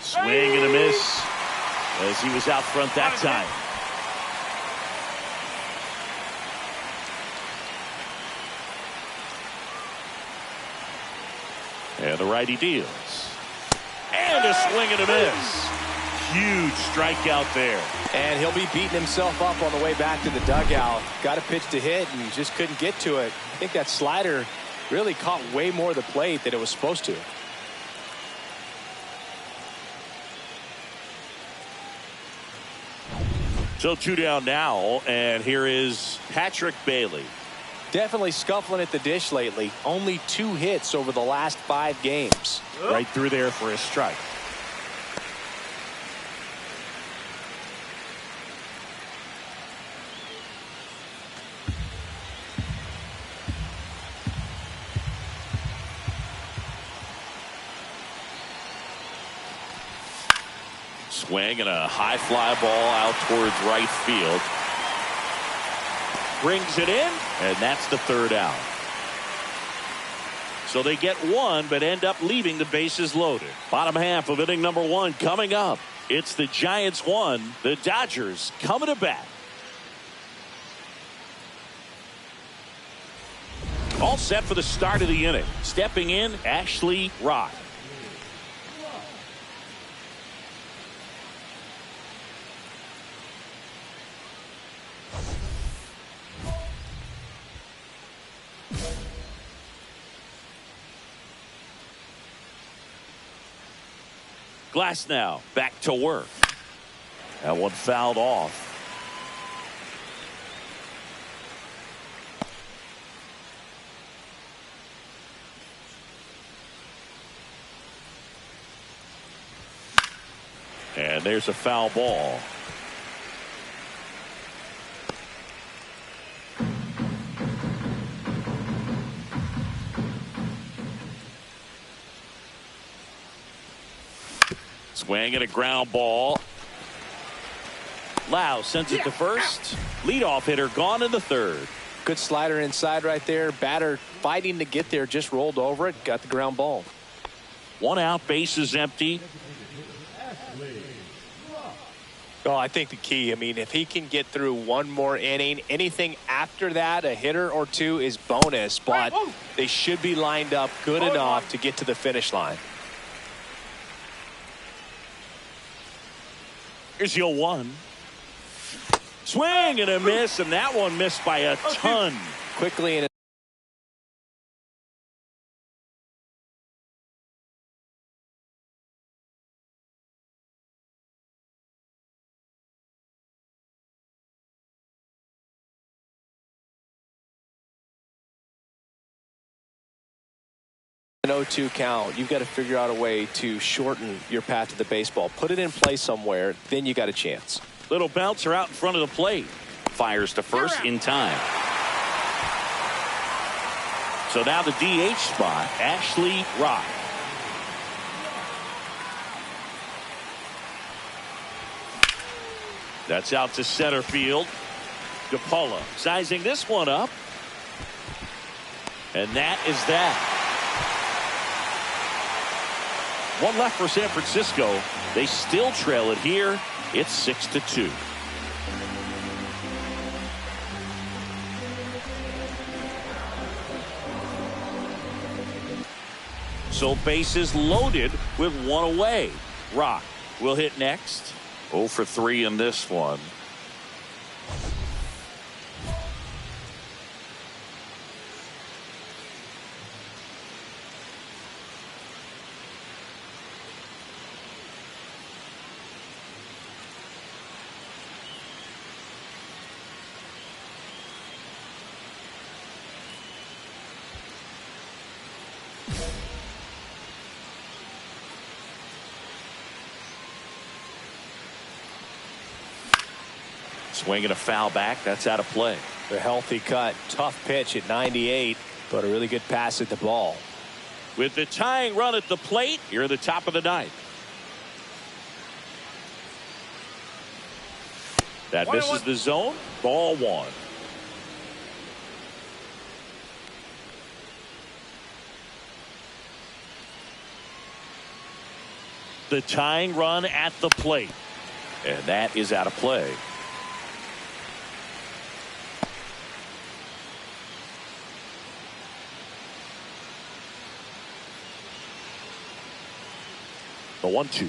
Swing and a miss as he was out front that time. And the righty deals. And a swing and a miss. Huge strikeout there. And he'll be beating himself up on the way back to the dugout. Got a pitch to hit and just couldn't get to it. I think that slider really caught way more of the plate than it was supposed to. So 2 down now, and here is Patrick Bailey. Definitely scuffling at the dish lately. Only 2 hits over the last 5 games. Right through there for a strike. Swing and a high fly ball out towards right field. Brings it in, and that's the 3rd out. So they get 1, but end up leaving the bases loaded. Bottom half of inning number 1 coming up. It's the Giants 1, the Dodgers coming to bat. All set for the start of the inning. Stepping in, Ashley Rock. Glasnow back to work. That one fouled off. And there's a foul ball. Swing and a ground ball. Lau sends it to first. Leadoff hitter gone in the third. Good slider inside right there. Batter fighting to get there, just rolled over it, got the ground ball. 1 out, bases empty. Oh, I think the key, I mean, if he can get through one more inning, anything after that, a hitter or two is bonus, but they should be lined up good enough to get to the finish line. Here's your 1. Swing and a miss, and that one missed by a ton. Quickly in. An 0-2 count, you've got to figure out a way to shorten your path to the baseball. Put it in play somewhere, then you got a chance. Little bouncer out in front of the plate. Fires to first in time. So now the DH spot, Ashley Rock. That's out to center field. DePaula sizing this one up. And that is that. 1 left for San Francisco. They still trail it here. It's 6-2. So bases loaded with 1 away. Rock will hit next. 0 for 3 in this one. Swinging a foul back. That's out of play. The healthy cut. Tough pitch at 98, but a really good pass at the ball. With the tying run at the plate, you're at the top of the 9th. That misses the zone. Ball 1. The tying run at the plate. And that is out of play. The 1-2.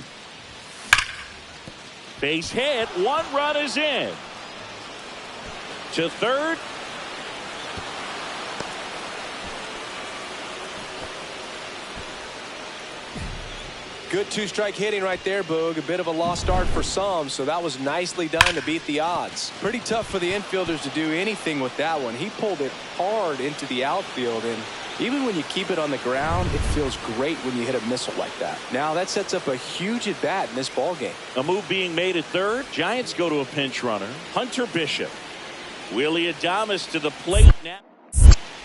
Base hit. 1 run is in. To third. Good 2-strike hitting right there, Boog. A bit of a lost start for some, so that was nicely done to beat the odds. Pretty tough for the infielders to do anything with that one. He pulled it hard into the outfield, and even when you keep it on the ground, it feels great when you hit a missile like that. Now that sets up a huge at bat in this ball game. A move being made at third. Giants go to a pinch runner. Hunter Bishop. Willie Adames to the plate now.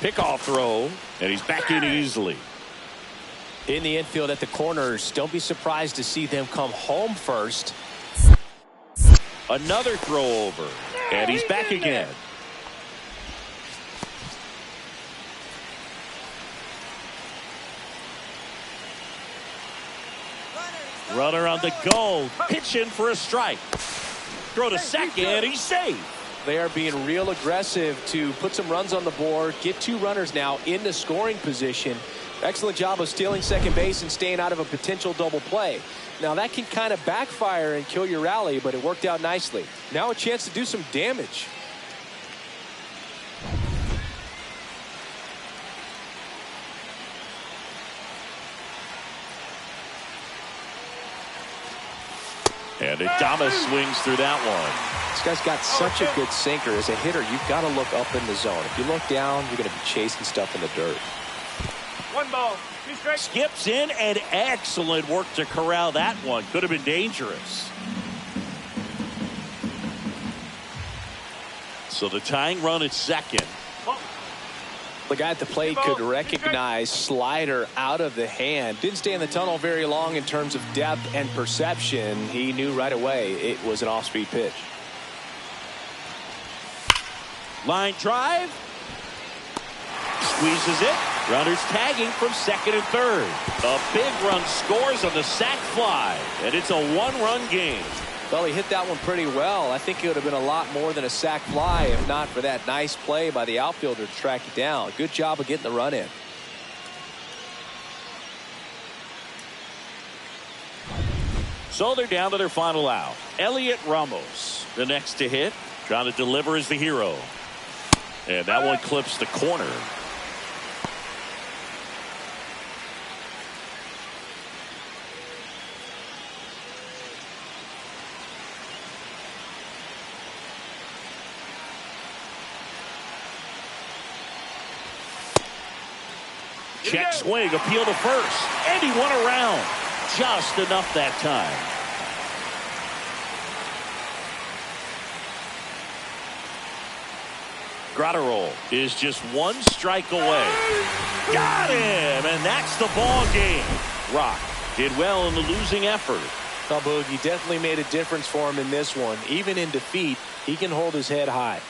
Pickoff throw, and he's back in easily. In the infield at the corners, don't be surprised to see them come home first. Another throw over, and he's back again. Runner on the go, pitching for a strike. Throw to second, he's safe. They are being real aggressive to put some runs on the board, get 2 runners now in the scoring position. Excellent job of stealing second base and staying out of a potential double play. Now that can kind of backfire and kill your rally, but it worked out nicely. Now a chance to do some damage. And Adames swings through that one. This guy's got such a good sinker. As a hitter, you've got to look up in the zone. If you look down, you're going to be chasing stuff in the dirt. 1 ball, 2 strikes. Skips in, and excellent work to corral that one. Could have been dangerous. So the tying run at second. The guy at the plate could recognize slider out of the hand. Didn't stay in the tunnel very long in terms of depth and perception. He knew right away it was an off-speed pitch. Line drive. Squeezes it. Runners tagging from second and third. A big run scores on the sac fly, and it's a one-run game. Well, he hit that one pretty well. I think it would have been a lot more than a sac fly if not for that nice play by the outfielder to track it down. Good job of getting the run in. So they're down to their final out. Elliot Ramos, the next to hit. Trying to deliver as the hero. And that one clips the corner. Check swing, appeal to first, and he won around. Just enough that time. Gratterol is just one strike away. Got him, and that's the ball game. Rock did well in the losing effort. Well, Boog, he definitely made a difference for him in this one. Even in defeat, he can hold his head high.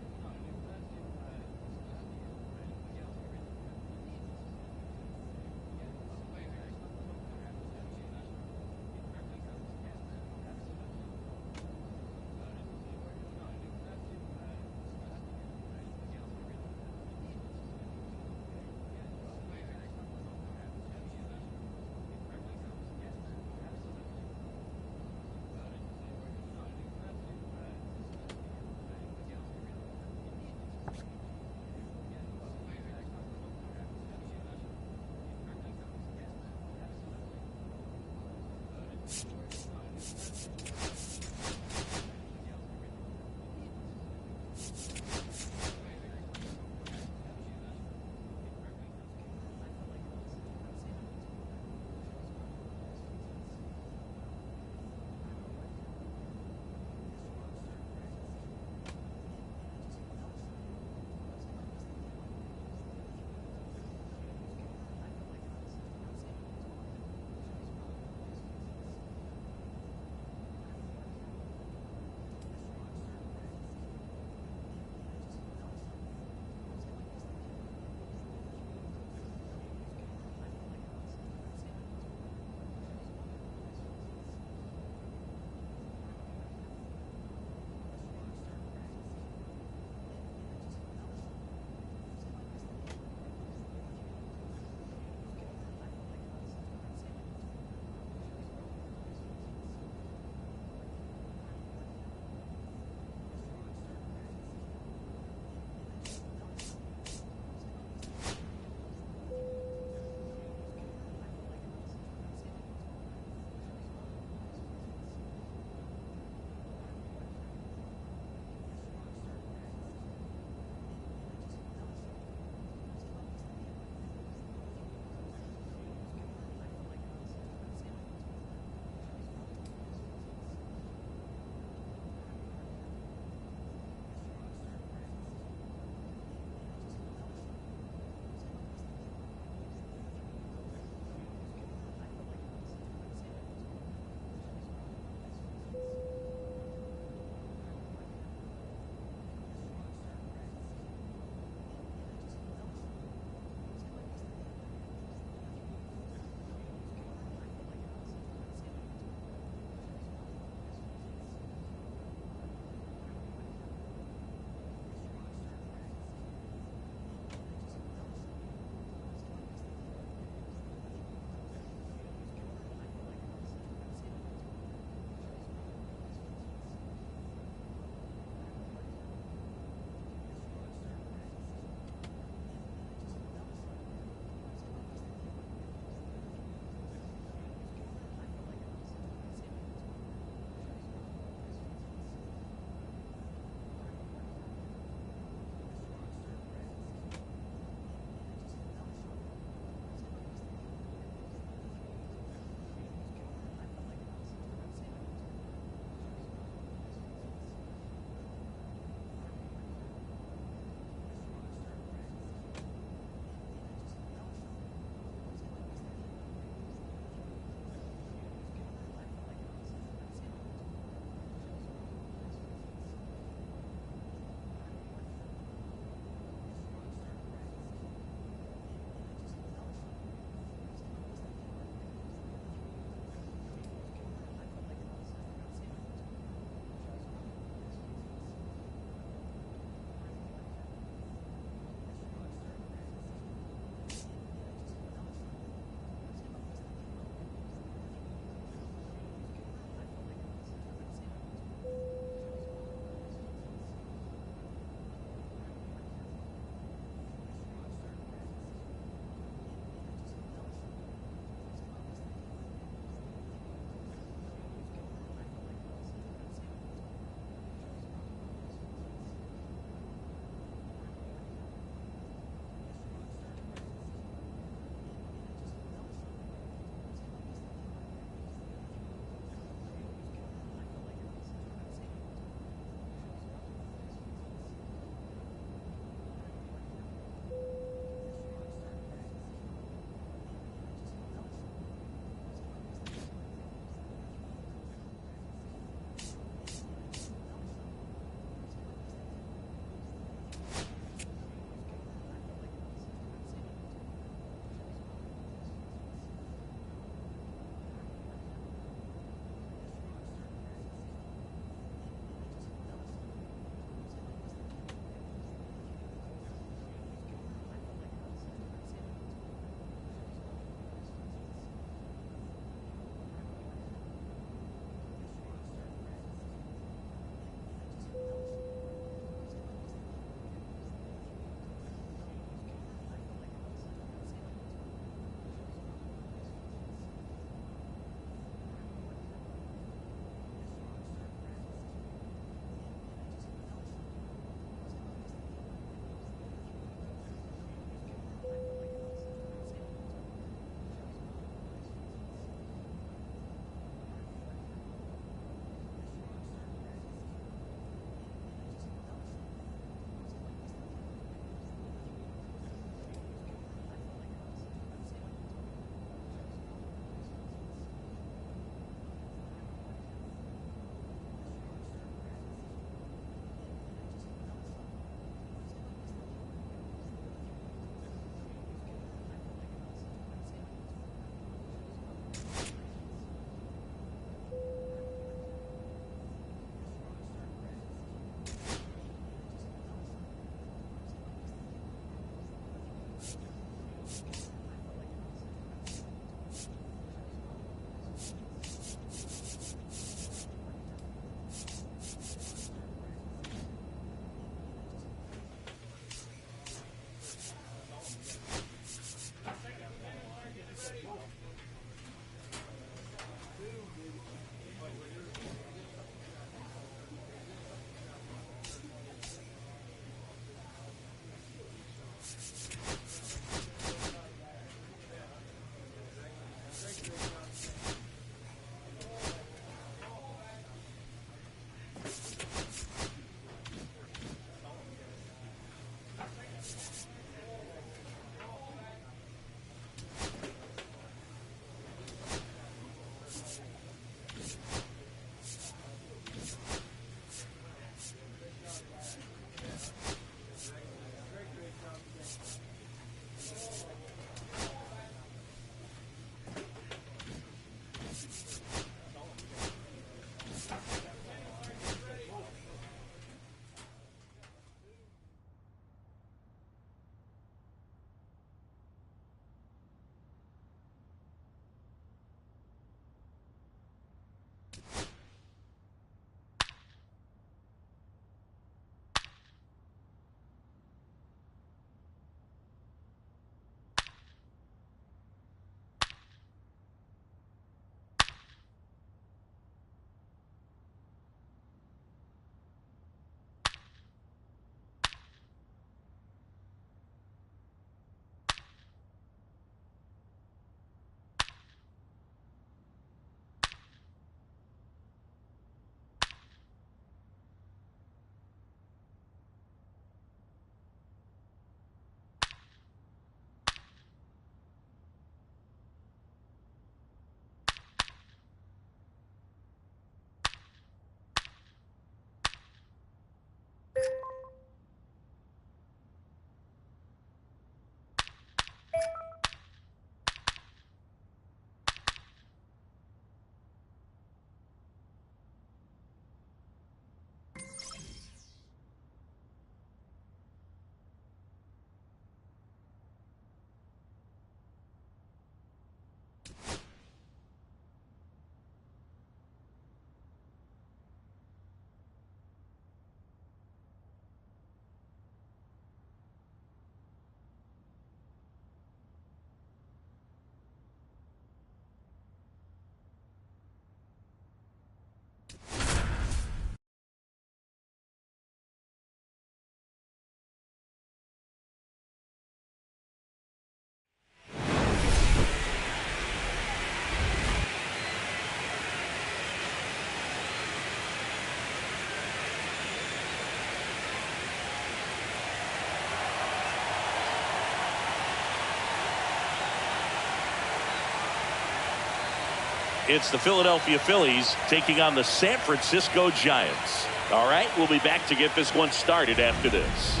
It's the Philadelphia Phillies taking on the San Francisco Giants. All right, we'll be back to get this one started after this.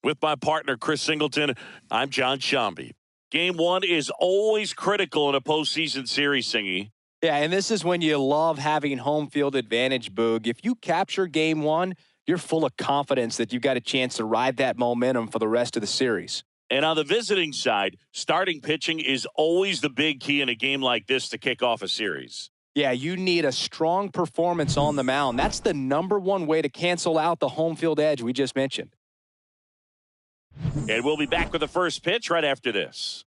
With my partner, Chris Singleton, I'm John Shambi. Game one is always critical in a postseason series, Singy. Yeah, and this is when you love having home field advantage, Boog. If you capture game one, you're full of confidence that you've got a chance to ride that momentum for the rest of the series. And on the visiting side, starting pitching is always the big key in a game like this to kick off a series. Yeah, you need a strong performance on the mound. That's the #1 way to cancel out the home field edge we just mentioned. And we'll be back with the first pitch right after this.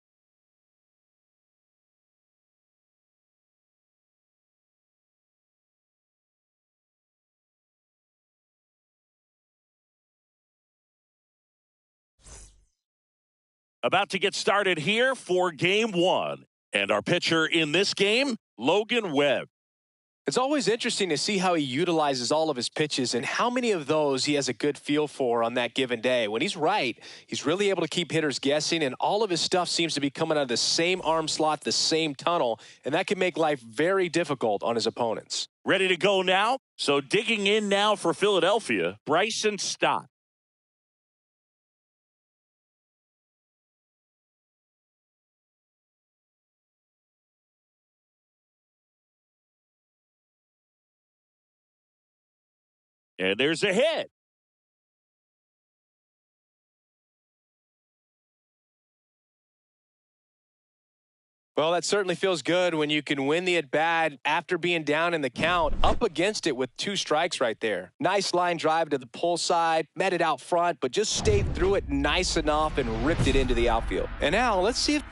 About to get started here for game one. And our pitcher in this game, Logan Webb. It's always interesting to see how he utilizes all of his pitches and how many of those he has a good feel for on that given day. When he's right, he's really able to keep hitters guessing, and all of his stuff seems to be coming out of the same arm slot, the same tunnel, and that can make life very difficult on his opponents. Ready to go now? So digging in now for Philadelphia, Bryson Stott. And there's a hit. Well, that certainly feels good when you can win the at-bat after being down in the count, up against it with 2 strikes right there. Nice line drive to the pull side, met it out front, but just stayed through it nice enough and ripped it into the outfield. And now, let's see if...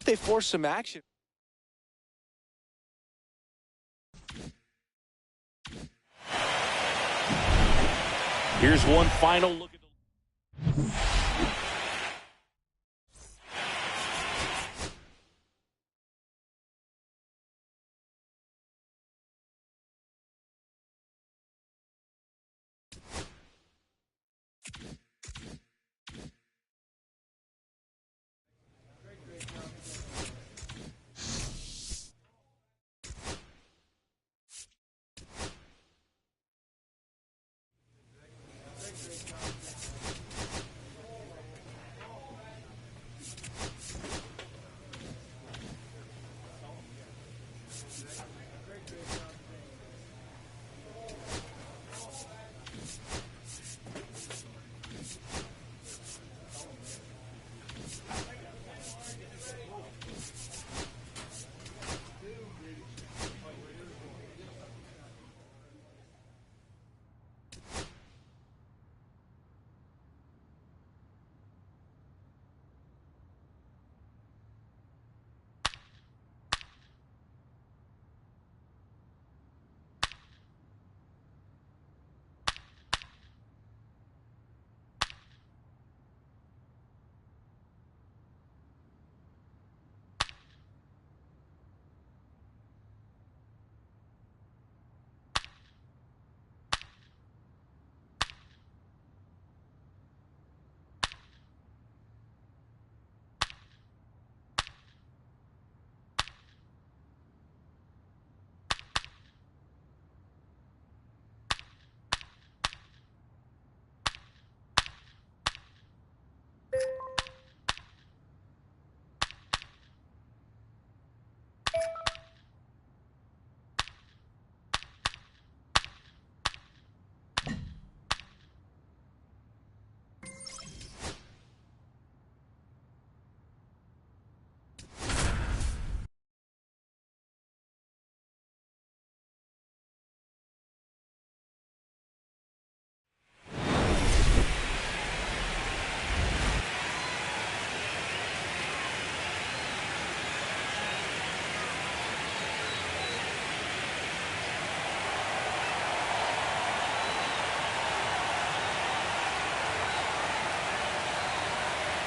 they force some action. Here's one final look at the...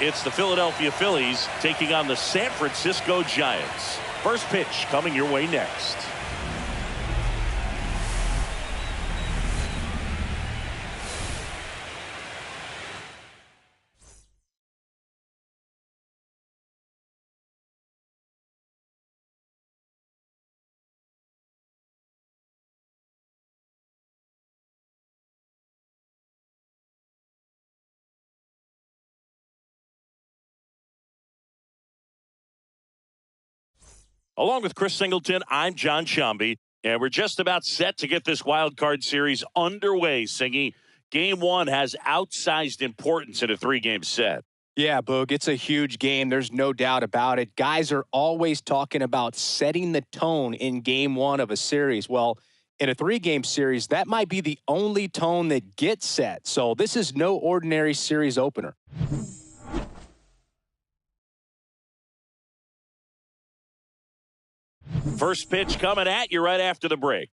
It's the Philadelphia Phillies taking on the San Francisco Giants. First pitch coming your way next. Along with Chris Singleton, I'm John Sciambi, and we're just about set to get this wild card series underway, Singy. Game 1 has outsized importance in a 3-game set. Yeah, Boog, it's a huge game. There's no doubt about it. Guys are always talking about setting the tone in Game 1 of a series. Well, in a 3-game series, that might be the only tone that gets set. So this is no ordinary series opener. First pitch coming at you right after the break.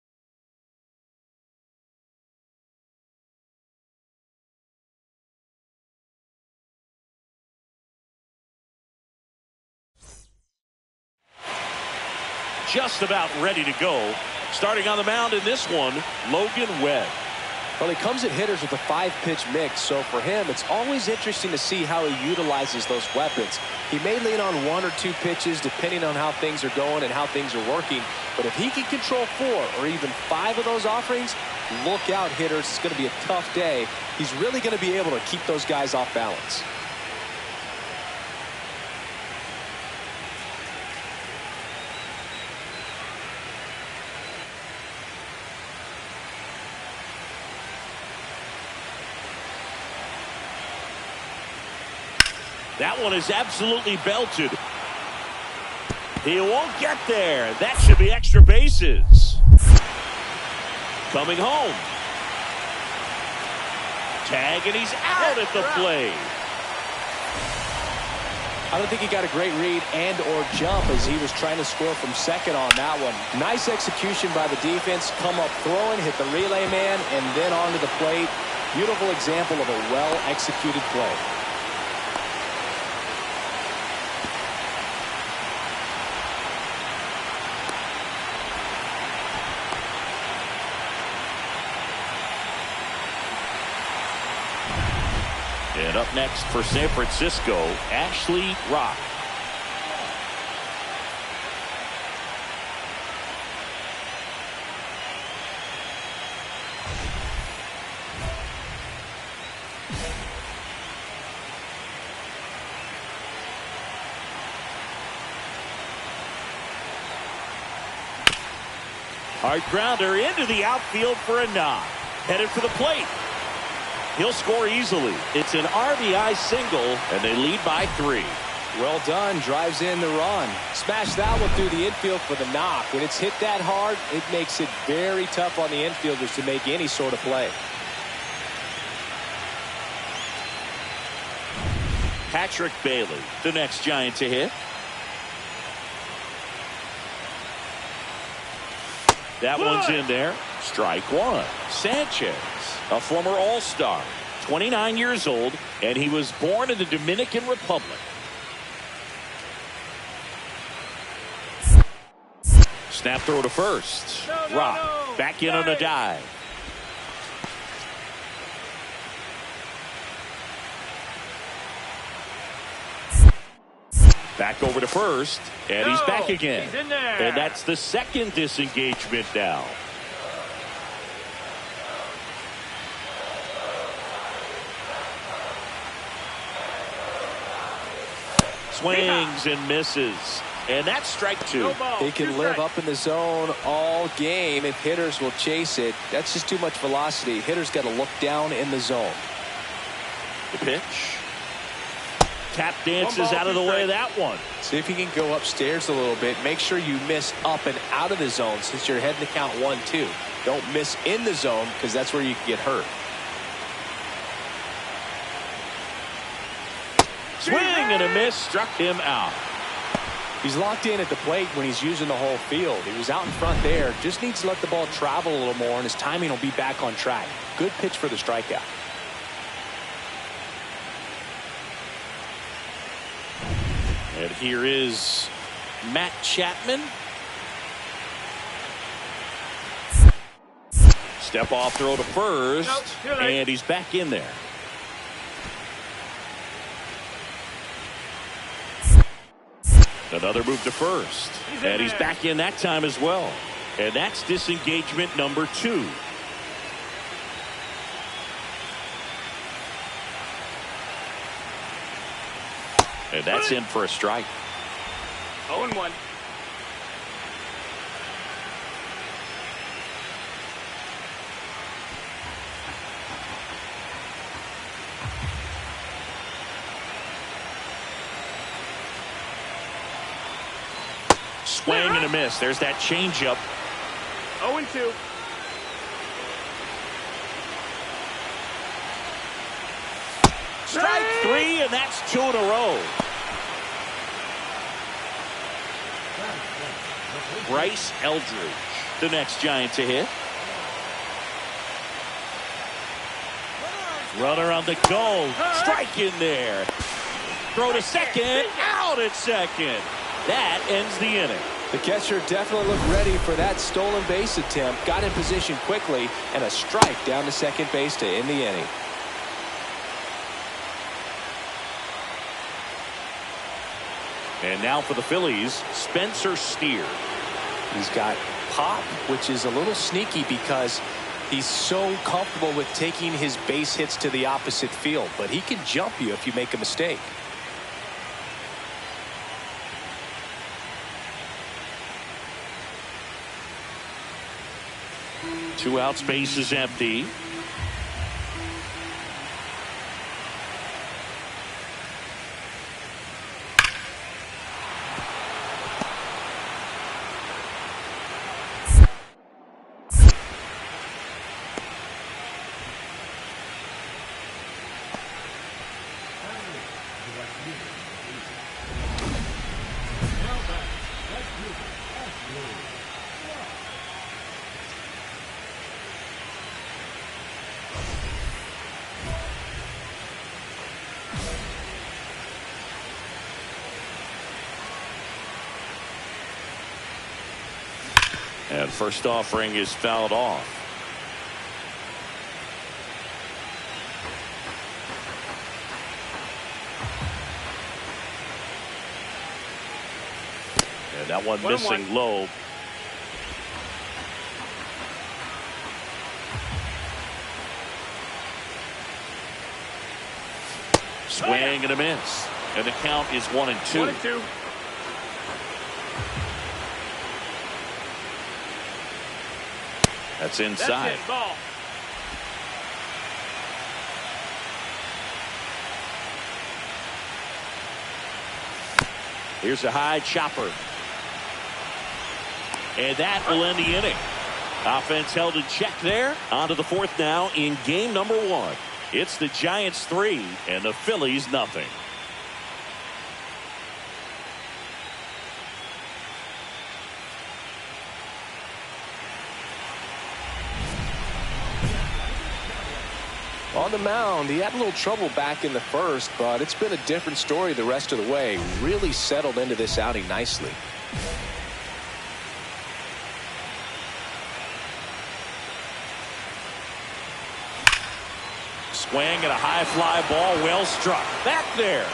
Just about ready to go. Starting on the mound in this one, Logan Webb. Well, he comes at hitters with a 5-pitch mix, so for him, it's always interesting to see how he utilizes those weapons. He may lean on 1 or 2 pitches depending on how things are going and how things are working, but if he can control 4 or even 5 of those offerings, look out, hitters. It's going to be a tough day. He's really going to be able to keep those guys off balance. That one is absolutely belted. He won't get there. That should be extra bases. Coming home. Tag, and he's out at the plate. I don't think he got a great read and or jump as he was trying to score from second on that one. Nice execution by the defense. Come up throwing, hit the relay man, and then onto the plate. Beautiful example of a well-executed play. And up next for San Francisco, Ashley Rock. Hard grounder into the outfield for a knock. Headed for the plate. He'll score easily. It's an RBI single, and they lead by 3. Well done. Drives in the run. Smash that one through the infield for the knock. When it's hit that hard, it makes it very tough on the infielders to make any sort of play. Patrick Bailey, the next Giant to hit. That one's in there. Strike 1. Sanchez, a former All-Star, 29 years old, and he was born in the Dominican Republic. Snap throw to first. Rock back in on a dive. Back over to first, and he's back again. He's in there. And that's the second disengagement now. Swings and misses. And that's strike 2. He can live up in the zone all game if hitters will chase it. That's just too much velocity. Hitters got to look down in the zone. The pitch. Tap dances out of the way of that one. See if you can go upstairs a little bit. Make sure you miss up and out of the zone since you're heading to count 1-2. Don't miss in the zone because that's where you can get hurt. Swing and a miss, struck him out. He's locked in at the plate when he's using the whole field. He was out in front there. Just needs to let the ball travel a little more, and his timing will be back on track. Good pitch for the strikeout. And here is Matt Chapman. Step off throw to first, and he's back in there. Another move to first, and he's back in that time as well. And that's disengagement number 2. And that's in for a strike. 0-1. Swing and a miss. There's that changeup. 0-2. Strike 3, and that's 2 in a row. Bryce Eldridge, the next Giant to hit. Runner on the go. Strike in there. Throw to second. Out at second. That ends the inning. The catcher definitely looked ready for that stolen base attempt. Got in position quickly, and a strike down to second base to end the inning. And now for the Phillies, Spencer Steer. He's got pop, which is a little sneaky because he's so comfortable with taking his base hits to the opposite field. But he can jump you if you make a mistake. Two outs, base is empty. And first offering is fouled off. And that one missing low. Swing and a miss. And the count is 1-2. 1-2. That's inside. That's it, ball. Here's a high chopper. And that will end the inning. Offense held in check there. On to the fourth now in game number 1. It's the Giants 3 and the Phillies nothing. On the mound, he had a little trouble back in the first, but it's been a different story the rest of the way. Really settled into this outing nicely. Swing and a high fly ball, well struck. Back there.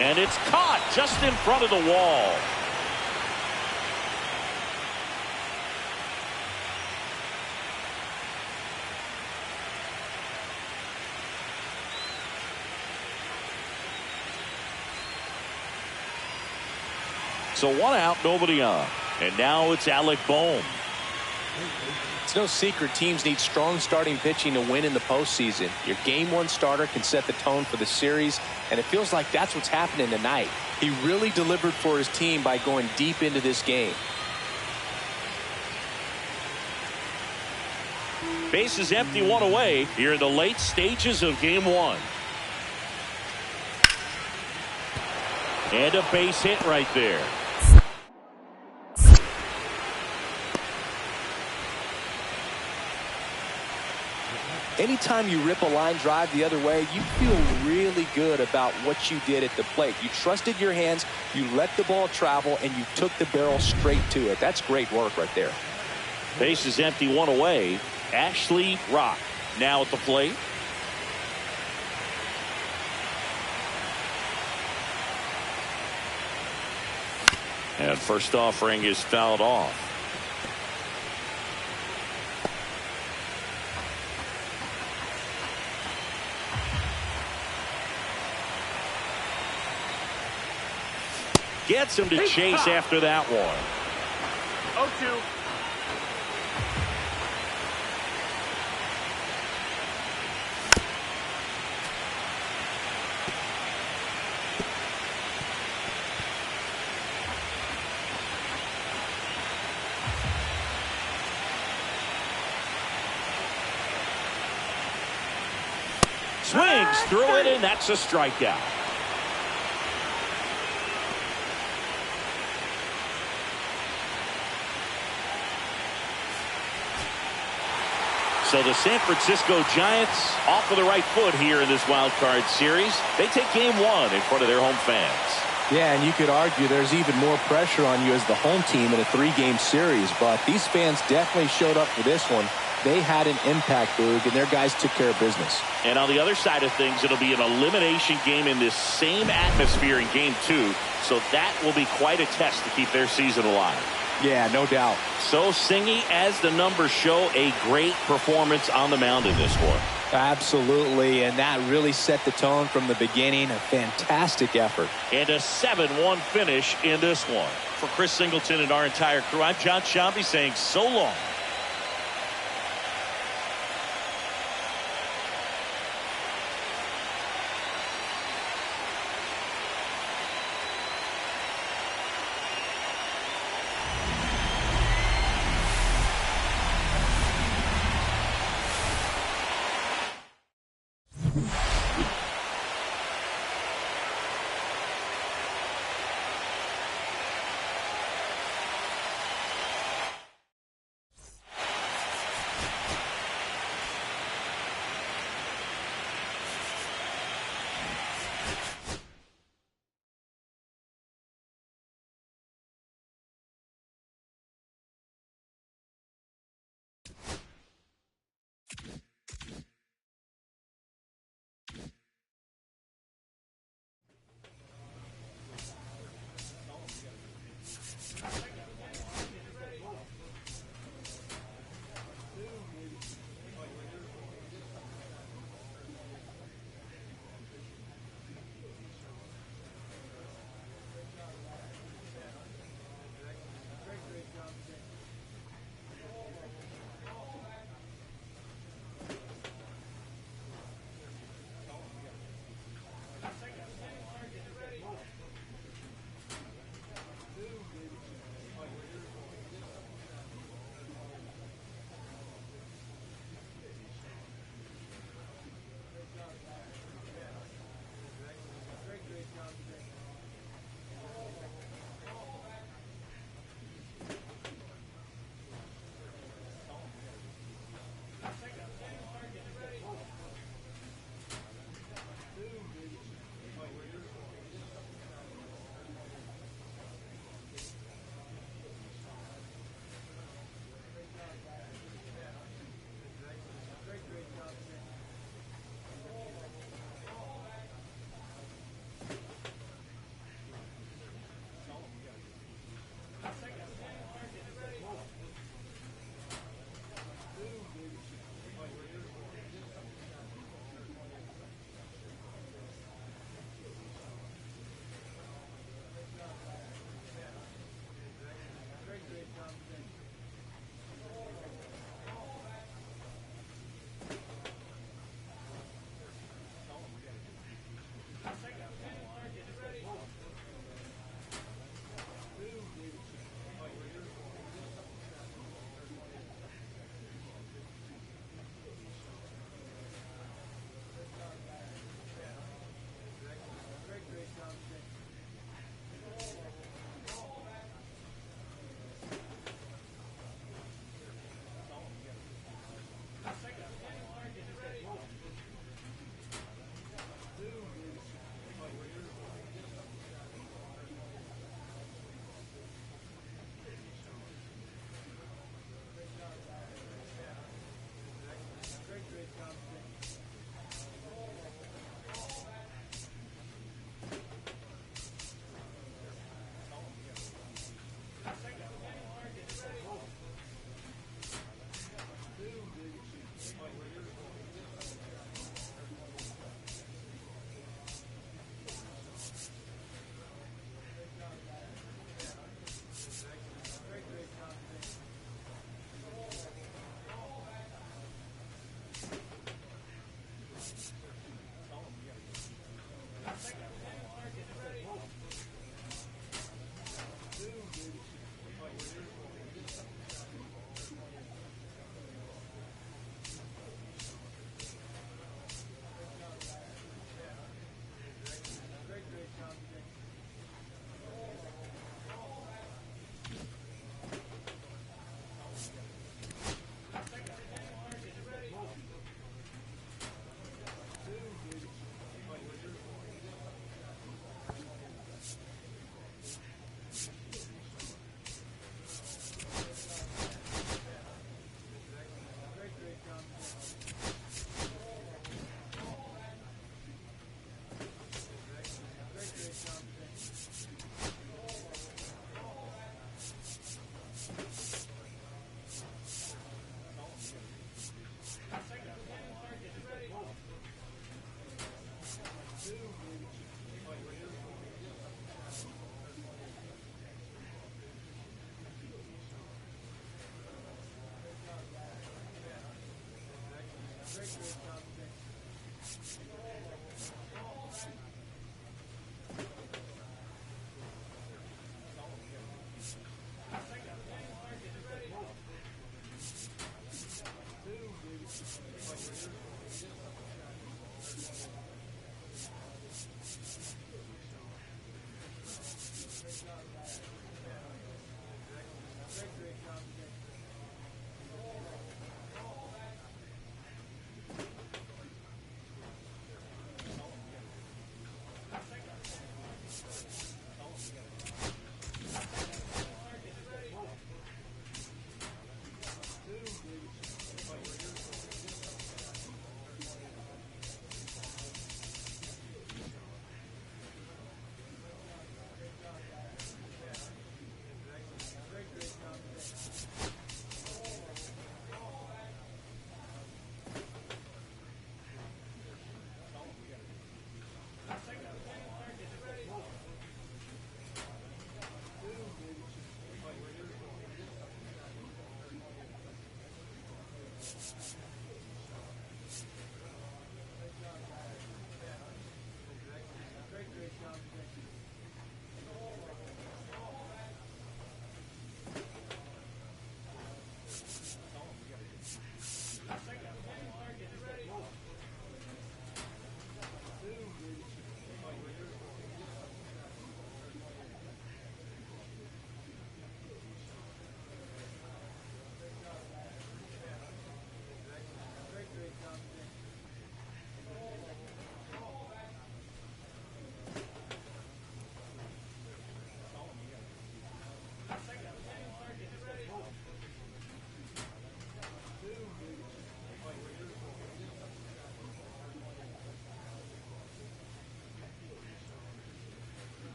And it's caught just in front of the wall. So one out, nobody on. And now it's Alec Bohm. It's no secret teams need strong starting pitching to win in the postseason. Your game 1 starter can set the tone for the series, and it feels like that's what's happening tonight. He really delivered for his team by going deep into this game. Base is empty, 1 away here in the late stages of game 1. And a base hit right there. Anytime you rip a line drive the other way, you feel really good about what you did at the plate. You trusted your hands, you let the ball travel, and you took the barrel straight to it. That's great work right there. Base is empty, 1 away. Ashley Rock now at the plate. And first offering is fouled off. Gets him to chase after that one. 0-2. Swings through it, and that's a strikeout. So the San Francisco Giants off with the right foot here in this wild card series. They take game one in front of their home fans. Yeah, and you could argue there's even more pressure on you as the home team in a 3-game series, but these fans definitely showed up for this one. They had an impact, Boog, and their guys took care of business. And on the other side of things, it'll be an elimination game in this same atmosphere in game 2, so that will be quite a test to keep their season alive. Yeah, no doubt. So Singy, as the numbers show, a great performance on the mound in this one. Absolutely, and that really set the tone from the beginning. A fantastic effort. And a 7-1 finish in this one. For Chris Singleton and our entire crew, I'm John Shambi saying so long.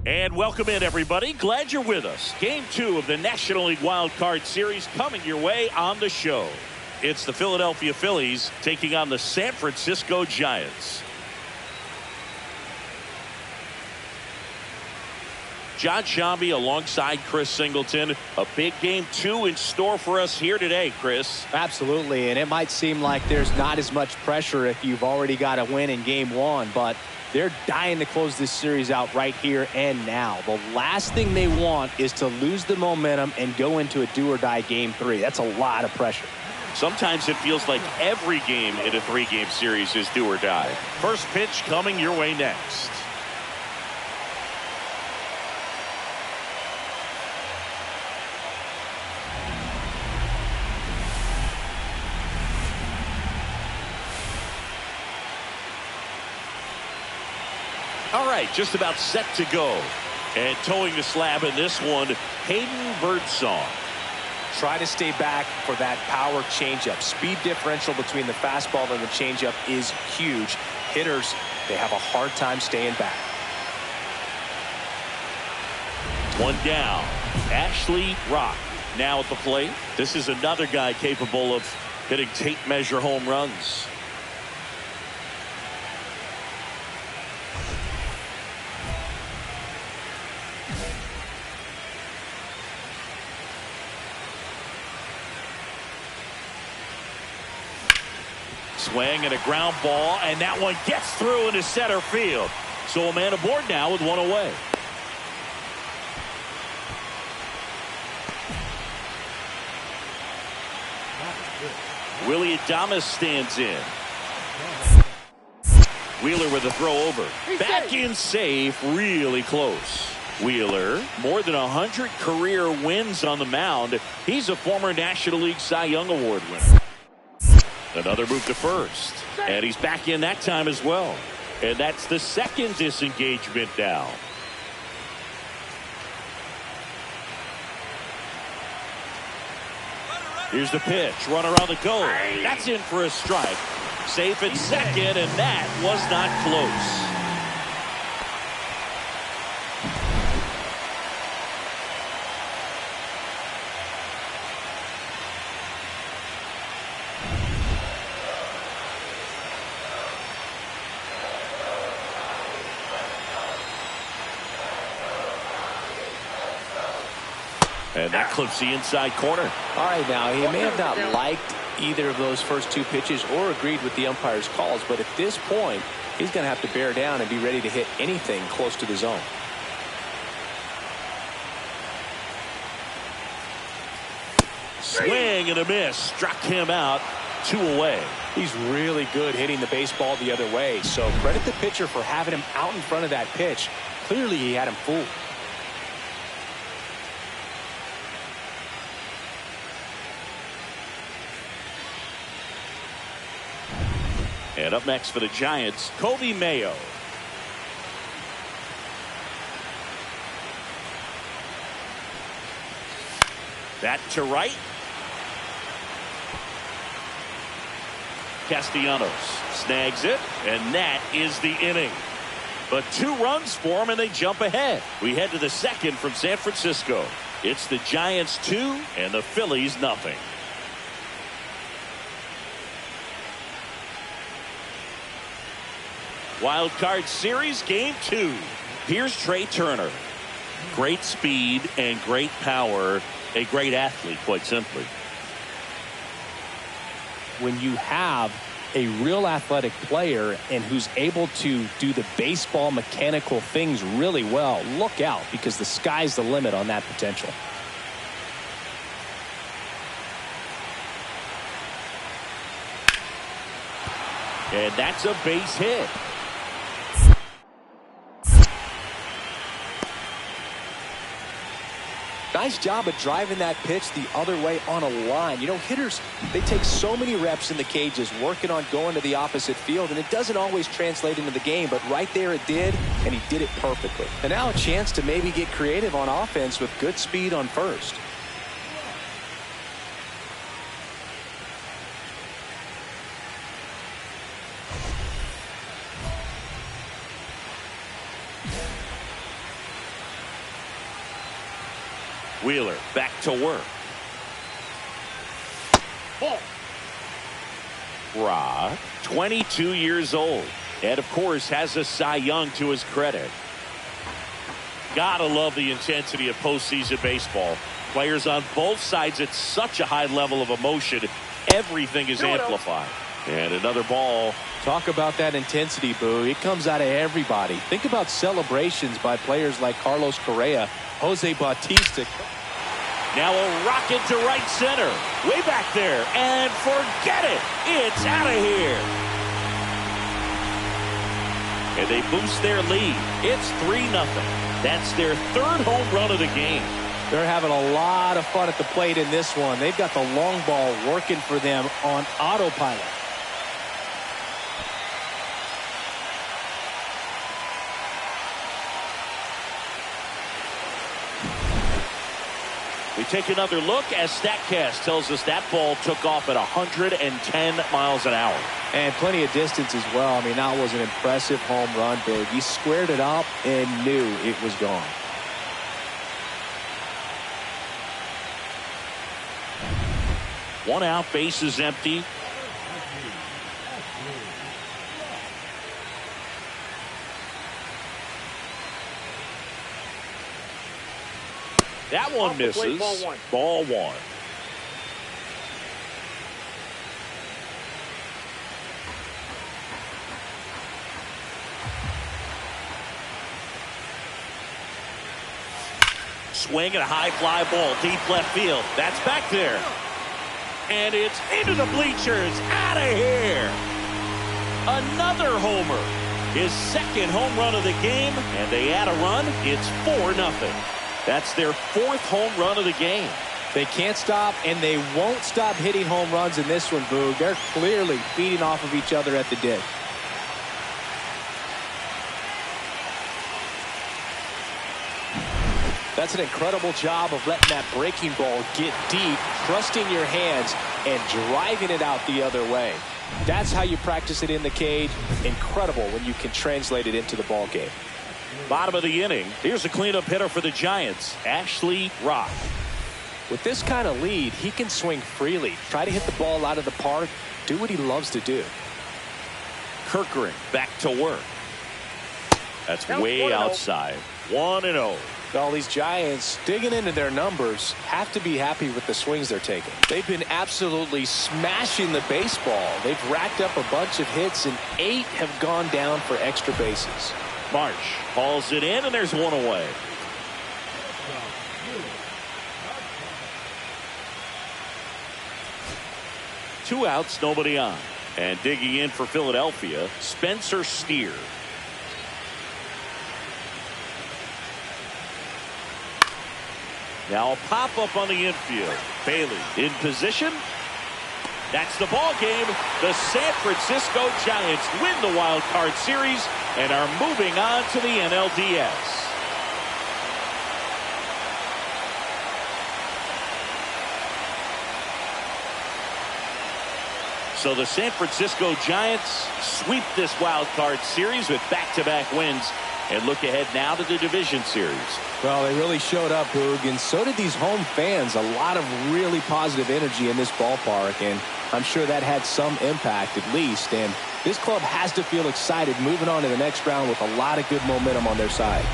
And welcome in, everybody. Glad you're with us. Game 2 of the National League Wild Card Series coming your way on the show. It's the Philadelphia Phillies taking on the San Francisco Giants. John Shambi alongside Chris Singleton. A big game 2 in store for us here today, Chris. Absolutely, and it might seem like there's not as much pressure if you've already got a win in game 1, but they're dying to close this series out right here and now. The last thing they want is to lose the momentum and go into a do-or-die game 3. That's a lot of pressure. Sometimes it feels like every game in a 3-game series is do or die. First pitch coming your way next. All right, just about set to go. And towing the slab in this one, Hayden Birdsong. Try to stay back for that power changeup. Speed differential between the fastball and the changeup is huge. Hitters, they have a hard time staying back. One down. Ashley Rock now at the plate. This is another guy capable of hitting tape measure home runs. Swing and a ground ball, and that one gets through into center field. So a man aboard now with one away. Willie Adames stands in. Wheeler with a throw over. Back in safe, really close. Wheeler, more than 100 career wins on the mound. He's a former National League Cy Young Award winner. Another move to first, and he's back in that time as well. And that's the second disengagement down. Here's the pitch, runner on the go. That's in for a strike. Safe at second, and that was not close. And that clips the inside corner. All right, now, he may have not liked either of those first 2 pitches or agreed with the umpire's calls, but at this point, he's going to have to bear down and be ready to hit anything close to the zone. Swing and a miss. Struck him out. 2 away. He's really good hitting the baseball the other way, so credit the pitcher for having him out in front of that pitch. Clearly, he had him fooled. And up next for the Giants, Kobe Mayo. That to right. Castellanos snags it, and that is the inning. But 2 runs for him, and they jump ahead. We head to the second from San Francisco. It's the Giants 2 and the Phillies nothing. Wild Card Series Game 2. Here's Trey Turner. Great speed and great power. A great athlete, quite simply. When you have a real athletic player and who's able to do the baseball mechanical things really well, look out, because the sky's the limit on that potential. And that's a base hit. Nice job of driving that pitch the other way on a line. You know, hitters, they take so many reps in the cages working on going to the opposite field, and it doesn't always translate into the game, but right there it did, and he did it perfectly. And now a chance to maybe get creative on offense with good speed on first. Wheeler back to work. Ball. Rod, 22 years old, and of course has a Cy Young to his credit. Gotta love the intensity of postseason baseball. Players on both sides at such a high level of emotion. Everything is amplified. And another ball. Talk about that intensity, Boo. It comes out of everybody. Think about celebrations by players like Carlos Correa, Jose Bautista. Now a rocket to right center. Way back there. And forget it. It's out of here. And they boost their lead. It's 3-0. That's their 3rd home run of the game. They're having a lot of fun at the plate in this one. They've got the long ball working for them on autopilot. We take another look as StatCast tells us that ball took off at 110 miles an hour. And plenty of distance as well. I mean, that was an impressive home run, Big. He squared it up and knew it was gone. One out, base is empty. That one misses. Ball 1. Swing and a high fly ball deep left field. That's back there. And it's into the bleachers. Out of here. Another homer. His 2nd home run of the game. And they add a run. It's 4-0. That's their 4th home run of the game. They can't stop, and they won't stop hitting home runs in this one, Boog. They're clearly feeding off of each other at the dish. That's an incredible job of letting that breaking ball get deep, trusting your hands, and driving it out the other way. That's how you practice it in the cage. Incredible when you can translate it into the ball game. Bottom of the inning. Here's a cleanup hitter for the Giants, Ashley Rock. With this kind of lead, he can swing freely, try to hit the ball out of the park, do what he loves to do. Kirkering back to work. That's way outside. 1-0. All these Giants digging into their numbers have to be happy with the swings they're taking. They've been absolutely smashing the baseball. They've racked up a bunch of hits, and 8 have gone down for extra bases. Marsh hauls it in, and there's one away. Two outs, nobody on. And digging in for Philadelphia, Spencer Steer. Now a pop-up on the infield. Bailey in position. That's the ball game. The San Francisco Giants win the wild card series and are moving on to the NLDS. So the San Francisco Giants sweep this wild card series with back-to-back wins and look ahead now to the division series. Well, they really showed up, Boog, and so did these home fans. A lot of really positive energy in this ballpark, and I'm sure that had some impact at least. And this club has to feel excited moving on to the next round with a lot of good momentum on their side.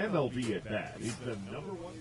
MLB at Bat is the #1.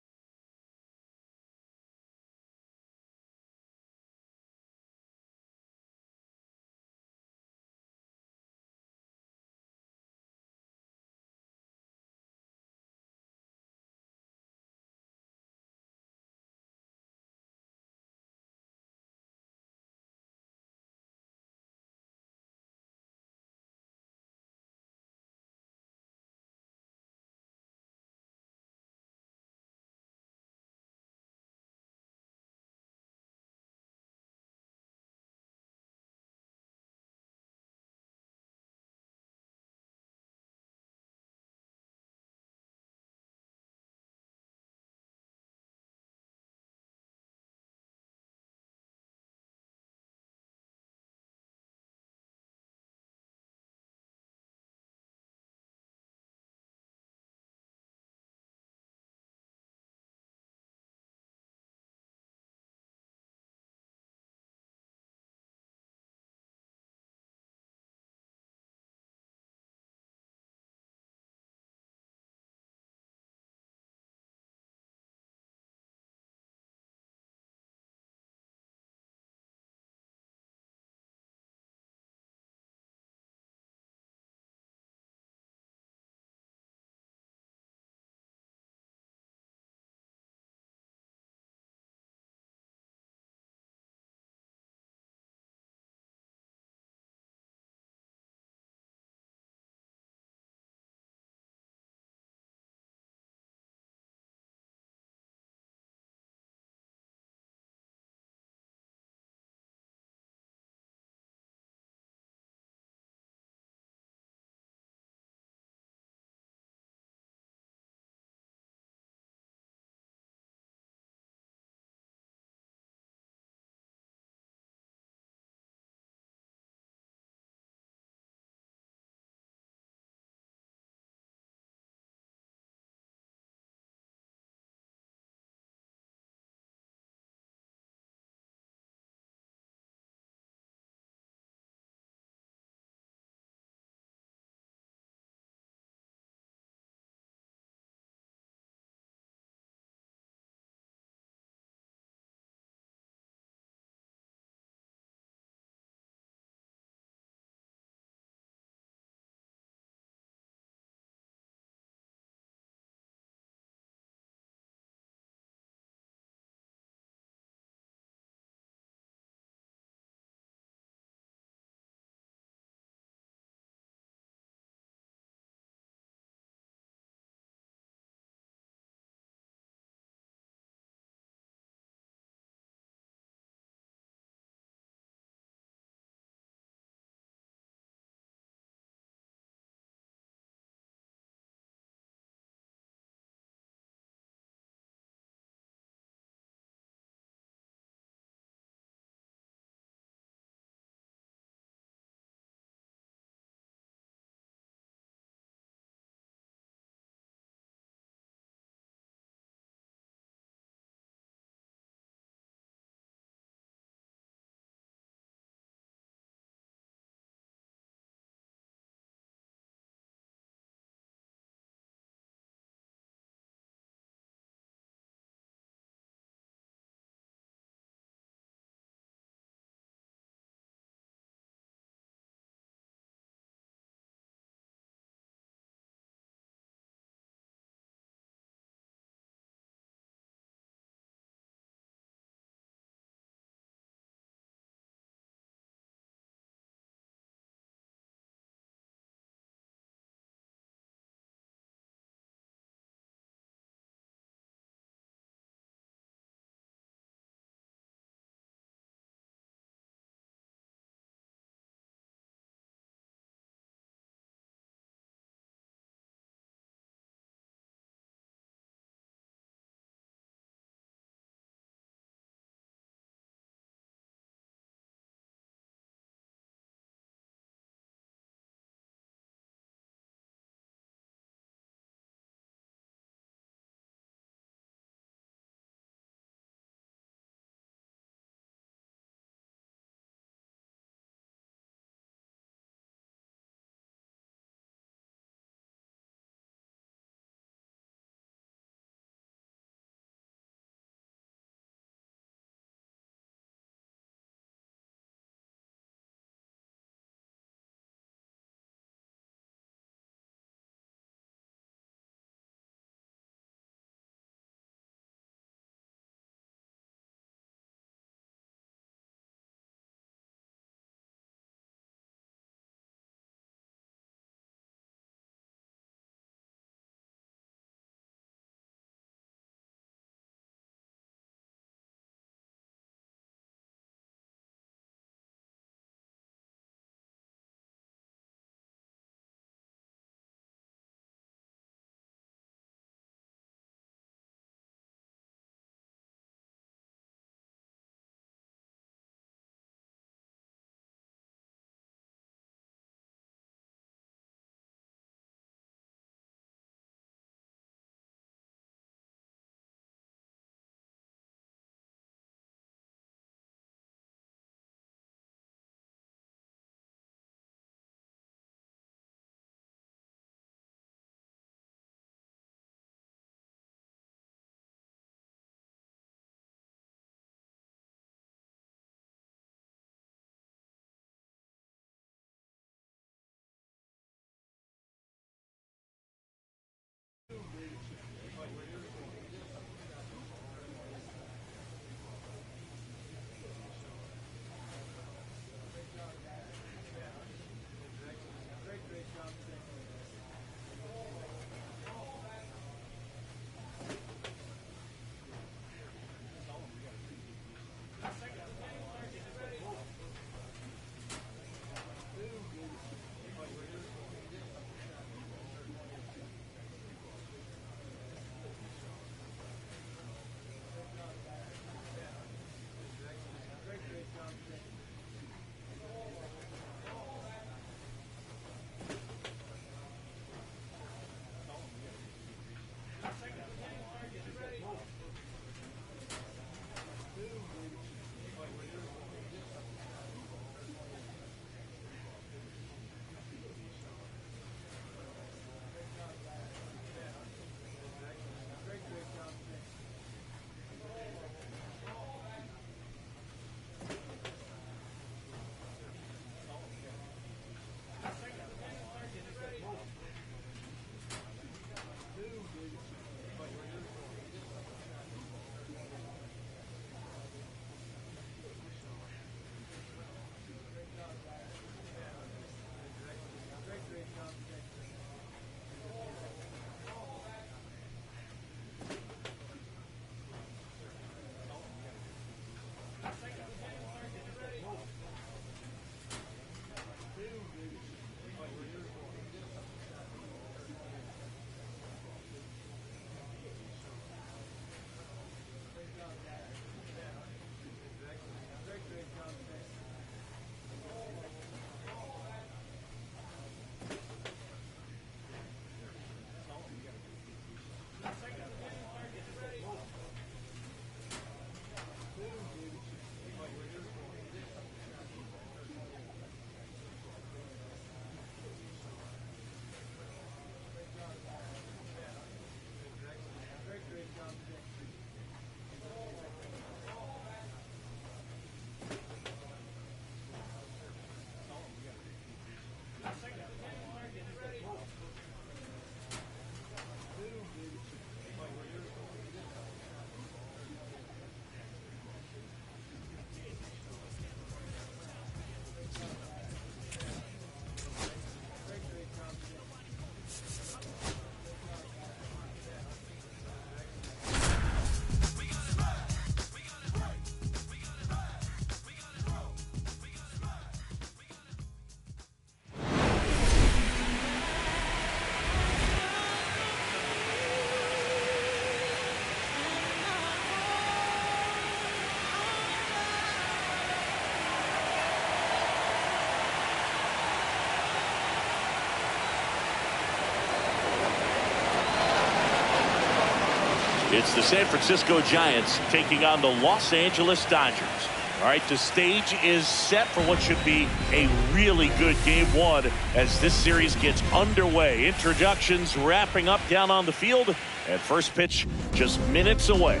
It's the San Francisco Giants taking on the Los Angeles Dodgers. All right, the stage is set for what should be a really good game one as this series gets underway. Introductions wrapping up down on the field, and first pitch just minutes away.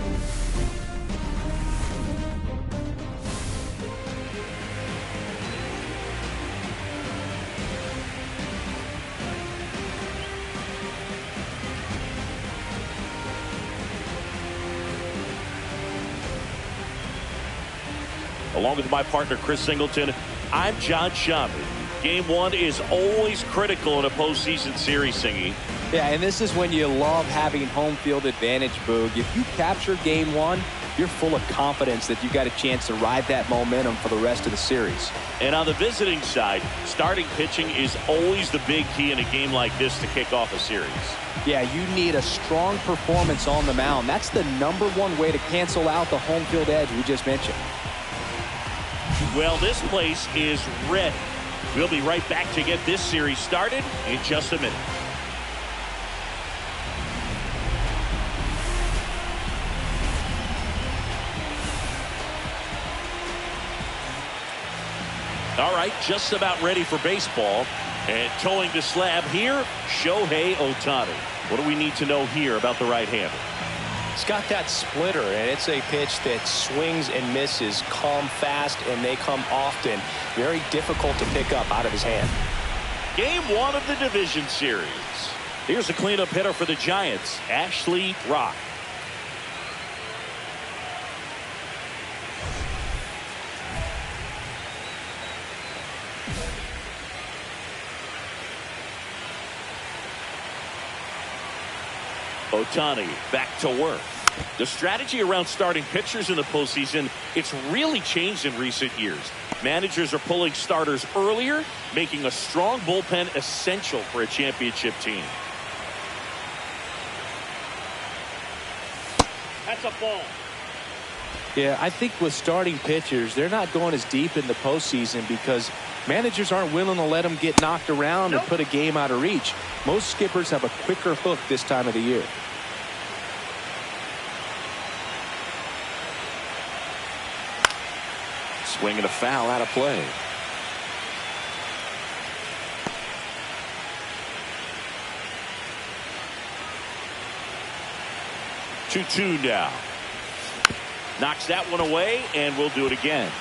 Along with my partner, Chris Singleton, I'm John Shammy. Game one is always critical in a postseason series, Singy. Yeah, and this is when you love having home field advantage, Boog. If you capture game one, you're full of confidence that you've got a chance to ride that momentum for the rest of the series. And on the visiting side, starting pitching is always the big key in a game like this to kick off a series. Yeah, you need a strong performance on the mound. That's the #1 way to cancel out the home field edge we just mentioned. Well, this place is ready. We'll be right back to get this series started in just a minute. All right, just about ready for baseball. And towing the slab here, Shohei Ohtani. What do we need to know here about the right-hander? It's got that splitter, and it's a pitch that swings and misses, come fast, and they come often. Very difficult to pick up out of his hand. Game one of the division series. Here's a cleanup hitter for the Giants, Ashley Rock. Ohtani back to work. The strategy around starting pitchers in the postseason, it's really changed in recent years. Managers are pulling starters earlier, making a strong bullpen essential for a championship team. That's a ball. Yeah, I think with starting pitchers, they're not going as deep in the postseason because managers aren't willing to let them get knocked around and put a game out of reach. Most skippers have a quicker hook this time of the year. Swinging a foul out of play. Two now. Knocks that one away, and we'll do it again.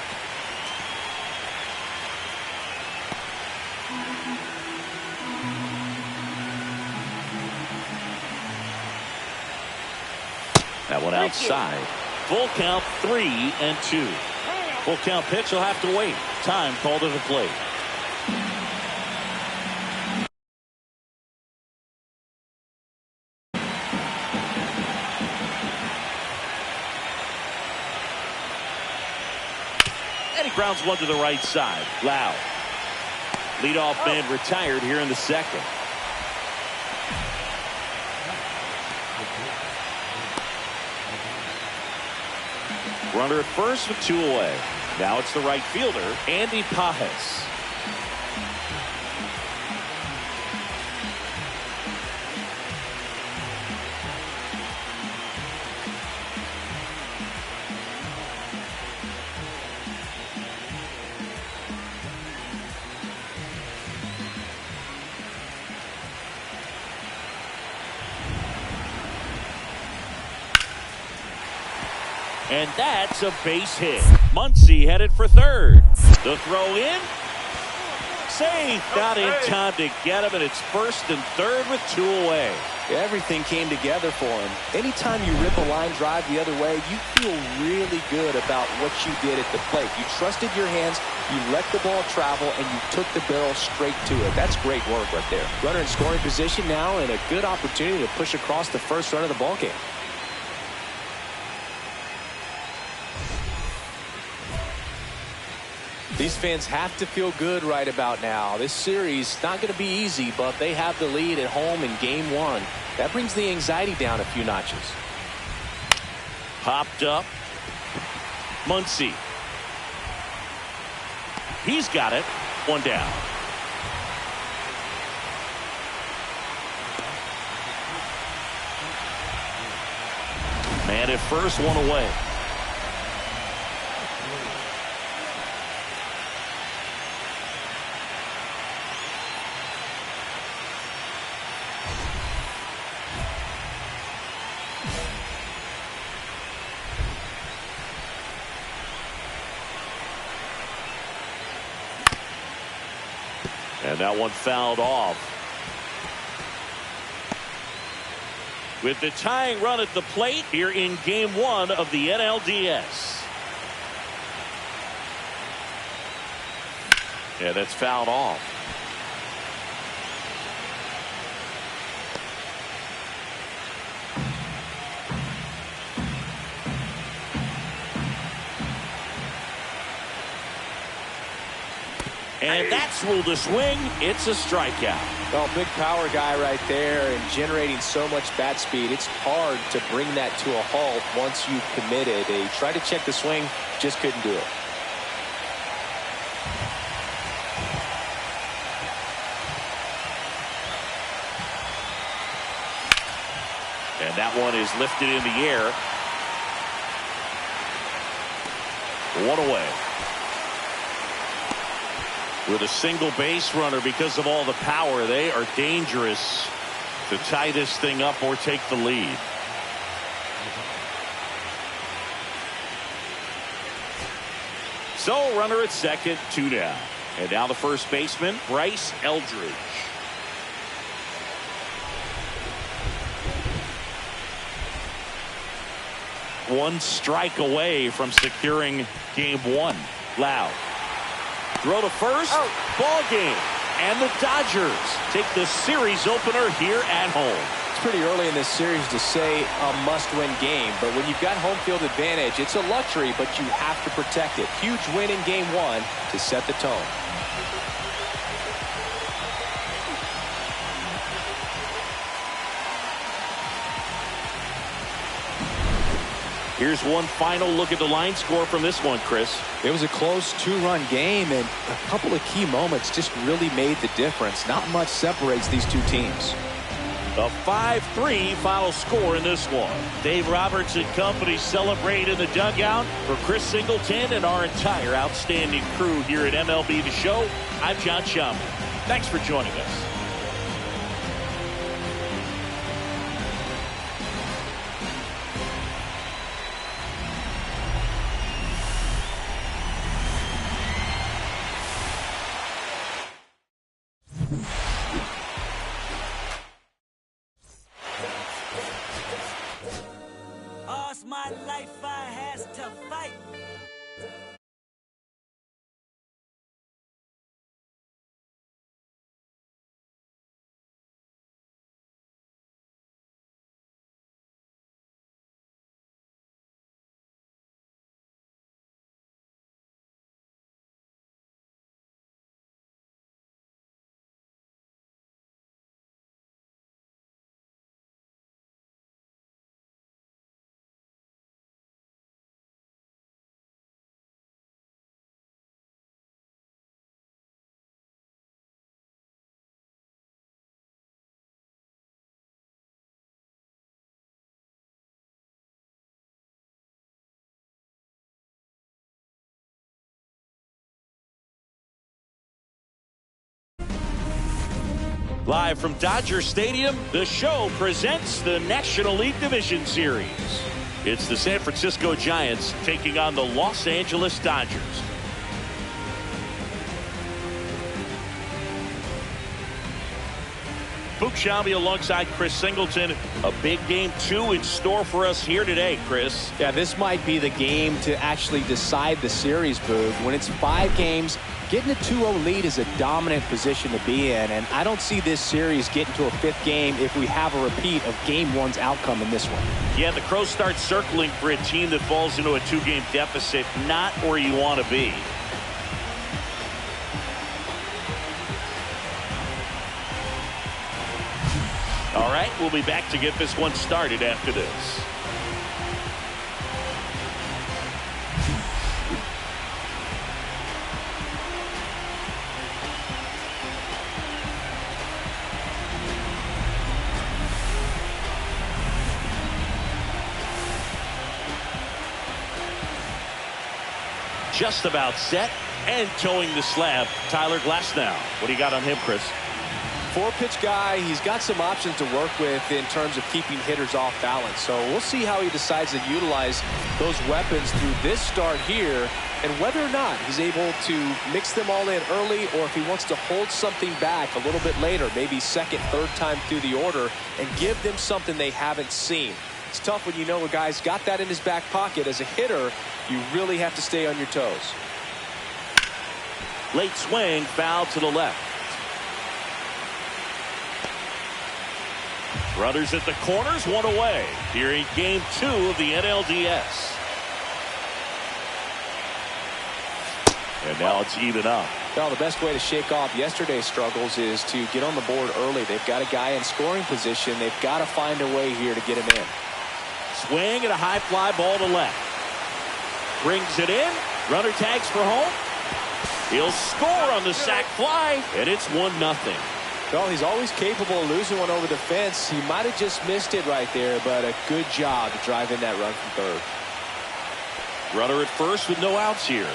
That one outside. Full count, 3-2. Full count pitch will have to wait. Time called to the plate. And he grounds one to the right side. Loud. Leadoff man retired here in the second. Runner at first with 2 away. Now it's the right fielder, Andy Pajes. And that's a base hit. Muncy headed for third. The throw in. Safe. Not in time to get him, and it's first and third with 2 away. Everything came together for him. Anytime you rip a line drive the other way, you feel really good about what you did at the plate. You trusted your hands, you let the ball travel, and you took the barrel straight to it. That's great work right there. Runner in scoring position now, and a good opportunity to push across the first run of the ballgame. These fans have to feel good right about now. This series not going to be easy, but they have the lead at home in game one. That brings the anxiety down a few notches. Popped up. Muncy. He's got it. 1 down. And at first, one away. And that one fouled off. With the tying run at the plate here in Game 1 of the NLDS. Yeah, that's fouled off. And that's ruled a swing. It's a strikeout. Well, big power guy right there and generating so much bat speed. It's hard to bring that to a halt once you've committed. They tried to check the swing, just couldn't do it. And that one is lifted in the air. One away. With a single base runner, because of all the power, they are dangerous to tie this thing up or take the lead. So runner at second, 2 down. And now the first baseman, Bryce Eldridge. One strike away from securing Game 1. Loud. Throw to first. Ball game. And the Dodgers take the series opener here at home. It's pretty early in this series to say a must-win game, but when you've got home field advantage, it's a luxury, but you have to protect it. Huge win in Game 1 to set the tone. Here's one final look at the line score from this one, Chris. It was a close 2-run game, and a couple of key moments just really made the difference. Not much separates these two teams. A 5-3 final score in this one. Dave Roberts and company celebrate in the dugout. For Chris Singleton and our entire outstanding crew here at MLB The Show, I'm John Schaumburg. Thanks for joining us. My life I has to fight. Live from Dodger Stadium, the show presents the National League Division Series. It's the San Francisco Giants taking on the Los Angeles Dodgers. Boog Sciambi alongside Chris Singleton. A big Game 2 in store for us here today, Chris. Yeah, this might be the game to actually decide the series, Boog. When it's 5 games, getting a 2-0 lead is a dominant position to be in, and I don't see this series getting to a 5th game if we have a repeat of Game 1's outcome in this one. Yeah, the Crows start circling for a team that falls into a 2-game deficit, not where you want to be. All right, we'll be back to get this one started after this. just about set and towing the slab. Tyler Glasnow. What do you got on him, Chris? 4-pitch guy. He's got some options to work with in terms of keeping hitters off balance. So we'll see how he decides to utilize those weapons through this start here, and whether or not he's able to mix them all in early, or if he wants to hold something back a little bit later, maybe second, third time through the order, and give them something they haven't seen. It's tough when you know a guy's got that in his back pocket. As a hitter, you really have to stay on your toes. Late swing, foul to the left. Runners at the corners, one away. Here in game 2 of the NLDS. And now it's even up. Well, the best way to shake off yesterday's struggles is to get on the board early. They've got a guy in scoring position. They've got to find a way here to get him in. Swing and a high fly ball to left. Brings it in. Runner tags for home. He'll score on the sac fly, and it's 1-0. Well, he's always capable of losing one over the fence. He might have just missed it right there, but a good job to drive in that run from third. Runner at first with no outs here.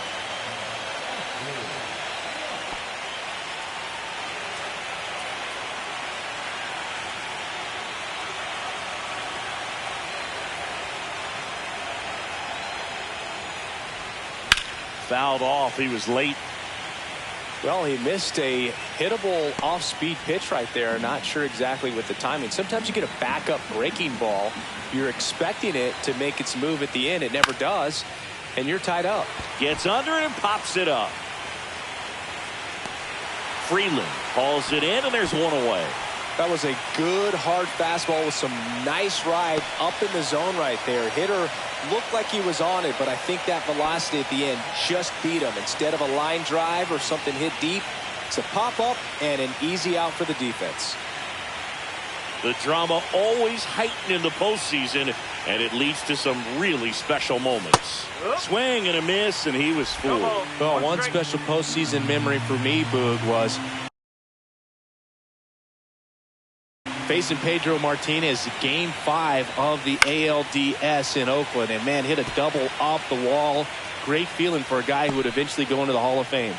Fouled off. He was late. Well, he missed a hittable off-speed pitch right there. Not sure exactly with the timing. Sometimes you get a backup breaking ball. You're expecting it to make its move at the end. It never does, and you're tied up. Gets under it and pops it up. Freeland hauls it in, and there's one away. That was a good, hard fastball with some nice ride up in the zone right there. Hitter looked like he was on it, but I think that velocity at the end just beat him. Instead of a line drive or something hit deep, it's a pop-up and an easy out for the defense. The drama always heightened in the postseason, and it leads to some really special moments. Swing and a miss, and he was fooled. Well, one special postseason memory for me, Boog, was facing Pedro Martinez, Game 5 of the ALDS in Oakland, and man, hit a double off the wall. Great feeling for a guy who would eventually go into the Hall of Fame.